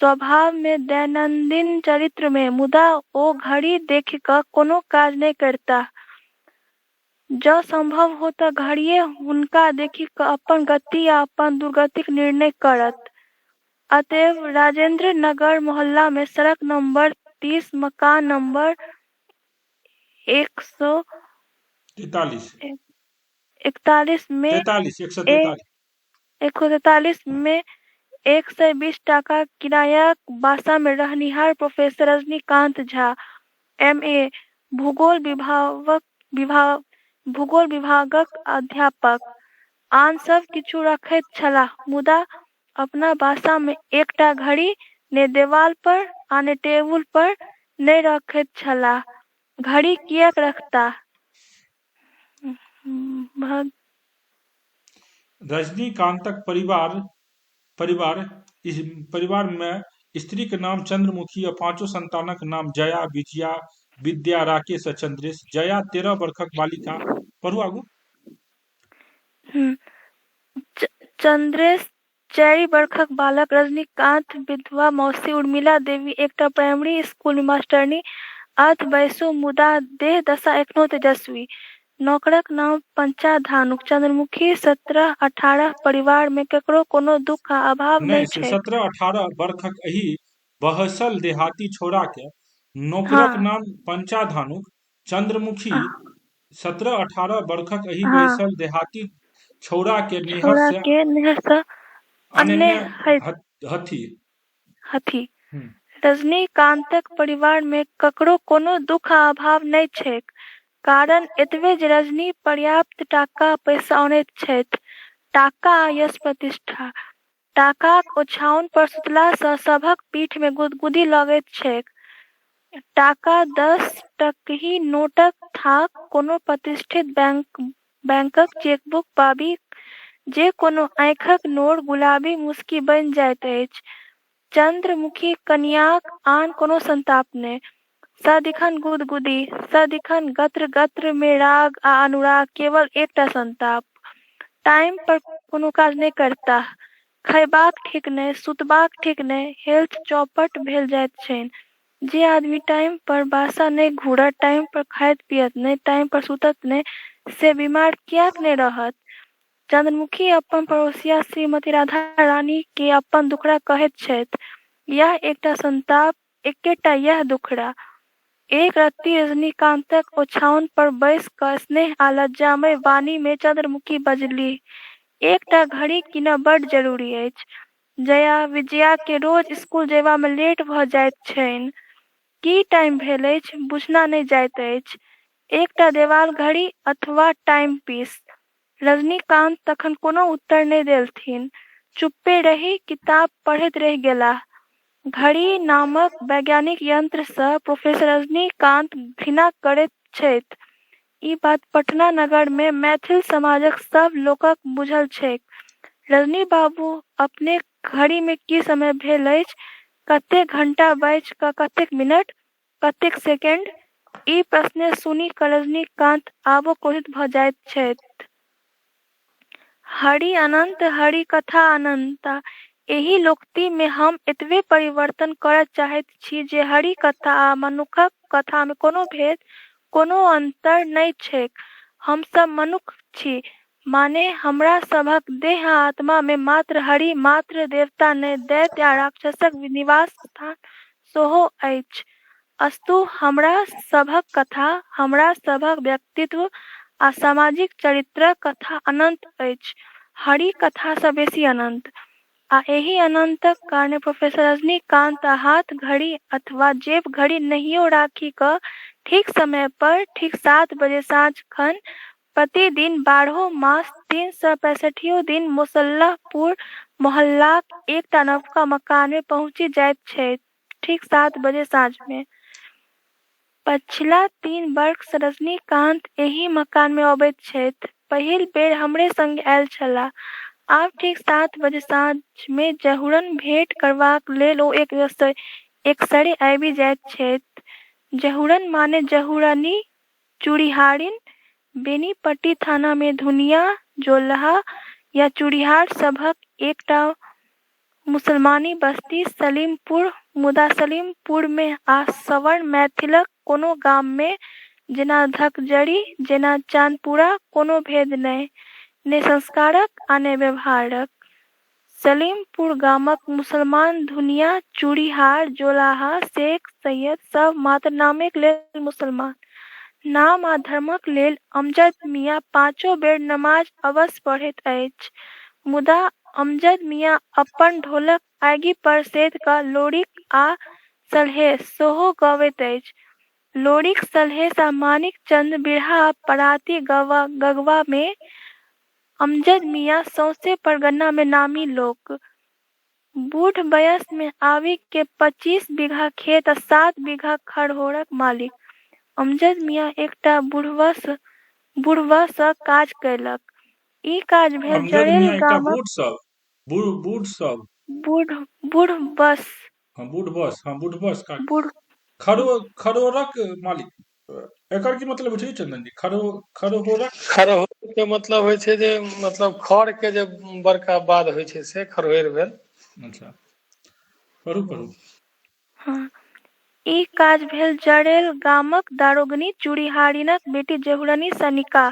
स्वभाव में, दैनंदिन चरित्र में, मुदा ओ घड़ी देखि कऽ कोनो काज नहि करताह। जँ संभव हो तऽ घड़िये हुनका देखि कऽ अपन गति आ अपन दुर्गतिक निर्णय करत। अतएव राजेंद्र नगर मोहल्ला में सड़क नंबर 30 मकान नंबर 143 में 143 में 120 टाका किरायाक बासा में रहनिहार प्रोफेसर रजनीकांत झा, M.A. भूगोल विभागक अध्यापक, आन सब किछु रखैत छलाह, मुदा अपना बासा में एकटा घड़ी ने देवाल पर आ ने टेबुल पर नहि रखैत छलाह। घड़ी किएक रखताह? रजनीकांतक परिवार में स्त्री के नाम चंद्रमुखी आ 5 संतानक नाम जया, विजया, विद्या, राकेश आ चंद्रेश। जया 13 वर्षक बालिका। पढ़ू आगू। चंद्रेश 4 वर्षक बालक। रजनीकांत विधवा मौसी उर्मिला देवी एकटा प्राइमरी स्कूल में मास्टरनी, अर्ध वयस्सु मुदा देह दशा एखनो तेजस्वी। नौकरक नाम पंचाधानुक। चंद्रमुखी 17-18 परिवार में केकरो कोनो दुख आ अभाव नहि छै। 17-18 वर्षक एही बहसल देहाती छोरा के नौकरक नाम पंचाधानुक। चंद्रमुखी 17-18 वर्षक एही बहसल देहाती छौरा के निहर से अन्य हथी। रजनीकांतक परिवार में ककरो कोनो दुख आ अभाव नहि छैक। कारण एतबे जे रजनी पर्याप्त टाका पैसा अनैत छथि। टाका आ यश प्रतिष्ठा। टाकाक ओछाओन पर सुतला सँ सभक पीठ में गुदगुदी लगैत छैक। टाका 10 टकही नोटक थाक कोनो प्रतिष्ठित बैंकक चेकबुक पाबी जे कोनो आँखिक नोर गुलाबी मुस्की बनि जाइत अछि। चंद्रमुखी कनियाक आन कोनो संताप नहि। सदिखन गुदगुदी, सदिखन गत्र में राग आ अनुराग, केवल एकटा संताप। टाइम पर कोनो काज नहि करता। खयबाक ठीक नहि, सुतबाक ठीक नहि, हेल्थ चौपट भेल जाइत छनि। जे आदमी टाइम पर बासा नहि घूरत, टाइम पर खाइत पियत नहि, टाइम पर सुतत नहि, से बीमार किएक नहि रहत? चंद्रमुखी अपन पड़ोसिया श्रीमती राधा रानी के अपन दुखड़ा कहैत छथि। यह एकटा संताप, एकेटा यह दुखड़ा। एक रत्ती रजनीकांतक ओछाओन पर बैस कऽ स्नेह आ लज्जामय वाणी में चंद्रमुखी बजलीह, एकटा घड़ी कीनब बड्ड जरूरी अछि। जया, विजया के रोज स्कूल जयबा में लेट भऽ जाइत छनि। की टाइम भेल अछि बुझना नहि जाइत अछि। एकटा देवाल घड़ी अथवा टाइम पीस। रजनीकांत तखन कोनो उत्तर नहि देलथिन, चुप्पे रहि किताब पढ़ैत रहि गेलाह। घड़ी नामक वैज्ञानिक यंत्र सँ प्रोफेसर रजनीकांत घृणा करैत छथि। ई बात पटना नगर में मैथिल समाजक सब लोकक बुझल छैक। रजनी बाबू, अपने घड़ी में की समय भेल अछि? कतेक घंटा बाजि कऽ कतेक मिनट, कतेक सेकेंड? ई प्रश्न सुनि कऽ रजनीकांत आबो क्रोधित भऽ जाइत छथि। हरि अनंत, हरि कथा अनंता। एहि लोकोक्ति में हम एतबे परिवर्तन करय चाहैत छी जे हरि कथा आ मनुखक कथा में कोनो भेद, कोनो अंतर नहि छैक। हम सब मनुख छी, माने हमरा सभक देह आ आत्मा में मात्र हरि, मात्र देवता नहि, दैत्य आ राक्षसक निवास स्थान सेहो अछि। अस्तु, हमरा सभक कथा, हमरा सभक व्यक्तित्व आ सामाजिक चरित्रक कथा अनंत अछि, हरि कथा सँ बेसी अनंत। आ एही अनंतक कारणे प्रोफेसर रजनीकांत हाथ घड़ी अथवा जेब घड़ी नहियो राखि कऽ ठीक समय पर, ठीक 7 बजे साँझ खन प्रतिदिन 12 मास 365 दिन मुसल्लापुर मोहल्लाक एकटा नवका मकान में पहुँचि जाइत छै, ठीक 7 बजे साँझ में। पछिला 3 वर्ष रजनीकांत एही मकान में अबैत छथि। पहिल बेर हमरे संग आयल छलाह। आब ठीक 7 बजे साँझ में जहुरन भेंट करबाक लेल ओ एकसरे आबि जाइत छथि। जहुरन माने जहुरनी चूड़ीहारिन। बेनीपट्टी थाना में धुनिया, जोलहा या चूड़ीहार सभक एकटा मुसलमानी बस्ती सलीमपुर। मुदा सलीमपुर में आ सवर्ण मैथिलक कोनो गाम में जेना धकजरी, जेना चांदपुरा कोनो भेद नहि, ने संस्कारक आ ने व्यवहारक। सलीमपुर गामक मुसलमान धुनिया, चूड़ीहार, जोलाहा, शेख, सैयद सब मात्र नामेक लेल मुसलमान। नाम आ धर्मक लेल अमजद मियाँ 5 बेर नमाज अवश्य पढ़ैत अछि। मुदा अमजद मियाँ अपन ढोलक आगि पर सेध क लोरिक आ सलहेस सेहो गबैत अछि। लोरिक, सलहेस आ मानिक चंद बिरहा आ पराती गगवा में अमजद मियाँ सौंसे परगना में नामी लोक। बूढ़ वयस में आबि के 25 बीघा खेत आ 7 बीघा खड़होरक मालिक अमजद मियाँ एकटा बुढ़वा सँ काज कयलक। ई काज भेल अमजद जरेल मियाँ एकटा गामक बूढ़ का बुढ़ खरोरक मालिक। एकर की मतलब छै चंदन जी? खरोहरक के मतलब होइ छै जे मतलब खड़ के जे बड़का बाद होइ छै से खरहोर भेल। अच्छा, पढ़ू। हाँ, ई काज भेल जरेल गामक दारोगनी चूड़ीहारिनक बेटी जहुरनी सँ निकाह।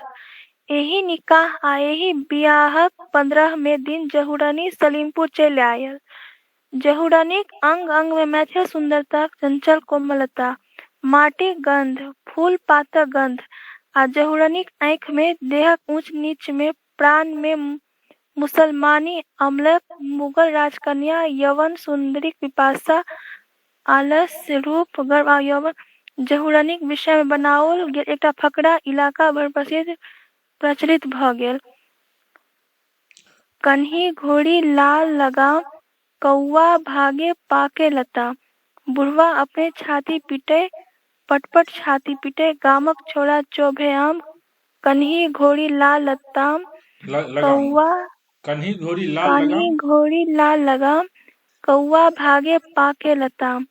एही निकाह आ एही बियाहक 15 में दिन जहुरनी सलीमपुर चलि आयल। जहुरनीक अंग अंग में मैथिल सुंदरताक चंचल कोमलता, माटिक गंध, फूल पातक गंध आ जहुरनीक आँख में, देहक ऊंच नीच में, प्राण में मुसलमानी अमलक, मुगल राजकन्या यवन सुंदरीक पिपासा, आलस्य, रूप, गर्व आ यौवन। जहुरनीक विषय में बनाओल गेल एकटा फकरा इलाका भर प्रचलित भ गेल। कन्ही घोड़ी लाल लगाम, कौआ भागे पाके लता। बुढ़वा अपने छाती पीटे, पटपट छाती पीटे, गामक छोरा चोभे आम। कन्ही घोड़ी लाल लगाम, कन्ही घोड़ी लाल लगाम, कौआ भागे पाके लताम।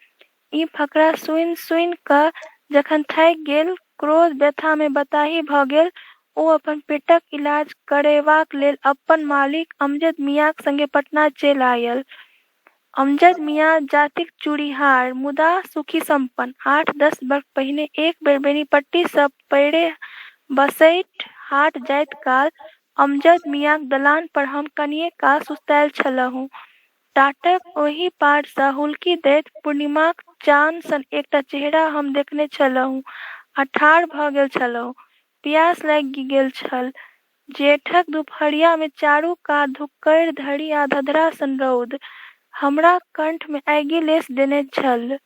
ई फकरा सुनि क जखन थाकि गेल, क्रोध व्यथा में बताही भ गेल, ओ अपन पेटक इलाज करेबाक लेल अपन मालिक अमजद मियाँक संगे पटना चलि आयल। अमजद मियाँ जातिक चूड़ीहार, मुदा सुखी संपन्न। 8-10 वर्ष पहिने एक बेर बेनीपट्टी सँ पैरे बसैठ हाट जाइत काल अमजद मियाँक दलान पर हम कनिये काल सुस्तायल छलहुँ। टाटक ओहि पार सँ हुल्की दैत पूर्णिमाक चान सन एकटा चेहरा हम देखने छलहुँ आ ठाढ़ भ गेल छलहुँ। प्यास लागि गेल छल। जेठक दुपहरिया में चारू कात धुक्कर धड़ी आ धधरा सन रौद हमरा कंठ में आगि लेस देने छल।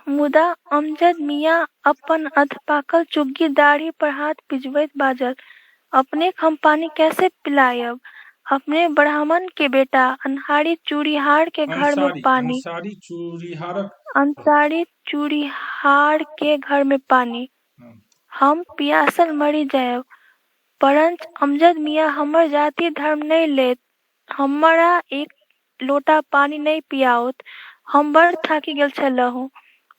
मुदा अमजद मियाँ अपन अधपाकल चुग्गी दाढ़ी पर हाथ पिजबैत बाजल, अपने हम पानी कैसे पिलायब? अपने ब्राह्मण के बेटा, अन्हारी चूड़ीहार के घर में पानी। अंसारी चूड़ीहार के घर में पानी। हम पियासल मरी जायब। परंच अमजद मियाँ हमर जाति धर्म नहीं लेत, हमरा एक लोटा पानी नहीं पियाओत। हम बड़ थाकि गेल छलहुँ।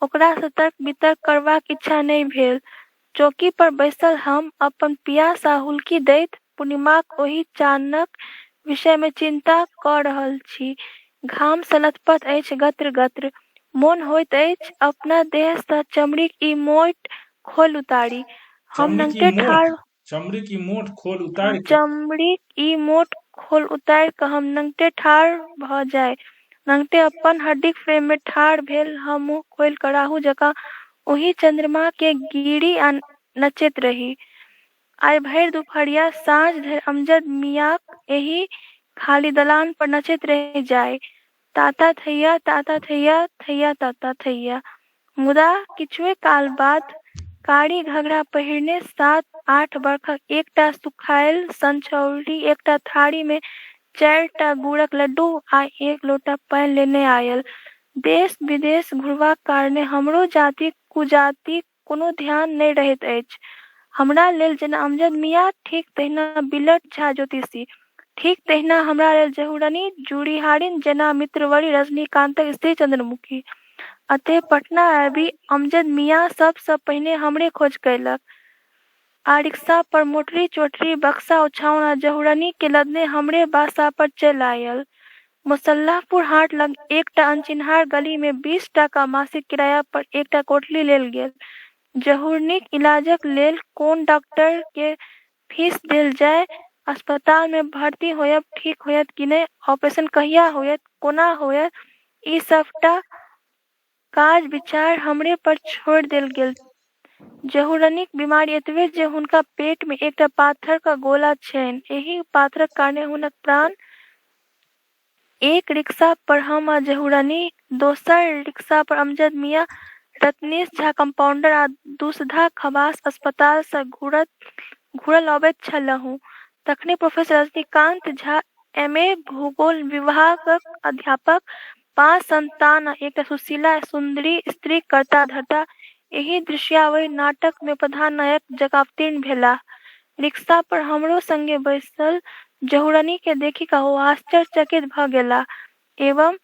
ओकरा सँ तर्क वितर्क करबाक इच्छा नहीं भेल। चौकी पर बैसल हम अपन पियास आ हुल्की दैत पूर्णिमाक ओहि चानक विषय में चिंता क रहल छी। घाम सँ लथपथ अछि गत्र गत्र। मोन होइत अछि अपना देह सँ चमड़ीक ई मोट खोल उतारी। हम नंगे ठाढ़ चमड़ीक ई मोट खोल उतारि क हम नंगे ठाढ़ भ जाय। नंगे अपन हड्डीक फ्रेम में ठाढ़ भेल हम मुँह खोलि क राहु जकाँ ओहि चंद्रमा के गिरी आ नचैत रही। आइ भरि दुपहरिया साँझ धरि अमजद मियाँक एही खाली दलान पर नचैत रहि जाय। ताता थैया, ताता थैया, थैया ताता थैया। मुदा किछुए काल बाद कारी घघरा पहिरने 7-8 बरखक एकटा सुखायल संछौरी एकटा थारी में 4टा गुड़क लड्डू आ 1 लोटा पानि लेने आयल। देश विदेश घुरबाक कारणे हमरो जाति कुजाति कोनो ध्यान नहि रहैत अछि। हमरा लेल जेना अमजद मियाँ, ठीक तहिना बिलट झा ज्योतिषी, ठीक तहिना हमरा लेल जहुरनी जूरीहारिन जेना मित्रवरी रजनीकांतक स्त्री चंद्रमुखी। अतः पटना आबि अमजद मियाँ सबसँ पहिने हमरे खोज कयलक आ रिक्शा पर मोटरी चोटरी बक्सा उछाउन आ जहुरनी के लदने हमरे बासा पर चलि आयल। मुसल्लाहपुर हाट लग एकटा अनचिन्हार गली में 20 टाका मासिक किराया पर एकटा कोठली लेल गेल। जहुरनीक इलाजक लेल कोन डॉक्टर के फीस देल जाय, अस्पताल में भर्ती होयब ठीक होयत कि नहि, ऑपरेशन कहिया होयत, कोना होयत, ई सबटा काज विचार हमरे पर छोड़ि देल गेल। जहुरनीक बीमारी एतबे जे हुनका पेट में एकटा पाथरक गोला छनि। एहि पाथरक कारणे हुनक प्राण। एक रिक्शा पर हम आ जहुरनी, दोसर रिक्शा पर अमजद मियाँ, रत्नेश झा कंपाउंडर आ दूसधा खबास अस्पताल सँ घुरल अबैत छलहुँ। तखने प्रोफेसर रजनीकांत झा M.A. भूगोल विभागक अध्यापक, 5 संतान आ एकटा सुशीला सुंदरी स्त्री करता धरता एहि दृश्यावली नाटक में प्रधान नायक जकाँ अवतीर्ण भेलाह। रिक्शा पर हमरो संगे बैसल जहुरनी के देखि कऽ ओ आश्चर्यचकित भ गेलाह एवं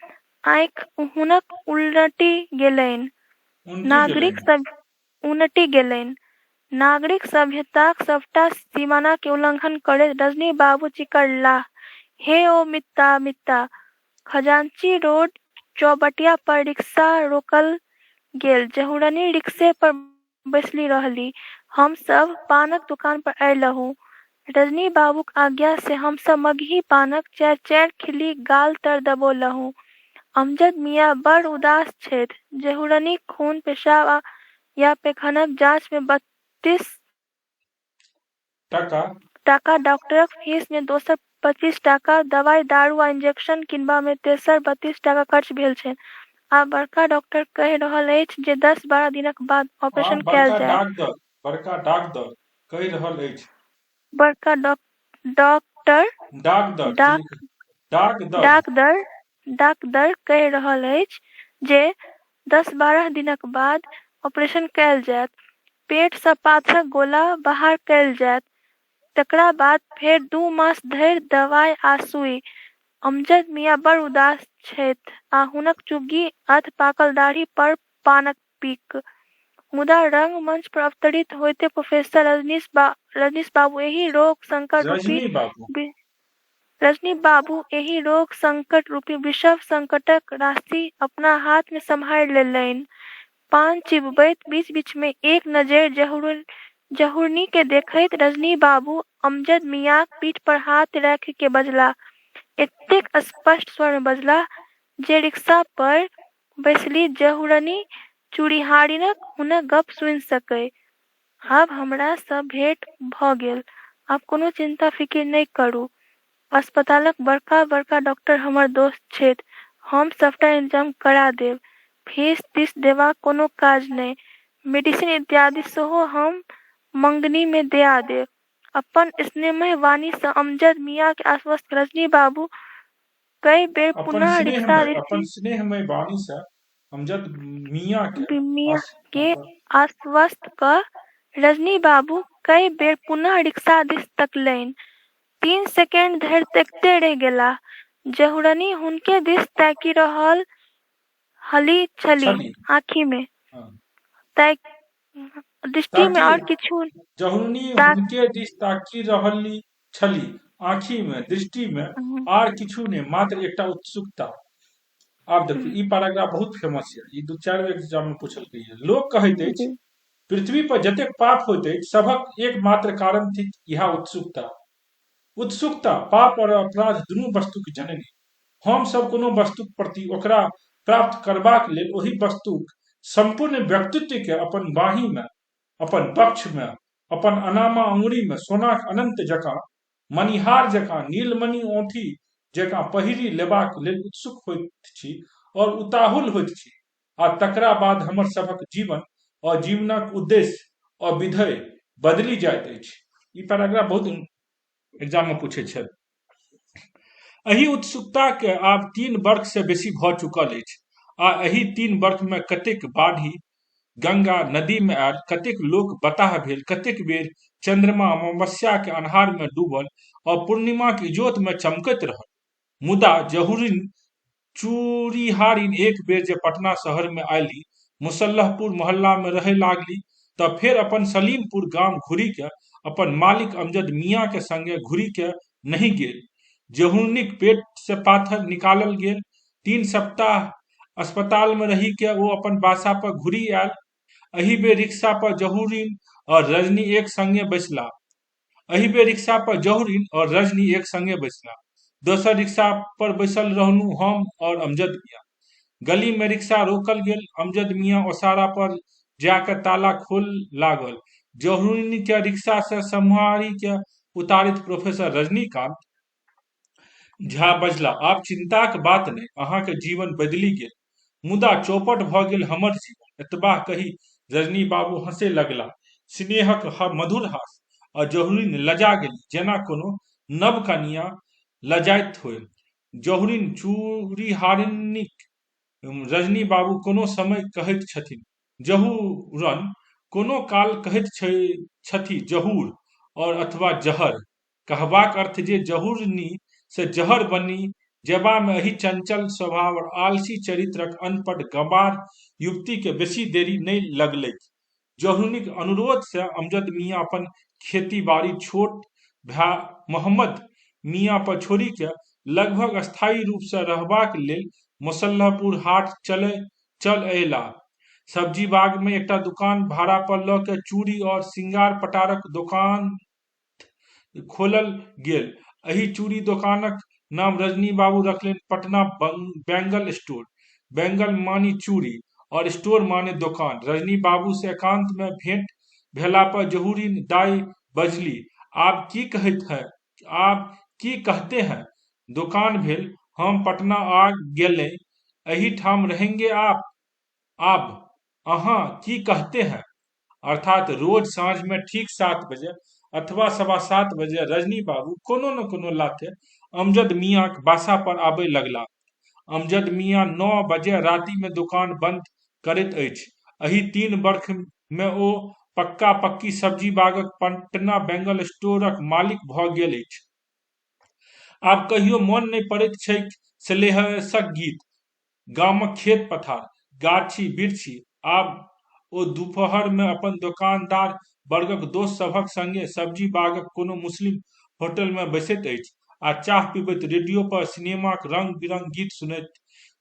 आँखि हुनक उलटि गेलनि। नागरिक सभ्यताक सबटा सीमाना के उल्लंघन करैत रजनी बाबू चिकरलाह, हे ओ मित्ता मित्ता। खजांची रोड चौबटिया पर रिक्शा रोकल गेल। जहुरनी रिक्शे पर बैसली रहली। हम सब पानक दुकान पर अयलहुँ। रजनी बाबूक आज्ञा से हम सब मगही पानक 4-4 खिल्ली गाल तर दबौलहुँ। अमजद मियाँ बड़ उदास छथि। जहुरनी खून पेशाब या पैखानाक जांच में 32 टाका, डॉक्टरक फीस में दोसर 25 टाका, दवाई दारू आ इंजेक्शन किनबा में तेसर 32 टाका खर्च भेल छनि। आ बड़का डॉक्टर कहि रहल अछि जे 10-12 दिनक बाद ऑपरेशन कैल जायत। बड़का डॉक्टर कहि रहल अछि। बड़का डॉक्टर कहि रहल अछि जे 10-12 दिनक बाद ऑपरेशन कैल जायत, पेट सँ पाथरक गोला बाहर कैल जायत, तकरा बाद फेर 2 मास धरि दवाई आ सुई। अमजद मियाँ बड़ उदास छथि आ हुनक चुग्गी अर्ध पाकल दाढ़ी पर पानक पीक। मुदा रंगमंच पर अवतरित होइते प्रोफेसर रजनीश बाबू एहि रोग संकट रूपी विषम संकटक राशि अपना हाथ में संभाळि लेलनि। पान चिबबैत बीच बीच में एक नजरि जहुरनी के देखैत रजनी बाबू अमजद मियाँक पीठ पर हाथ राखि के बजलाह, एतेक स्पष्ट स्वर में बजलाह जे रिक्शा पर बैसली जहुरनी चूड़ीहारिनक हुनक गप सुनि सकय। आब हमरा सँ भेंट भ गेल। आब कोनो चिंता फिकिर नहि करू। अस्पतालक बड़का बड़का डॉक्टर हमर दोस्त छथि। हम सबटा इंतजाम करा देब। फीस तीस देबाक कोनो काज नहि। मेडिसिन इत्यादि सेहो हम मंगनी में दया देब। अपन स्नेहमय वाणी सँ अमजद मियाँ के आश्वस्त रजनी बाबू कई बेर पुनः रिक्शा आश्वस्त क रजनी बाबू कई बेर पुनः रिक्शा दिस तकलनि। 3 सेकेंड धरि तकते रहि गेलाह। जहुरनी हुनके दिस ताकि रहल छली, आँखि में दृष्टि में और किछु। जहुरनी हुनके दिस ताकि रहल छली, आँखि में दृष्टि में आर किछु ने, मात्र एकटा उत्सुकता। आब देखिए ई पैराग्राफ बहुत फेमस है, ई 2-4 बेर एग्जाम में पूछल गई है। लोक कहैत अछि पृथ्वी पर जतेक पाप होइत अछि सबक एकमात्र कारण थिक इहा उत्सुकता। पाप और अपराध दुनू वस्तु के जननी। हम सब कोनो वस्तुक प्रति ओकरा प्राप्त करबाक लेल ओहि वस्तुक संपूर्ण व्यक्तित्व के अपन बाही में, अपन पक्ष में, अपन अनामा अंगुरी में सोनाक अनंत जकाँ, मणिहार जकाँ, नीलमणि औंठी जकाँ पहिरी लेबाक लेल उत्सुक होइत छी और उताहुल होइत छी। आ तकरा बाद हमर सबक जीवन और जीवनक उद्देश्य और विधेय बदली जाइत अछि। ई पैराग्राफ बहुत एग्जाम में पूछे छल। एही उत्सुकता के आब 3 वर्ष से बेसी भऽ चुकल अछि आ एही 3 वर्ष में कतेक बाढ़ि गंगा नदी में आयल, कतेक लोक बताह भेल, कतेक बेर चंद्रमा अमावस्या के अन्हार में डूबल और पूर्णिमा के इजोत में चमकैत रहल। मुदा जहुरिन चूड़ीहारिन एक बेर जे पटना शहर में आयली, मुसल्लहपुर मोहल्ला में रहे लागली, तब फेर अपन सलीमपुर गाम घुरी के अपन मालिक अमजद मियाँ के संगे घुरी के नहीं गेल। जहुरनिक पेट से पाथर निकालल गेल। 3 सप्ताह अस्पताल में रही के वो अपन बासा पर घुरी आयल। एही बेर रिक्शा पर जहुरीन और रजनी एक संगे बैसला। एही बेर रिक्शा पर जहुरीन और रजनी एक संगे बैसला। दोसर रिक्शा पर बैसल रहनु हम और अमजद मियाँ। गली में रिक्शा रोकल गेल। अमजद मियाँ ओसारा पर जाकर ताला खोल लागल। जहुरीन के रिक्शा से सम्हारी के उतारित प्रोफेसर रजनीकांत झा बजला, आब चिंताक बात नहीं, अहाँके जीवन बदलि गेल, मुदा चौपट भऽ गेल हमर जीवन। एतबा कही रजनी बाबू हंसे लगला, स्नेहक मधुर हास, आ जहुरीन लजा गेली जेना कोनो नव कनिया लजाइत होय। जहुरीन चूड़ीहारिनीक रजनी बाबू कोनो समय कहैत छथिन जहूरन, कोनो काल कहैत छथि जहूर और अथवा जहर। कहबाक अर्थ जे जहुरनी से जहर बनी जेबा में एही चंचल स्वभाव और आलसी चरित्रक अनपढ़ गंवार युवती के बेसी देरी नहीं लगलैक। जहुरनीक अनुरोध से अमजद मियाँ अपन खेती बाड़ी छोट भाई मोहम्मद मियाँ पर छोड़ी के लगभग स्थायी रूप से रहबाक लेल मुसल्लहपुर हाट चल अयला। सब्जी बाग में एकटा दुकान भाड़ा पर लऽ के चूड़ी और सिंगार पटारक दुकान खोलल गेल। एही चूड़ी दुकानक नाम रजनी बाबू रखलनि पटना बैंगल स्टोर। बैंगल मानी चूड़ी और स्टोर माने दुकान। रजनी बाबू से एकांत में भेंट भेला पर जहुरीन दाई बजली, आप की कहते हैं? दुकान भेल, हम पटना आ गेले, एही ठाम रहेंगे आप? अहाँ की कहते हैं? अर्थात रोज साँझ में ठीक 7 बजे अथवा 7:15 बजे रजनी बाबू कोनो न कोनो लाथे अमजद मियाँ के बासा पर आबे लगला। अमजद मियाँ 9 बजे राति में दुकान बंद करैत अछि। एही 3 वर्ष में ओ पक्का पक्की सब्जी बागक पटना बैंगल स्टोरक मालिक भऽ गेल अछि। आब कहियो मोन नहीं पड़ैत छैक सलेहसक गीत, गामक खेत पथार, गाछी बिरछी। आब ओ दुपहर में अपन दुकानदार वर्गक दोस्त सभक संगे सब्जी बागक कोनो मुस्लिम होटल में बैसैत अछि आ चाह पीबैत रेडियो पर सिनेमाक रंग बिरंग गीत सुनैत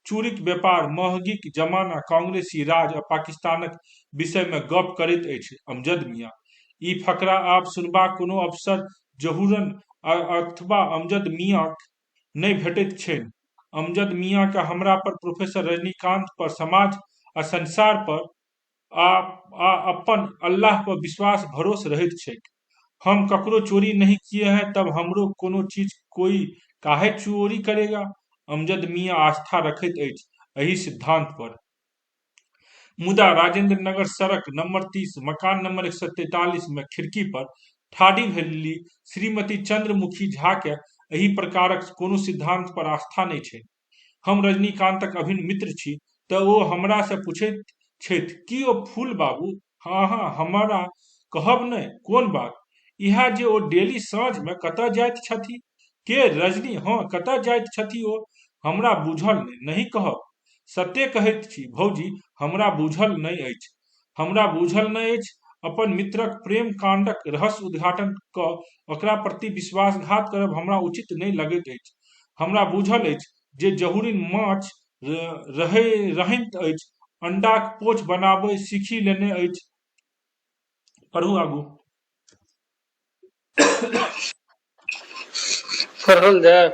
चूड़ीक व्यापार, महगीक जमाना, कांग्रेसी राज आ पाकिस्तानक विषय में गप करैत अछि। अमजद मियाँ ई फकरा आब सुनबाक कोनो अवसर जहूरन अथवा अमजद मियाँ नहीं भेटैत छनि। अमजद मियाँ के हमरा पर, प्रोफेसर रजनीकांत पर, समाज आ संसार पर आ अपन अल्लाह पर विश्वास भरोस रहैत छैक। हम ककरो चोरी नहीं किए हैं, तब हमरो कोनो चीज कोई काहे चोरी करेगा? अमजद मियाँ आस्था रखैत अछि एही सिद्धांत पर। मुदा राजेंद्र नगर सड़क नंबर 30 मकान नंबर 143 में खिड़की पर ठाढ़ी भेली श्रीमती चंद्रमुखी झा के एही प्रकारक कोनो सिद्धांत पर आस्था नहीं छै। हम रजनीकांतक अभिन्न मित्र छी, तऽ ओ हमरा से पूछैत छथि, की ओ फूल बाबू? हाँ, हमरा कहब नहीं, कोन बात? इहा जे ओ डेली साँझ में कतऽ जाइत छथि? के रजनी? हाँ, कतऽ जाइत छथि ओ? हमरा बूझल नहीं कहब। सत्य कहैत छी भौजी, हमरा बूझल नहीं अछि। हमरा बूझल नहीं अछि। अपन मित्रक प्रेम कांडक रहस्य उद्घाटन कऽ ओकरा प्रति विश्वासघात करब हमरा उचित नहीं लगैत अछि। हमरा बूझल अछि जे जहुरीन माछ रहैत अछि, अंडाक पोच बनाबय सीखि लेने अछि। पढ़ू आगू। पढ़ल जाए?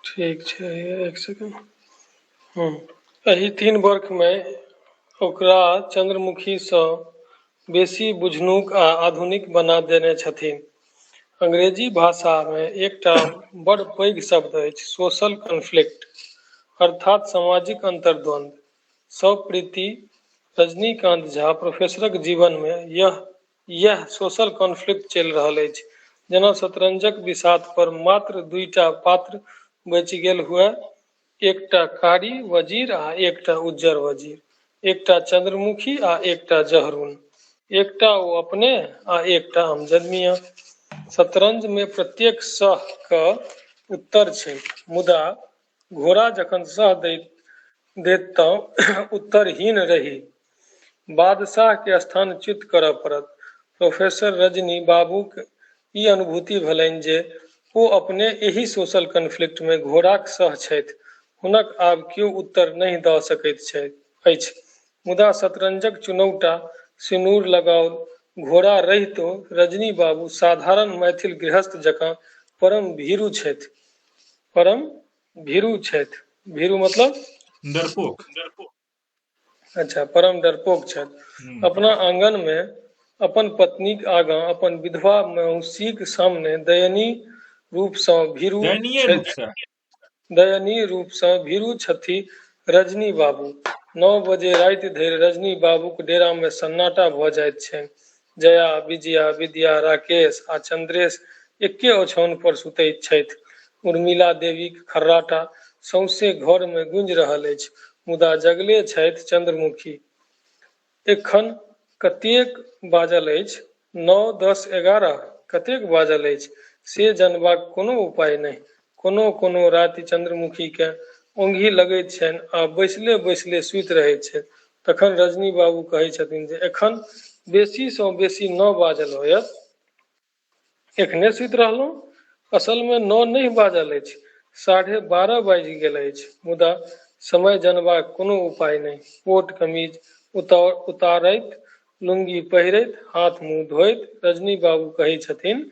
ठीक छै, एक सेकंड। एही 3 वर्ष में ओकरा चंद्रमुखी सँ बेसी बुझनुक आ आधुनिक बना देने छथिन। अंग्रेजी भाषा में एकटा बड़ पैघ शब्द अछि, सोशल कॉन्फ्लिक्ट, अर्थात सामाजिक अंतर्द्वंद। सब प्रीति रजनीकांत झा प्रोफेसरक जीवन में यह सोशल कॉन्फ्लिक्ट चलि रहल अछि। जेना शतरंजक बिसात पर मात्र दुईटा पात्र बचि गेल हुए, एकटा कारी वजीर आ एकटा उज्जर वजीर, एकटा चंद्रमुखी आ एकटा जहरून, एकटा ओ अपने आ एकटा अमजद मियां। शतरंज में प्रत्येक शह क उत्तर छै, मुदा घोड़ा जखन शह देत तऽ उत्तरहीन रही बादशाह के स्थान च्युत करऽ पड़त। प्रोफेसर रजनी बाबूक ई अनुभूति भेलनि जे ओ अपने एहि सोशल कॉन्फ्लिक्ट में घोड़ाक शह छथि। हुनक आब केओ उत्तर नहि दऽ सकैत अछि, मुदा शतरंजक चुनौटा सिनूर लगाओल घोड़ा रहितो रजनी बाबू साधारण मैथिल गृहस्थ जकाँ परम भीरू छथि। परम भीरू छथि, भीरू मतलब डरपोक। अच्छा, परम डरपोक छथि। अपना आंगन में अपन पत्नीक आगाँ अपन विधवा मौसीक सामने दयनीय रूप सँ भीरू दयनीय रूप से दयनीय रूप सँ भीरू छथि रजनी बाबू। 9 बजे राति धरि रजनी बाबूक डेरा में सन्नाटा भऽ जाइत छनि। जया, विजया, विद्या, राकेश आ चंद्रेश एके ओछौन पर सुतैत छथि। उर्मिला देवीक खर्राटा सौंसे घर में गूंजि रहल अछि, मुदा जगले छथि चंद्रमुखी। एखन कतेक बाजल अछि? 9, 10, 11 कतेक बाजल अछि से जनबाक कोनो उपाय नहि। कोनो राति चंद्रमुखी के ओंघी लगैत छनि आ बैसले बैसले सुति रहैत छथि। तखन रजनी बाबू कहै छथिन जे एखन बेसी सँ बेसी 9 बाजल होयत। एखने सुति रहलहुँ? असल में 9 नहि बाजल अछि, 12:30 बाजि गेल अछि, मुदा समय जनबाक कोनो उपाय नहि। कोट कमीज उतारैत, लुंगी पहिरैत, हाथ मुंह धोइत रजनी बाबू कहै छथिन,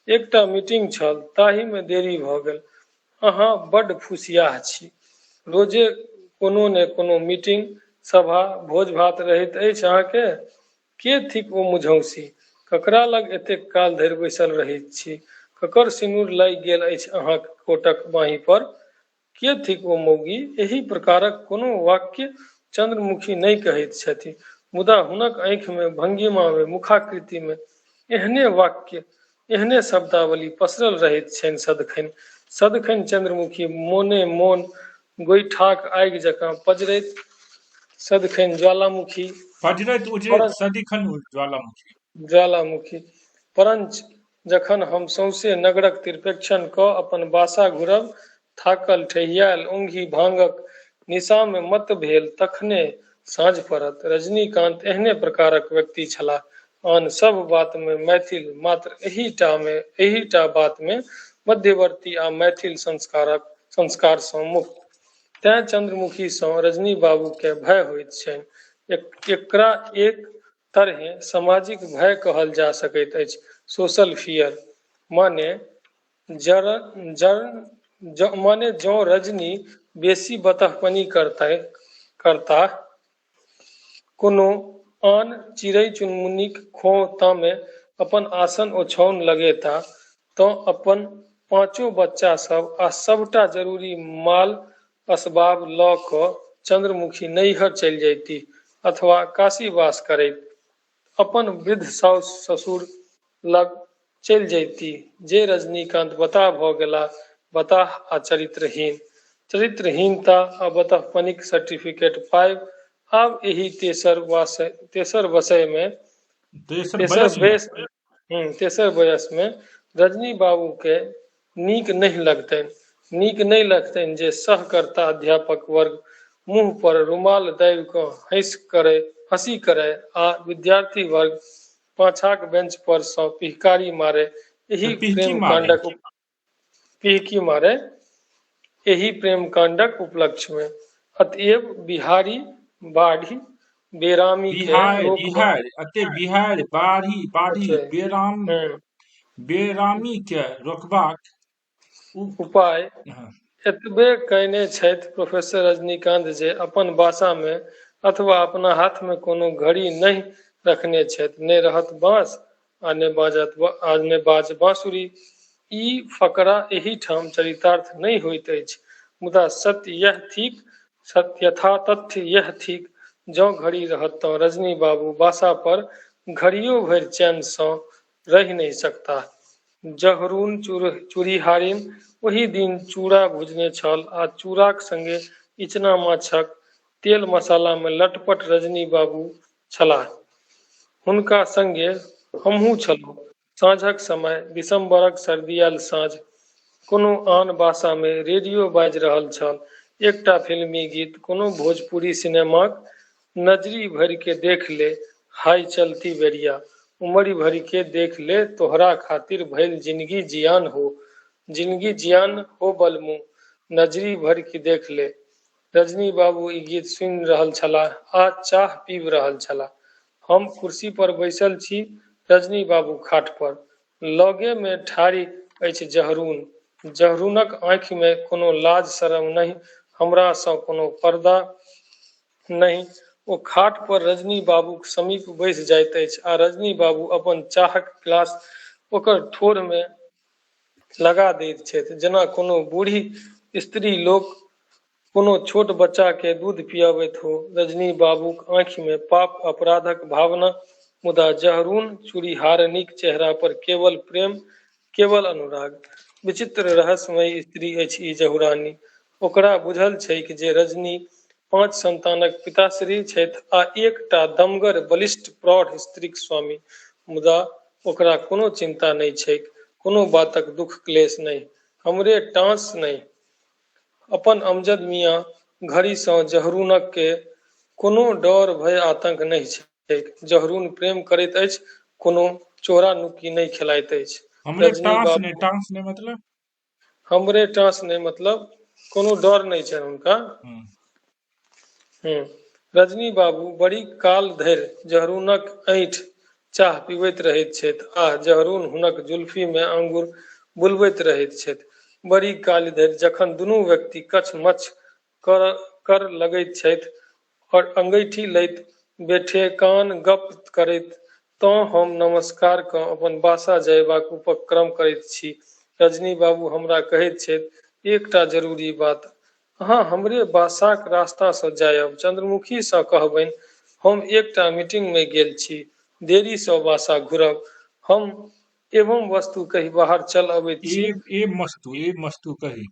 एकटा मीटिंग छल, ताहि में देरी भऽ गेल। अहाँ बड्ड फुसियाह छी। रोजे कोनो ने कोनो मीटिंग, सभा, भोज भात रहैत अछि अहाँके। के थिक ओ मुझौसी? ककरा लग एतेक काल धरि बैसल रहैत छी? ककर सिनुर लागि गेल अछि अहाँक कोटक बाँहि पर? के थिक ओ मौगी? एहि प्रकारक कोनो वाक्य चंद्रमुखी नहि कहैत छथि, मुदा हुनक आँखि में, भंगिमा में, मुखाकृति में एहने वाक्य, एहने शब्दावली पसरल रहैत छनि सदखन चंद्रमुखी मोने मोन गोइठाक आगि जकाँ पजरैत, सदखन ज्वालामुखी पजरैत उजरैत सदिखन ज्वालामुखी। परंच जखन हम सौंसे नगरक तिरपेक्षण कऽ अपन बासा घुरब, थाकल ठेहियाल ओंघी भांगक निशा में मत्त भेल, तखने साँझ पड़त। रजनीकांत एहने प्रकारक व्यक्ति छलाह। आन सब बात में मैथिल, मात्र एहिटा बात में मध्यवर्ती आ मैथिल संस्कार सँ मुक्त। तें चंद्रमुखी सँ रजनी बाबू के भय होइत छनि। एकरा एक तरहेँ सामाजिक भय कहल जा सकैत अछि, सोशल फियर। माने जँ रजनी बेसी बतहपनी करताह, कोनो आन चिड़ै चुनमुनीक खों में अपन आसन ओछौन लगेता, तऽ अपन 5 बच्चा सब आ सबटा जरूरी माल असबाब लऽ कऽ चंद्रमुखी नैहर चलि जैतीह अथवा काशीवास करैत अपन वृद्ध साउस ससुर लग चलि जैतीह, जे रजनीकांत बताह भऽ गेलाह, बताह आ चरित्रहीनता आ बतहपनीक सर्टिफिकेट पाबि आब एहि तेसर बयस में रजनी बाबू के नीक नहि लगतनि जे सहकर्ता अध्यापक वर्ग मुँह पर रुमाल दाबि कऽ हंसी करय आ विद्यार्थी वर्ग पाछाक बेंच पर सँ पिहकारी मारय। एहि प्रेम कांडक उपलक्ष्य में अतएव बिहारी बाढ़ि बेरामी के रोकबाक उपाय एतबे कयने छथि प्रोफेसर रजनीकांत जे अपन बासा में अथवा अपना हाथ में कोनो घड़ी नहि रखने छथि, ने रहत बाँस आ ने बाज बांसुरी। ई फकरा एहि ठाम चरितार्थ नहि होइत अछि, मुदा यथातथ्य यह थिक जँ घड़ी रहत तऽ रजनी बाबू बासा पर घड़ियो भरि चैन सँ रहि नहि सकता। जहरून चूड़ीहारिन ओहि दिन चूड़ा भुजने छल आ चूड़ाक संगे इचना माछक तेल मसाला में लटपट रजनी बाबू छलाह। हुनका संगे हमहूँ छलहुँ। साँझक समय दिसंबरक सर्दियाल साँझ कोनो आन बासा में रेडियो बाजि रहल छल। एकटा फिल्मी गीत, कोनो भोजपुरी सिनेमाक नजरी भरि के देख ले हाय चलती बेरिया, उमरी भरी के देख ले तोहरा खातिर भइल जिंदगी जियान हो, जिंदगी जियान हो बलमू, नजरी भर के देख ले। रजनी बाबू ई गीत सुनि रहल छलाह आ चाह पीब रहल छलाह। हम कुर्सी पर बैसल छी, रजनी बाबू खाट पर। लगे में ठाढ़ी अछि जहरून। जहरूनक आँखि में कोनो लाज शरम नहीं, हमरा सँ कोनो पर्दा नहीं। ओ खाट पर रजनी बाबूक समीप बैस जाइत अछि आ रजनी बाबू अपन चाहक गिलास ओकर ठोर में लगा दैत छथि, जेना कोनो बूढ़ी स्त्री लोक कोनो छोट बच्चा के दूध पियाबैत हो। रजनी बाबूक आँखि में पाप अपराधक भावना, मुदा जहरून चूड़ीहारनीक चेहरा पर केवल प्रेम, केवल अनुराग। विचित्र रहस्यमयी स्त्री अछि ई जहुरानी। ओकरा बुझल छैक जे रजनी 5 संतानक पिताश्री छथि आ एकटा दमगर बलिष्ठ प्रौढ़ स्त्रीक स्वामी, मुदा ओकरा कोनो चिंता नहीं छैक, कोनो बातक दुख क्लेश नहीं, हमरे टाँस नहीं। अपन अमजद मियाँ घड़ी सँ जहरूनक के कोनो डर भय आतंक नहीं छैक। जहरून प्रेम करैत अछि, कोनो चोरा नुकी नहीं खेलाइत अछि। हमरे रजनी बाबू टांस ने मतलब हमरे टाँस नहीं मतलब कोनो डर नहीं छनि हुनका। रजनी बाबू बड़ी काल धरि जहरूनक ऐंठ चाह पीबैत रहैत छथि आ जहरून हुनक जुल्फी में अंगूर बुलबैत रहैत छथि। बड़ी काल धरि जखन दुनू व्यक्ति कछ-मछ कर लगैत छथि और अंगैठी लैत बेठेकान गप करैत, तँ हम नमस्कार कऽ अपन बासा जयबाक उपक्रम करैत छी। रजनी बाबू हमरा कहैत छथि, एकटा जरूरी बात, अहाँ हमरे बासाक रास्ता सँ जायब। चंद्रमुखी सँ कहबनि हम एकटा मीटिंग में गेल छी, देरी सँ बासा घुरब। हम एवं वस्तु कहि बाहर चल अबैत छी। ए मस्तु कही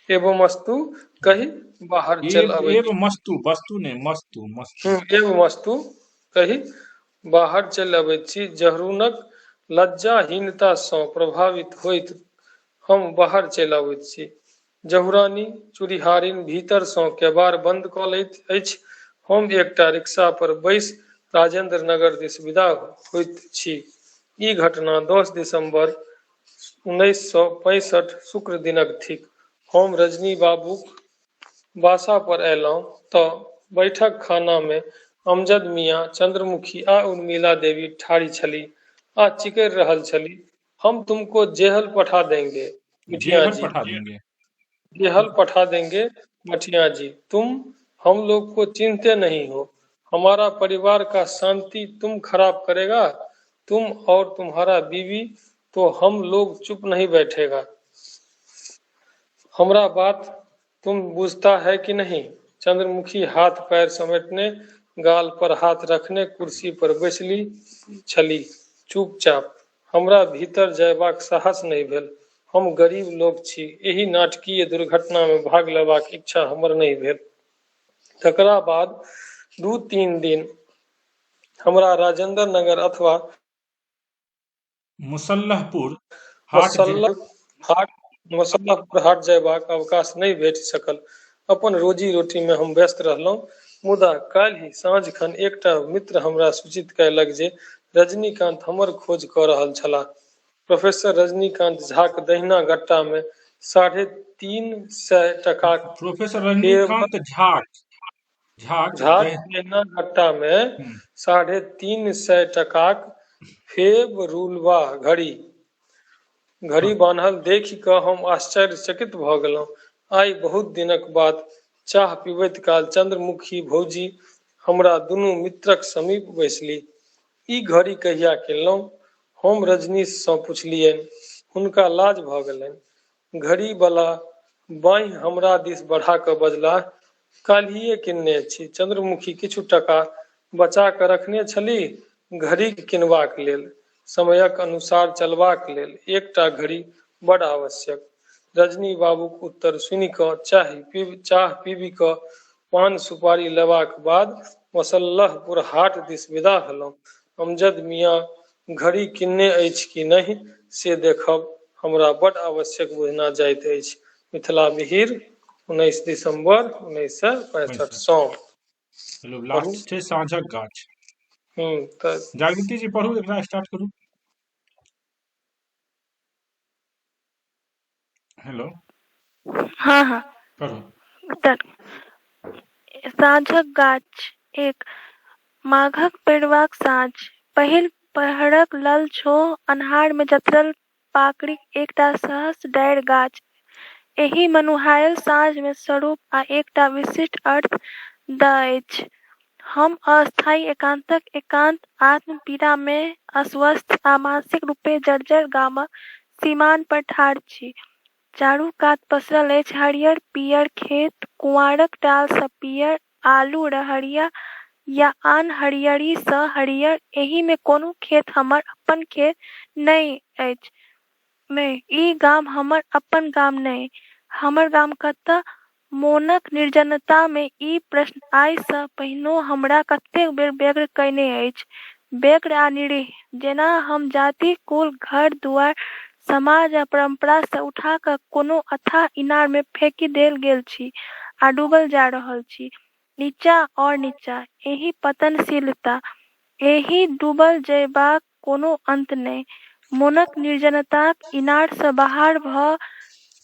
एवमस्तु कहि बाहर चल अबैत वस्तु ने मस्तु मस्तु एवमस्तु कहि बाहर चल अबैत छी। जहरूनक लज्जाहीनता सँ प्रभावित होइत हम बाहर चलि अबैत छी। जहुरानी चूड़ीहारिन भीतर सँ केबाड़ बंद कऽ लैत अछि। हम एकटा रिक्शा पर बैसि राजेंद्र नगर दिस विदा होइत छी। ई घटना 10 दिसंबर 1965 शुक्र दिनक थिक। हम रजनी बाबूक बासा पर अयलहुँ तऽ बैठक खाना में अमजद मियाँ, चंद्रमुखी आ उर्मिला देवी ठाढ़ी छलीं आ चिकरि रहल छलीं। हम तुमको जेहल पठा देंगे मिठिया जेहर जी, पठा देंगे। जेहल पठा देंगे मठिया जी। तुम हम लोग को चिन्हते नहीं हो। हमारा परिवार का शांति तुम खराब करेगा। तुम और तुम्हारा बीवी, तो हम लोग चुप नहीं बैठेगा। हमरा बात तुम बुझता है कि नहीं। चंद्रमुखी हाथ पैर समेटने, गाल पर हाथ रखने कुर्सी पर बैसली छली चुपचाप। हमरा भीतर जयबाक साहस नहीं भेल। हम गरीब लोक छी, एहि नाटकीय दुर्घटना में भाग लेबाक इच्छा हमर नहीं भेल। तकरा बाद 2-3 दिन हमरा राजेंद्र नगर अथवा मुसल्लहपुर हाट जयबाक अवकाश नहीं भेट सकल। अपन रोजी रोटी में हम व्यस्त रहलहुँ। मुदा काल्हि साँझ खन एकटा मित्र हमरा सूचित कयलक जे रजनीकांत हमर खोज कऽ रहल छलाह। प्रोफेसर रजनीकांत झाक दहिना गट्टा में 350 टकाक प्रोफेसर रजनीकांत झाक दहिना गट्टा में 350 टकाक फेबरुलवा घड़ी बान्हल देखि कऽ हम आश्चर्यचकित भऽ गेलहुँ। आइ बहुत दिनक बाद चाह पीबैत काल चंद्रमुखी भौजी हमरा दुनू मित्रक समीप बैसलीह। ई घड़ी कहिया किनलहुँ? हम रजनी सँ पुछलियनि। हुनका लाज भऽ गेलनि। घड़ी बला बाँहि हमरा दिस बढ़ा कऽ बजलाह, काल्हिए किनने छी। चंद्रमुखी किछु टका बचा कऽ रखने छली घड़ी किनबाक लेल, समयक अनुसार चलबाक लेल। एकटा घड़ी बड़ आवश्यक। रजनी बाबूक उत्तर सुनि कऽ चाह पीबि कऽ पान सुपारी लेबाक बाद मसल्लहपुर हाट दिस विदा भेलहुँ। अमजद मियाँ घड़ी किनने अछि कि नहि से देखब हमरा बड़ आवश्यक बुझना जाइत अछि। मिथिला मिहिर 19 दिसंबर 1965 सोम। चलू पढ़ू। लास्ट छै साँझक गाछ। तऽ जागृति जी पढ़ू, एकरा स्टार्ट करू। हेलो, हाँ हाँ पढ़ू। तर साँझक गाछ। एक माघक पेड़वाक साँझ, पहिल पहरक लल छो अन्हार में जतरल पाकड़िक एकटा सहस डारि गाछ। एहि मनुहायल साँझ में स्वरूप आ एकटा विशिष्ट अर्थ दैत अछि। हम अस्थायी एकांतक एकांत आत्म पीड़ा में अस्वस्थ आ मानसिक रूपे जर्जर गामक सीमान पर ठाढ़ छी। चारू कात पसरल अछि हरियर पियर खेत, कुआरक टाल सँ पियर, आलू रहरिया या आन हरियरी सँ हरियर। एहि में कोनो खेत हमर अपन खेत नहि अछि। नहि, ई गाम हमर अपन गाम नहि। हमर गाम कतऽ? मोनक निर्जनता में ई प्रश्न आइ सँ पहिनो हमरा कतेक बेर व्यग्र कयने अछि। व्यग्र आ निरीह, जेना हम जाति, कुल, घर दुआर, समाज आ परंपरा सँ उठा कऽ कोनो अथाह इनार में फेकि देल गेल छी आ डूबल जा रहल छी, नीचाँ और नीचाँ। एहि पतनशीलता, एहि डूबल जयबाक कोनो अंत नहि। मोनक निर्जनताक इनार सँ बाहर भऽ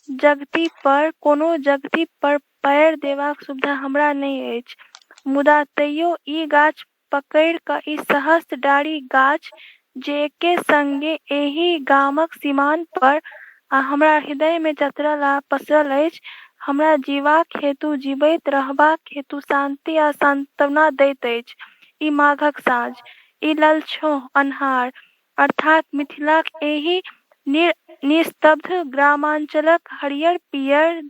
जगती पर पैर देबाक सुविधा हमरा नहि अछि। मुदा तैयो ई गाछ पकड़ि कऽ, ई सहस्त्र डारि गाछ जे एके संगे एहि गामक सीमान पर आ हमरा हृदय में जतरल आ पसरल अछि, हमरा जीवाक हेतु, जीवैत रहबाक हेतु शांति आ सांत्वना दैत अछि। ई माघक साँझ, ई ललछोह अन्हार, अर्थात मिथिलाक एहि निस्तब्ध ग्रामांचलक हरियर पियर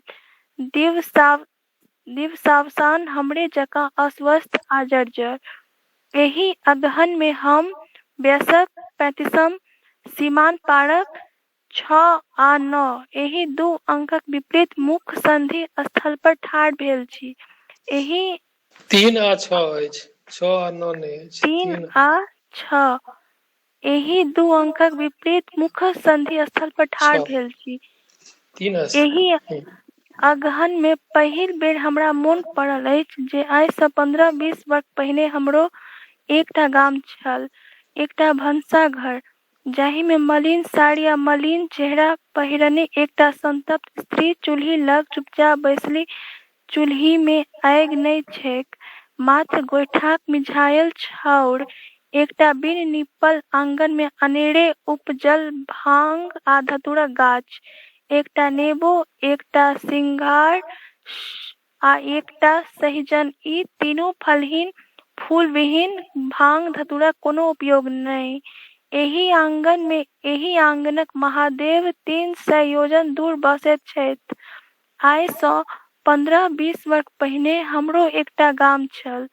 दिवसावसान हमरे जकाँ अस्वस्थ आ जर्जर। एहि अगहन में हम वयस्क 35म सीमान पारक 6 आ 9 एहि दू अंकक विपरीत मुख्य संधि स्थल पर ठाढ़ भेल छी। एहि 3 आ 6 अछि, 6 आ 9 नहि अछि। 3 आ 6 एहि दू अंकक विपरीत मुख्य संधि स्थल पर ठाढ़ भेल छी। 3 आ एहि अगहन में पहिल बेर हमरा मोन पड़ल अछि जे आइ सँ 15-20 वर्ष पहिने हमरो एकटा गाम छल, एकटा भनसाघर, जाहि में मलिन साड़ी आ मलिन चेहरा पहिरने एकटा संतप्त स्त्री चूल्ही लग चुपचाप बैसली। चूल्ही में आगि नहि छैक, मात्र गोइठाक मिझायल छाउर। एकटा बिन नीपल आंगन में अनेरे उपजल भांग आ धतूरक गाछ, एकटा नेबो, एकटा सिंघार आ एकटा सहिजन। ई तीनू फलहीन, फूलविहीन, भांग धतूरक कोनो उपयोग नहि। एहि आंगनक महादेव 300 योजन दूर बसैत छथि। आइ सँ 15-20 वर्ष पहिने हमरो एकटा गाम छल,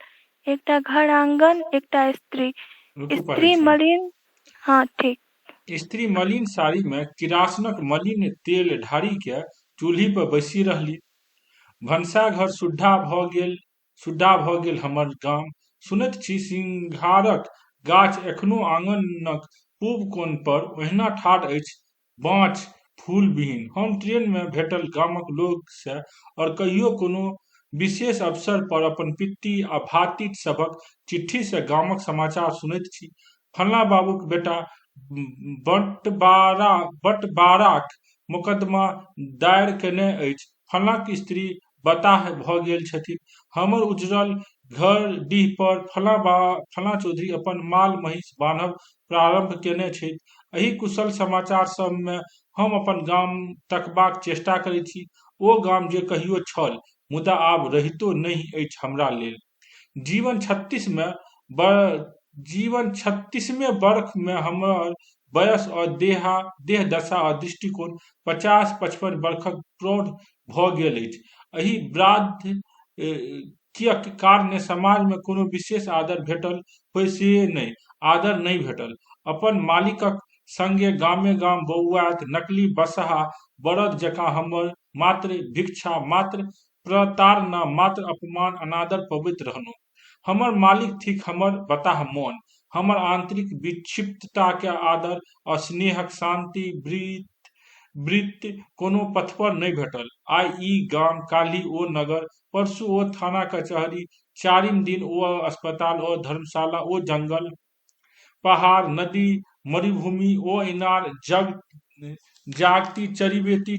एकटा घर आंगन, एकटा स्त्री। रुकू, पढ़ै स्त्री छी। मलिन, हाँ ठीक। स्त्री मलिन साड़ी में किरासनक मलिन तेल ढारी के चूल्ही पर बैसी रहली। भनसाघर सुद्धा भऽ गेल हमर गाम। सुनैत छी सिंघारक गाछ एखनो आंगनक पूब कोन पर ओहिना ठाढ़ अछि, बाँच फूलविहीन। हम ट्रेन में भेटल गामक लोक से और कहियो कोनो विशेष अवसर पर अपन पित्ती आ भातिज सभक चिट्ठी से गामक समाचार सुनैत छी। फलना बाबूक बेटा बंटवाराक मोकदमा दायर केने अछि, फलनाक स्त्री बताह भऽ गेल छथिन, हमर उजड़ल घर डीह पर फलना चौधरी अपन माल महिष बान्हब प्रारंभ केने छथि। एहि कुशल समाचार सब में हम अपन गाम तकबाक चेष्टा करैत छी, ओ गाम जे कहियो छल, मुदा आब रहितो नहि अछि हमरा लेल। जीवन 36वें बरख में हमर वयस और देह दशा और दृष्टिकोण 50-55 बरखक प्रौढ़ भऽ गेल अछि। एहि किएक कारणे समाज में कोनो विशेष आदर भेटल होय से नहि, आदर नहि भेटल। अपन मालिकक संगे गामे गाम बौआइत नकली बसहा बड़द जकाँ हमर मात्र भिक्षा, मात्र प्रताड़ना, मात्र अपमान अनादर पबैत रहलहुँ। हमर मालिक थिक हमर बताह मोन, हमर आंतरिक विक्षिप्तता के आदर आ स्नेहक शांति वृत्ति कोनो पथ पर नहि भेटल। आइ ई गाम, काल्हि ओ नगर, परसू ओ थाना कचहरी, चारिम दिन ओ अस्पताल, ओ धर्मशाला, ओ जंगल, पहाड़, नदी, मरुभूमि, ओ इनार, जागती चरिबेती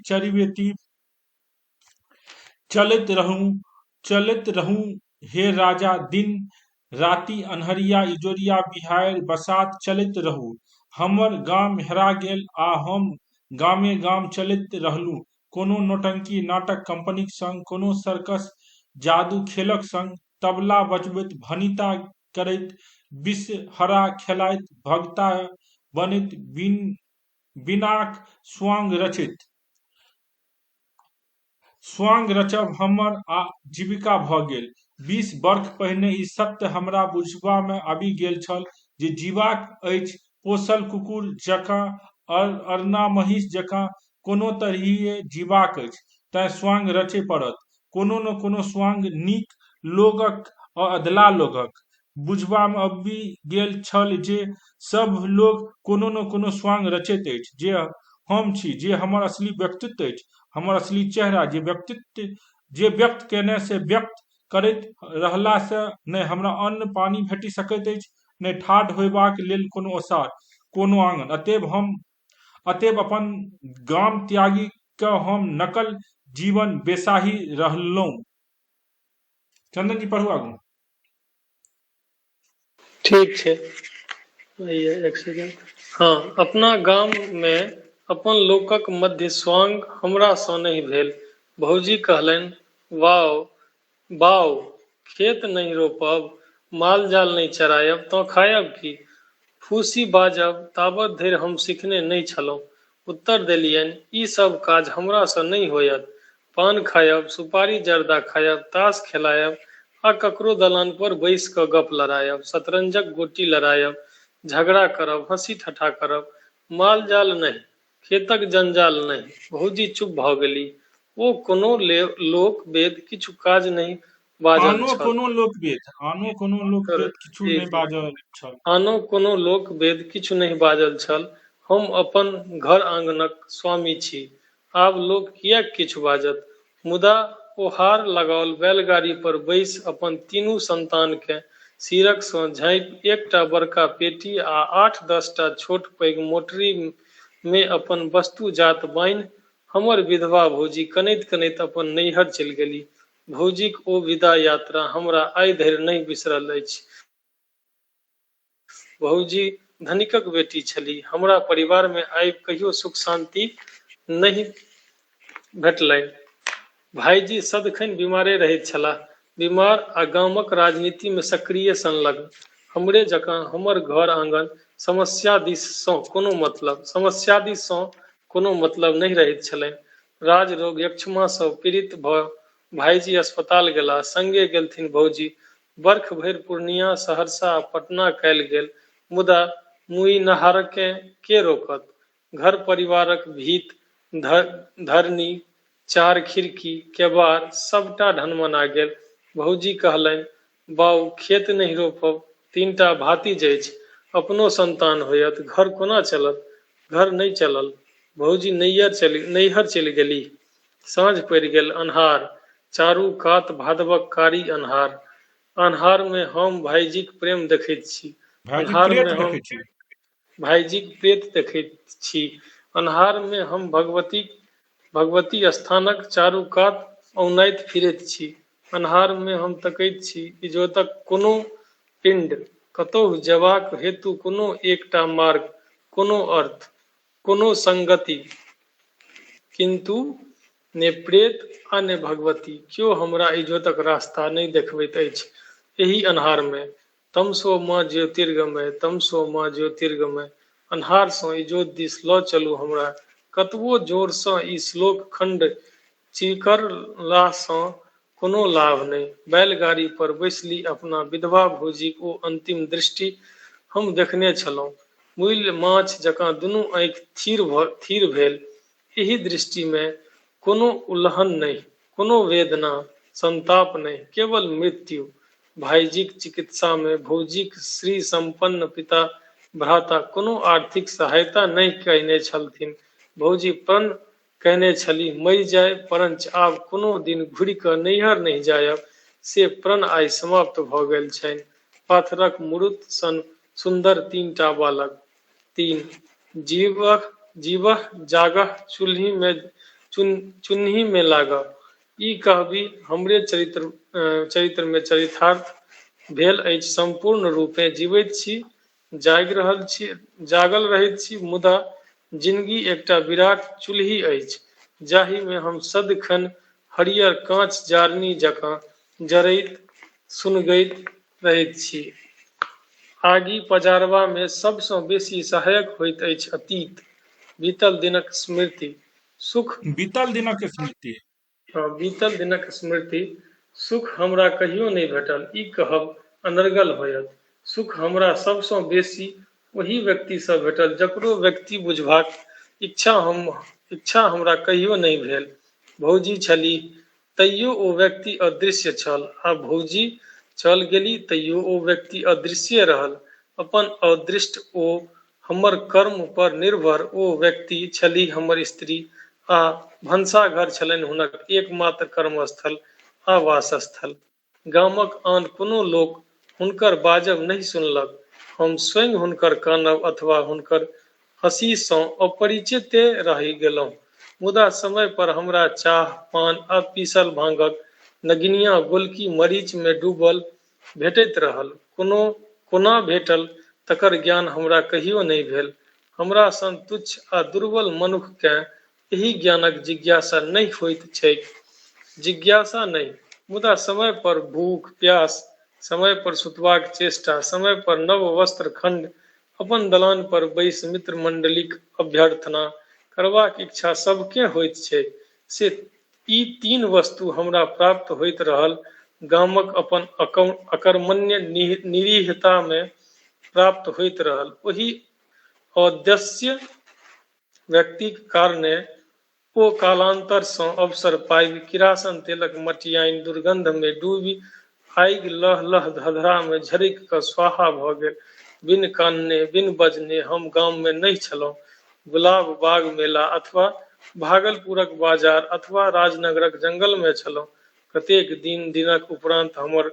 चलैत रहूं हे राजा, दिन राति अन्हरिया इजोरिया बिहाड़ि बसात चलैत रहू। हमर गाम हेरा गेल आ हम गामे गाम चलैत रहलूं, कोनो नौटंकी नाटक कंपनीक संग, कोनो सर्कस जादू खेलक संग, तबला बजबैत, भनिता करैत, बिषहरा खेलाइत, भगता बनैत, बिनाक स्वांग रचब हमर जीविका भ गेल। 20 वर्ष पहिने ई सत्य हमरा बुझबा में आबि गेल छल जे जीबाक अछि पोसल कुकुर जकाँ, अरना महिष जकाँ, कोनो तरहेँ जीबाक अछि तेँ स्वांग रचय पड़त। कोनो न कोनो स्वांग नीक लोगक आ अधला लोगक। बुझबा में आबि गेल छल जे सब लोग कोनो न कोनो स्वांग रचैत अछि, जे हम छी, जे हमर असली व्यक्तित्व अछि, हमर असली चेहरा, जे व्यक्त केने से व्यक्त करैत रहला से नहि हमरा अन्न पानी भेटि सकैत अछि, नहि ठाढ़ होयबाक लेल कोनो ओसार, कोनो आंगन। अतएव अपन गाम त्यागी क हम नकल जीवन बेसाहि रहलहुँ। चंदन जी पढ़ू आगू। ठीक छै, एक सेकंड। हाँ, अपना गाम में अपन लोकक मध्य स्वांग हमरा सँ नहि भेल। भौजी कहलनि, बाऊ, खेत नहीं रोपब, माल जाल नहीं चरायब तऽ खायब की? फूसी बाजब ताबत धरि हम सिखने नहि छलहुँ। उत्तर देलियनि, ई सब काज हमरा सँ नहि होयत। पान खायब, सुपारी जर्दा खायब, ताश खेलायब आ ककरो दलान पर बैस क गप लड़ायब, शतरंजक गोटी लड़ायब, झगड़ा करब, हंसी ठट्ठा करब, माल जाल नहीं, खेतक जंजाल नहीं। भौजी चुप भ गेली। ओ कोनो लोक वेद किछु काज नहीं बाजल आनो छल। कोनो लोक वेद किछु नहि बाजल छल। आनो कोनो लोक वेद किछु नहीं बाजल छल। हम अपन घर आंगनक स्वामी छी, आब लोक किएक किछु बाजत? मुदा ओ हार लगाओल बैलगाड़ी पर बैस अपन तीनू संतान के सिरक सँ झाँपि एकटा बड़का पेटी आ 8-10 टा छोट पैघ मोटरी में अपन वस्तु जात बान्हि हमर विधवा भौजी कनैत कनैत अपन नैहर चलि गेली। भौजीक ओ विदा यात्रा हमरा आइ धरि नहि बिसरल अछि। भौजी धनिकक बेटी छलीह। हमरा परिवार में आइ कहियो सुख शांति नहि भेटलनि। भाईजी सदिखन बीमारे रहैत छलाह, बीमार आ गामक राजनीति में सक्रिय संलग्न। हमरे जकाँ हमर घर आंगन समस्या दिस सँ कोनो मतलब नहि रहैत छलनि। राजरोग यक्षमा सँ पीड़ित भाईजी अस्पताल गेला, संगे गेलथिन भौजी। बरख भरि पूर्णिया, सहरसा आ पटना कयल गेल, मुदा मुई नहारकेँ के रोकत? घर परिवारक भीत, धरनी, 4 खिड़की, केबाड़ सबटा ढनमना गेल। भौजी कहलनि, बाऊ, खेत नहीं रोपब, 3 टा भातिज अछि, अपनो संतान होयत, घर कोना चलत? घर नहि चलल। भौजी नैहर चलि गेली। साँझ पड़ि गेल, अन्हार, चारू कात भादवक कारी अन्हार। अन्हार में हम भाईजीक प्रेम देखैत छी। अन्हार में हम भाईजीक प्रेत देखैत छी। अन्हार में हम भगवती स्थानक चारू कात औनैत फिरैत छी। अन्हार में हम तकैत छी इजोतक कोनो पिंड, कतहु जेबाक हेतु कोनो एकटा मार्ग, कोनो अर्थ, कोनो संगति, किंतु ने प्रेत आ ने भगवती, क्यों हमरा इजोतक रास्ता नहीं देखबैत अछि। एही अन्हार में तमसो माँ ज्योतिर्गमय, तमसो माँ ज्योतिर्गमय, अन्हार सँ इजोत दिस लऽ चलू हमरा। कतबो जोर सँ ई श्लोक खंड चीरकला सँ कोनो लाभ नहीं। बैलगाड़ी पर बैसली अपना विधवा भौजीक ओ अंतिम दृष्टि हम देखने छलहुँ। मूल माछ जकाँ दुनू आँखि थीर भेल। एहि दृष्टिमे कोनो उल्हन नहीं, कोनो वेदना संताप नहीं, केवल मृत्यु। भाईजीक चिकित्सा में भौजीक श्री संपन्न पिता भ्राता कोनो आर्थिक सहायता नहीं कयने छलथिन। भौजी प्रण कहने छली मरि जाय, परंच आब कोनो दिन घुरि कऽ नैहर नहीं जायब, से प्रण आइ समाप्त भऽ गेल छनि। पाथरक मूर्त सन सुंदर 3टा बालक। 3 जीवह जागह चुन्ही में लागह। ई कहबी हमरे चरित्र में चरितार्थ भेल अछि। संपूर्ण रूपे जीवैत छी, जागल रहैत छी, मुदा जिंदगी एकटा विराट चूल्ही अछि, जाहि में हम सदिखन हरियर कांच जारनी जकाँ जरैत सुनगैत रहैत छी। आगि पजारबा में सबसँ बेसी सहायक होइत अछि अतीत, बीतल दिनक स्मृति। सुख बीतल दिनक स्मृति। बीतल दिनक स्मृति। सुख हमरा कहियो नहीं भेटल, ई कहब अनर्गल होयत। सुख हमरा सबसँ बेसी ओहि व्यक्ति सँ भेटल जकरो व्यक्ति बुझबाक इच्छा हमरा कहियो नहीं भेल। भौजी छलीह तैयो ओ व्यक्ति अदृश्य छल, आ भौजी चल गेली तैयो ओ व्यक्ति अदृश्य रहल। अपन अदृष्ट ओ हमर कर्म पर निर्भर ओ व्यक्ति छली हमर स्त्री, आ भनसाघर छलनि हुनक एकमात्र कर्मस्थल आ वासस्थल। गामक आन कोनो लोक हुनकर बाजब नहीं सुनलक। हम स्वयं हुनकर कानब अथवा हुनकर हँसी सँ अपरिचित रहि गेलहुँ। मुदा समय पर हमरा चाह पान आ पीसल भांगक नगिनिया गोलकी मरीच में डूबल भेटैत रहल। कोना भेटल तकर ज्ञान हमरा कहियो नहीं भेल। हमरा सन तुच्छ आ दुर्बल मनुखकेँ एहि ज्ञानक जिज्ञासा नहीं होइत छैक। जिज्ञासा नहीं, मुदा समय पर भूख प्यास, समय पर सुतबाक चेष्टा, समय पर नव वस्त्र खंड, अपन दलान पर बैस मित्र मंडलीक अभ्यर्थना करबाक इच्छा सबके होइत छै। से ई 3 वस्तु हमरा प्राप्त होइत रहल। गामक अपन अकर्मण्य निरीहता में प्राप्त होइत रहल। ओहि औद्देश्य व्यक्तिक कारणे ओ कालांतर सँ अवसर पाबि किरासन तेलक मटियाइन दुर्गंध में डूबि आगि लह लह धधरा में झरकि कऽ स्वाहा भऽ गेल। बिन कानने बिन बजने हम गाम में नहीं छलहुँ। गुलाब बाग मेला अथवा भागलपुरक बाजार अथवा राजनगरक जंगल में छलहुँ। कतेक दिनक उपरांत हमर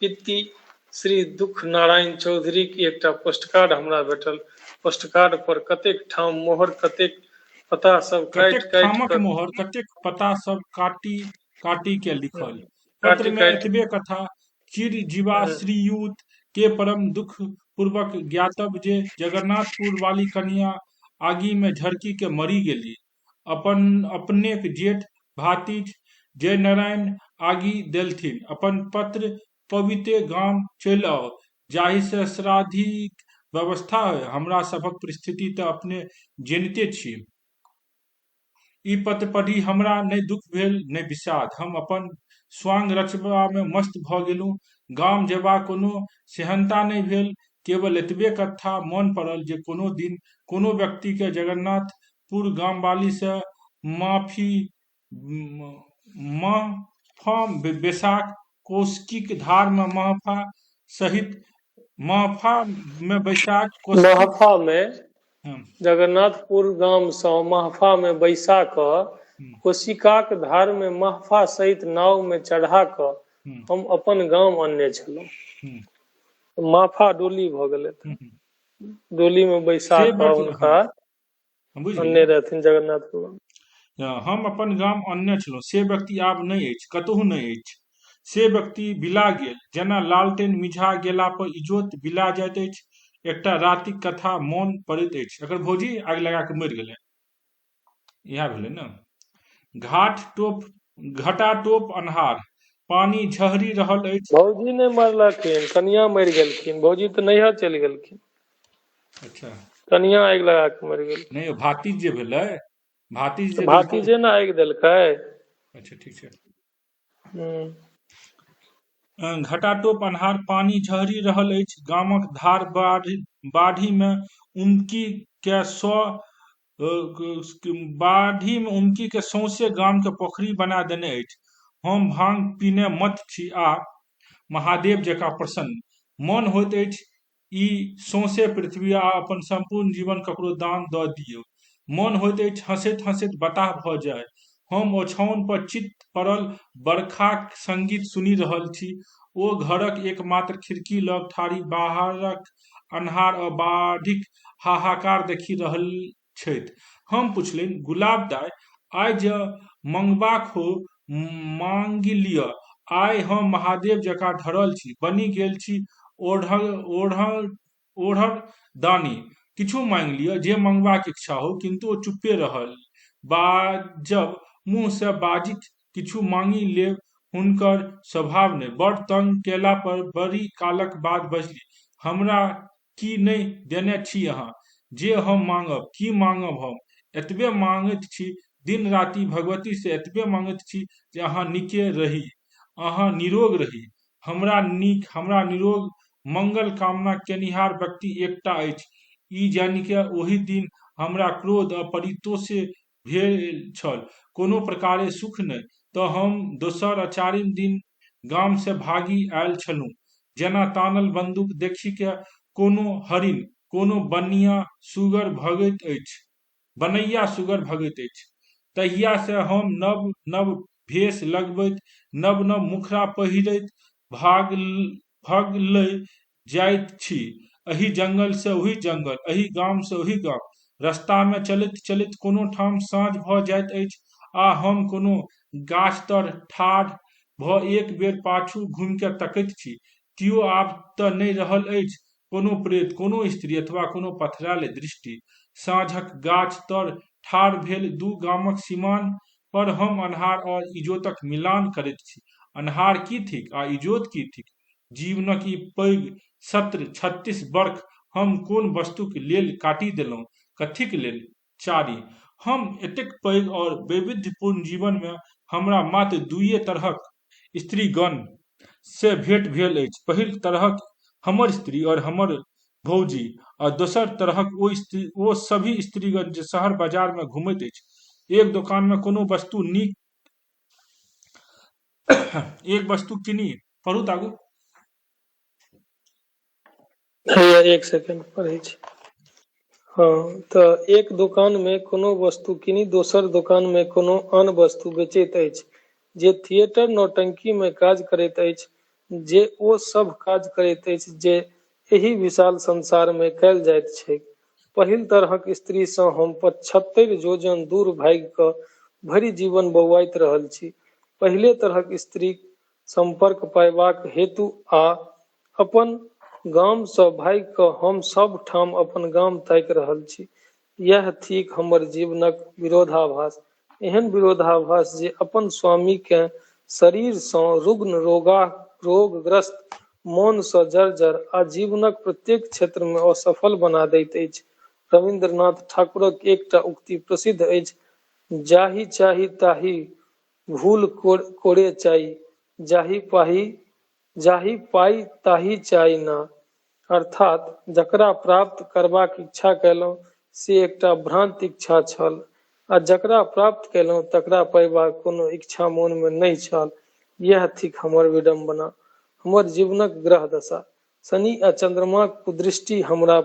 पित्ती श्री दुख नारायण चौधरी के एकटा पोस्टकार्ड हमरा भेटल। पोस्टकार्ड पर कतेक ठाम मोहर, कतेक पता सब मोहर, कतेक पता सब काटी के लिखल। पत्र में एतबे कथा चिर जीवा श्रीयुत के परम दुख पूर्वक ज्ञातव्य जे जगन्नाथपुर वाली कन्या आगि में झरकी के मरी गेली। अपने जेठ भातिज जय नारायण आगि देलथिन। अपन पत्र पविते गाम चलि आओ, जाहि से श्राद्धिक व्यवस्था है। हमरा सबक परिस्थिति तऽ अपने जनिते छी। ई पत्र पढ़ी हमरा नहीं दुख भेल नहीं विषाद। हम अपन स्वांग रचबा में मस्त भऽ गेलहुँ। गाम जेबा कोनो सेहनता नहीं भेल। केवल एतबे कथा मोन पड़ल जे कोनो दिन कोनो व्यक्ति के जगन्नाथपुर गामवाली से महफा बैसाख कौशिक धार में महफा में बैसाख महफा में जगन्नाथपुर गाम सँ महफा में बैसा कऽ कोशिकाक धार में महफा सहित नाव में चढ़ा कऽ हम अपन गाम आनने छलहुँ। महफा डोली भऽ गेलै, डोली में बैसा कऽ हुनका आनने रहथिन जगन्नाथपुर। हम अपन गाम आनने छलहुँ। से व्यक्ति आब नहीं अछि, कतहु नहीं अछि। से व्यक्ति बिला गेल, जेना लालटेन मिझा गेला पर इजोत बिला जाइत अछि। एकटा रातिक कथा मोन पड़ैत अछि। एकर भौजी आग लगा के मरि गेलै, इएह भेलै ने। घटा टोप अन्हार, पानी झहरी रहल अछि। भौजी नहीं मरलखिन, कनिया मरि गेलखिन। भौजी तऽ नैहर चलि गेलखिन। अच्छा, कनिया आगि लगा के मरि गेल। नहीं, भातिज जे भेलै, भातिजे ने आगि देलकै। अच्छा ठीक छै। हम्म, घटाटोप अन्हार पानी झहरि रहल अछि। गामक धार बाढ़ि में उमकी के बाढ़ि में उमकी के सौंसे गाम के पोखरी बना देने अछि। हम भांग पीने मत छी आ महादेव जकाँ प्रसन्न मन होइत अछि ई सौंसे पृथ्वी आ अपन संपूर्ण जीवन ककरो दान दऽ दियौ। मन होइत अछि हंसैत हंसैत बताह भऽ जाय। हम ओछाओन पर चित्त पड़ल बरखाक संगीत सुनि रहल छी। ओ घरक एकमात्र खिड़की लग ठाढ़ी बाहरक अन्हार आ बाढ़िक हाहाकार देखि रहल छथि। हम पुछलनि, गुलाब दाइ, आइ जे मंगबाक हो मांगि लिअ। आइ हम महादेव जकाँ ढरल छी, बनि गेल छी ओढ़र दानी। किछु मांगि लिअ, जे मंगबाक इच्छा हो। किन्तु ओ चुप्पे रहल। बाजब मुँह से बाजिक किछु मांगि लेब हुनकर स्वभाव नहि। बड़ तंग केला पर बड़ी कालक बाद बजली, हमरा की नहि देने छी अहाँ, जे हम मांगब? की मांगब हम? एतबे मांगैत छी, दिन राति भगवती से एतबे मांगैत छी जे अहाँ नीके रही, अहाँ निरोग रही। हमरा नीक, हमरा निरोग, मंगल कामना केनिहार व्यक्ति एकटा अछि। ई जानि के ओहि दिन हमरा क्रोध आ परितोषे भेल छल, कोनो प्रकारे सुख नहि। तऽ हम दोसर आ चारिम दिन गाम से भागी आयल छलहुँ, जेना तानल बंदूक देखि के कोनो हरिन, कोनो बनैया सुगर भगैत अछि। तहिया से हम नव नव भेष लगबैत, नव नव मुखड़ा पहिरैत भागलै जाइत छी। एही जंगल से ओही जंगल, एही गाम से ओही गाम। रस्ता में चलैत चलैत कोनो ठाम साँझ भऽ जाइत अछि आ हम कोनो गाछ तर ठाढ़ भऽ एक बेर पाछू घुमि के तकैत छी। कियो आब तऽ नहि रहल अछि, कोनो प्रेत, कोनो स्त्री अथवा कोनो पथरायल दृष्टि। साँझक गाछ तर ठाढ़ भेल दू गामक सीमान पर हम अन्हार आ इजोतक मिलान करैत छी। अन्हार की थिक आ इजोत की थिक? जीवनक ई पैघ सत्र 36 वर्ष हम कोन वस्तुक लेल काटि देलहुँ? कथीक लेल? चारि। हम एतेक पैघ और वैविध्यपूर्ण जीवन में हमरा मात्र दुइये तरहक स्त्रीगण से भेंट भेल अछि। पहिल तरहक हमर स्त्री और हमर भौजी, आ दोसर तरहक ओ सभी स्त्रीगण जे शहर बाजार में घुमैत अछि। एक दुकान में कोनो वस्तु नीक एक वस्तु किनी, पढ़ू तागू। हैया एक सेकंड पढ़ै छी। हाँ, तऽ एक दुकान में कोनो वस्तु किनी दोसर दुकान में कोनो आन वस्तु बेचैत अछि। जे थिएटर नौटंकी में काज करैत अछि, जे ओ सब काज करैत अछि जे एहि विशाल संसार में कयल जाइत छैक। पहिल तरहक स्त्री सँ हम 75 योजन दूर भागि कऽ भरि जीवन बौआइत रहल छी। पहिले तरहक स्त्रीक संपर्क पायबाक हेतु आ अपन गाम सँ भागि कऽ हम सब ठाम अपन गाम ताकि रहल छी। यह थिक हमर जीवनक विरोधाभास। एहन विरोधाभास जे अपन स्वामी केँ शरीर सँ रुग्ण, रोगग्रस्त, मोन सँ जर्जर आ जीवनक प्रत्येक क्षेत्र में असफल बना दैत अछि। रवीन्द्रनाथ ठाकुरक एकटा उक्ति प्रसिद्ध अछि, जाहि चाही ताहि भूल कोरे चाइ, जाहि पाइ ताहि चाइ ना। अर्थात जकरा प्राप्त करबाक इच्छा कयलहुँ से एकटा भ्रांत इच्छा छल, आ जकरा प्राप्त कयलहुँ तकरा पयबाक कोनो इच्छा मोन में नहि छल। यह थिक हमर विडंबना, हमर जीवनक ग्रह दशा। शनि आ चंद्रमाक कुदृष्टि हमरा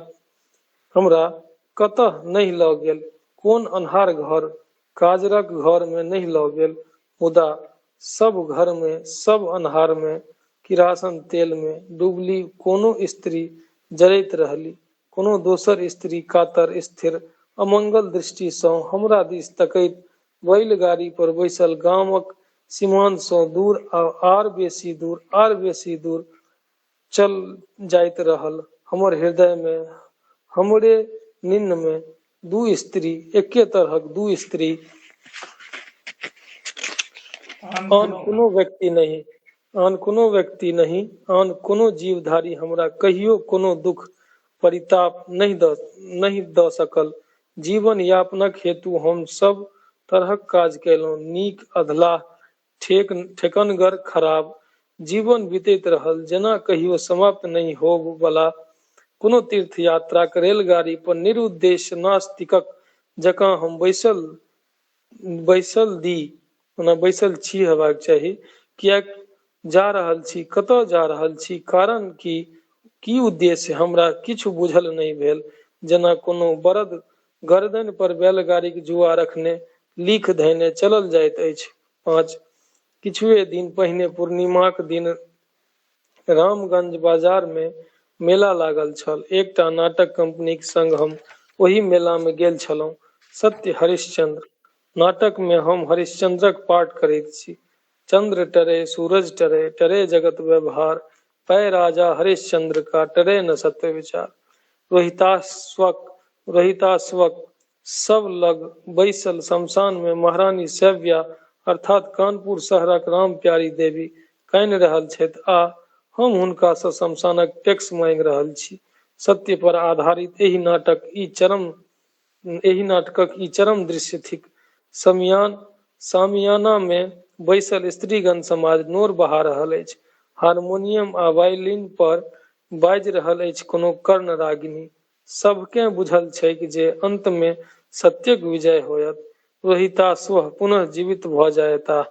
कतऽ नहि लऽ गेल, कोन अन्हार घर, काजरक घर में नहि लऽ गेल, मुदा सब घर में, सब अन्हार में, किरासन तेल में डूबली कोनो स्त्री जरैत रहली। कोनो दोसर स्त्री कातर, स्थिर, अमंगल दृष्टि सँ हमरा दिस तकैत बैलगाड़ी पर बैसल गामक सीमांत सँ दूर आर बेसी दूर चल जाइत रहल। हमर हृदय में, हमरे निन्न में दू स्त्री, एके तरहक दू स्त्री, आन कोनो व्यक्ति नहीं, आन कोनो जीवधारी हमरा कहियो कोनो दुख परिताप नहीं दऽ सकल। जीवन यापनक हेतु हम सब तरहक काज कयलहुँ, नीक अधलाह ठेकनगर खराब जीवन बीतैत रहल, जेना कहियो समाप्त नहीं होब वाला कोनो तीर्थ यात्राक रेलगाड़ी पर निरुद्देश्य नास्तिकक जकाँ हम बैसल छी हेबाक चाही। किएक जा रहल छी, कतऽ जा रहल छी, कारण की उद्देश्य, हमरा किछु बुझल नहि भेल। जेना कोनो बरद गर्दन पर बैलगाड़ीक जुआ रखने लिख धयने चलल जाइत अछि। 5 किछुए दिन पहिने पूर्णिमाक दिन रामगंज बाजार में मेला लागल छल। एकटा नाटक कंपनीक संग हम ओहि मेला में गेल छलहुँ। सत्य हरिश्चंद्र नाटक में हम हरिश्चंद्रक पाठ करैत छी। चंद्र टरे सूरज टरे, टरे जगत व्यवहार, पै राजा हरिश्चंद्र का, टरे न सत्य विचार। रोहिताश्वक सब लग बैसल शमशान में महारानी सैव्या अर्थात कानपुर शहरक राम प्यारी देवी कानि रहल छथि आ हम हुनका सँ शमशानक टैक्स मांगि रहल छी। सत्य पर आधारित एहि नाटकक ई चरम दृश्य थिक। सामियाना में बैसल स्त्रीगण समाज नोर बहा रहल अछि। हारमोनियम आ वायलिन पर बाजि रहल अछि कोनो कर्ण रागिनी। सबकेँ बुझल छैक जे अंत में सत्यक विजय होयत। रोहिताश्व पुनः जीवित भ जायताह।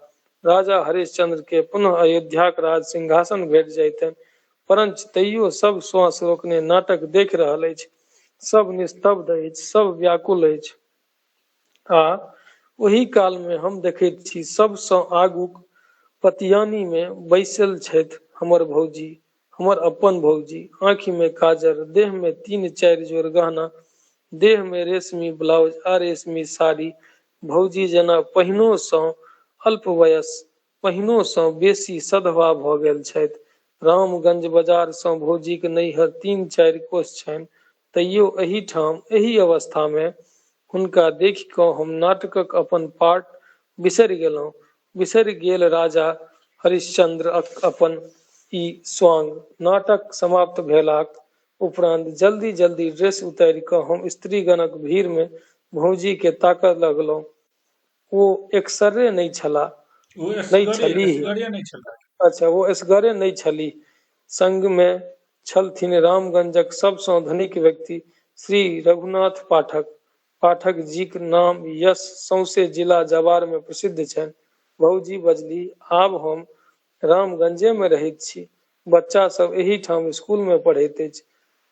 राजा हरिश्चंद्र के पुनः अयोध्याक राज सिंहासन भेट जैतनि। परंच तैयो सब श्वास रोकने नाटक देख रहल अछि। सब निस्तब्ध अछि, सब व्याकुल अछि। आ ओहि काल में हम देखैत छी सबसँ आगूक पतियानी में बैसल छथि हमर भौजी, हमर अपन भौजी। आँखि में काजर, देह में 3-4 जोड़ गहना, देह में रेशमी ब्लाउज आ रेशमी साड़ी। भौजी जेना पहिनो सँ अल्प वयस, पहिनो सँ बेसी सधबा भ गेल छथि। रामगंज बाजार सँ भौजीक नैहर 3-4 कोस छनि। तैयो एहिठाम एहि अवस्था में हुनका देखि कऽ हम नाटकक अपन पाठ बिसरि गेलहुँ। बिसरि गेल राजा हरिश्चंद्रक अपन ई स्वांग। नाटक समाप्त भेलाक उपरांत जल्दी जल्दी ड्रेस उतारि कऽ हम स्त्रीगणक भीड़ में भौजी के ताकऽ लगलहुँ। ओ एकसरे नहि छलाह, वो नहि छलीह। असगरे नहीं छला। अच्छा, वो असगरे नहि छलीह। संग में छलथिन रामगंजक सबसँ धनिक व्यक्ति श्री रघुनाथ पाठक। पाठक जीक नाम यश सौंसे जिला जवार में प्रसिद्ध छनि। भौजी बजलीह, आब हम रामगंजे में रहैत छी। बच्चा सब एहिठाम स्कूल में पढ़ैत अछि।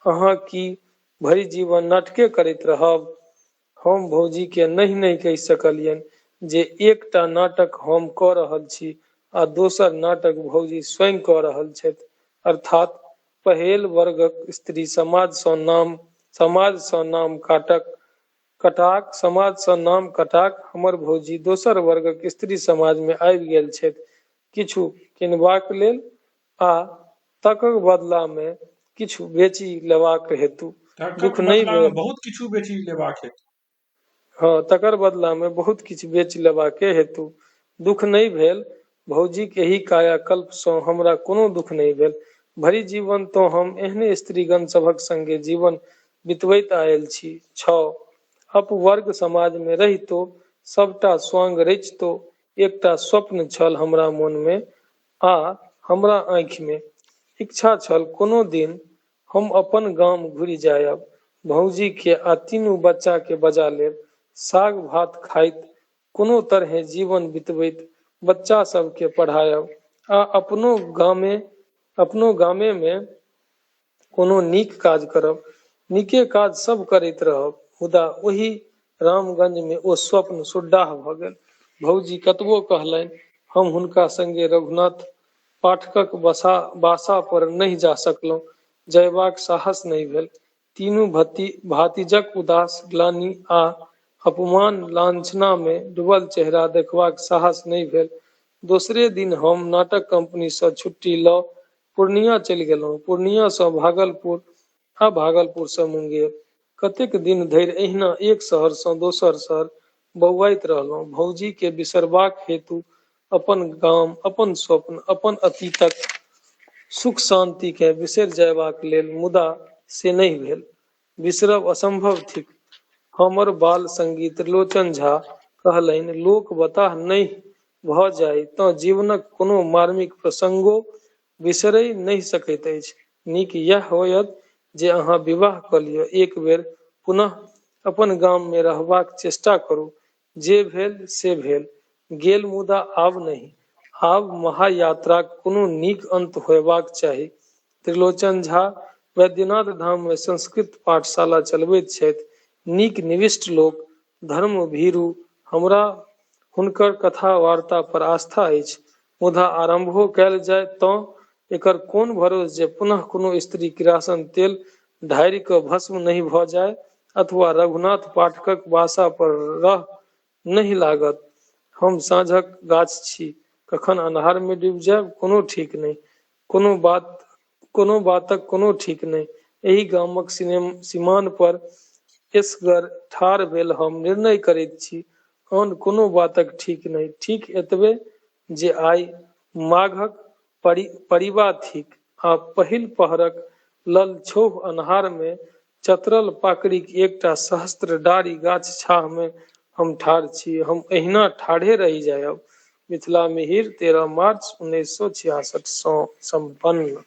अहाँ की भरि जीवन नाटके करैत रहब? हम भौजी के नहीं कहि सकलियनि जे एकटा नाटक हम कऽ रहल छी आ दोसर नाटक भौजी स्वयं कऽ रहल छथि। अर्थात पहिल वर्गक स्त्री समाज सँ नाम कटाक हमर भौजी दोसर वर्गक स्त्री समाज में आबि गेल छथि किछु किनबाक लेल आ तकर बदला में किछु बेची लेबाक हेतु। दुख नहीं भेल। बहुत किछु बेची लेबाक हेतु। हाँ, तकर बदला में बहुत किछु बेच लेबाके हेतु। दुख नहीं भेल। भौजी के ही कायाकल्प सँ हमरा कोनो दुख नहीं भेल। भरि जीवन तो हम एहने स्त्रीगण सभक संगे जीवन बितबैत आयल छी। 6 अपवर्ग समाज में रहितो सबटा स्वांग रचितो एकटा स्वप्न छल हमरा मोन में आ हमरा आँखि में। इच्छा छल कोनो दिन हम अपन गाम घुरि जायब, भौजी के आ तीनू बच्चा के बजा लेब, साग भात खाइत, कोनो तरहे जीवन बितबैत, बच्चा सब के पढ़ायब आ अपनो गामे में कोनो नीक काज करब। नीके काज सब करैत रहब। मुदा ओहि रामगंज में ओ स्वप्न सुड्डाह भ गेल। भौजी कतबो कहलनि, हम हुनका संगे रघुनाथ पाठकक बासा पर नहीं जा सकलहुँ। जयबाक साहस नहीं भेल। तीनू भातिजक उदास ग्लानि आ अपमान लांछना में डूबल चेहरा देखबाक साहस नहीं भेल। दोसरे दिन हम नाटक कंपनी सँ छुट्टी लऽ पूर्णिया चलि गेलहुँ। पूर्णिया सँ भागलपुर आ भागलपुर सँ मुंगेर। कतेक दिन धरि एहिना एक शहर सँ दोसर शहर बौआइत रहलहुँ। भौजी के बिसरबाक हेतु अपन गाम, अपन स्वप्न, अपन अतीतक सुख शांति के बिसरि जयबाक लेल। मुदा से नहीं भेल। बिसरब असंभव थिक। हमर बाल संगी त्रिलोचन झा कहलनि, लोक बताह नहि भऽ जाय तऽ जीवनक कोनो मार्मिक प्रसंगो बिसरय नहि सकैत अछि। नीक इएह होयत जे अहाँ विवाह कऽ लिअ, एक बेर पुनः अपन गाम में रहबाक चेष्टा करू। जे भेल से भेल गेल, मुदा आब नहीं। आब महायात्राक कोनो नीक अंत होयबाक चाही। त्रिलोचन झा वैद्यनाथ धाम में संस्कृत पाठशाला चलबैत छथि। नीक निविष्ट लोक, धर्म भीरु। हमरा हुनकर कथा वार्ता पर आस्था अछि, मुदा आरंभो कयल जाय तऽ एकर कोन भरोस जे पुनः कोनो स्त्री किरासन तेल ढारि कऽ भस्म नहीं भऽ जाय, अथवा रघुनाथ पाठकक बासा पर रह नहीं लागत। हम साँझक गाछ छी, कखन अन्हार में डूबि जायब कोनो ठीक नहीं। कोनो बातक कोनो ठीक नहीं। एहि गामक सीमान पर एसगर ठाढ़ भेल हम निर्णय करैत छी, आन कोनो बातक ठीक नहीं। ठीक एतबे जे आइ माघक परिबा थिक आ पहिल पहरक ललछोह अन्हार में चतरल पाकड़िक एकटा सहस्त्र डारि गाछ छाह में हम ठाढ़ छी। हम एहिना ठाढ़े रहि जायब। मिथिला मिहिर 13 मार्च 1966 सँ संपन्न।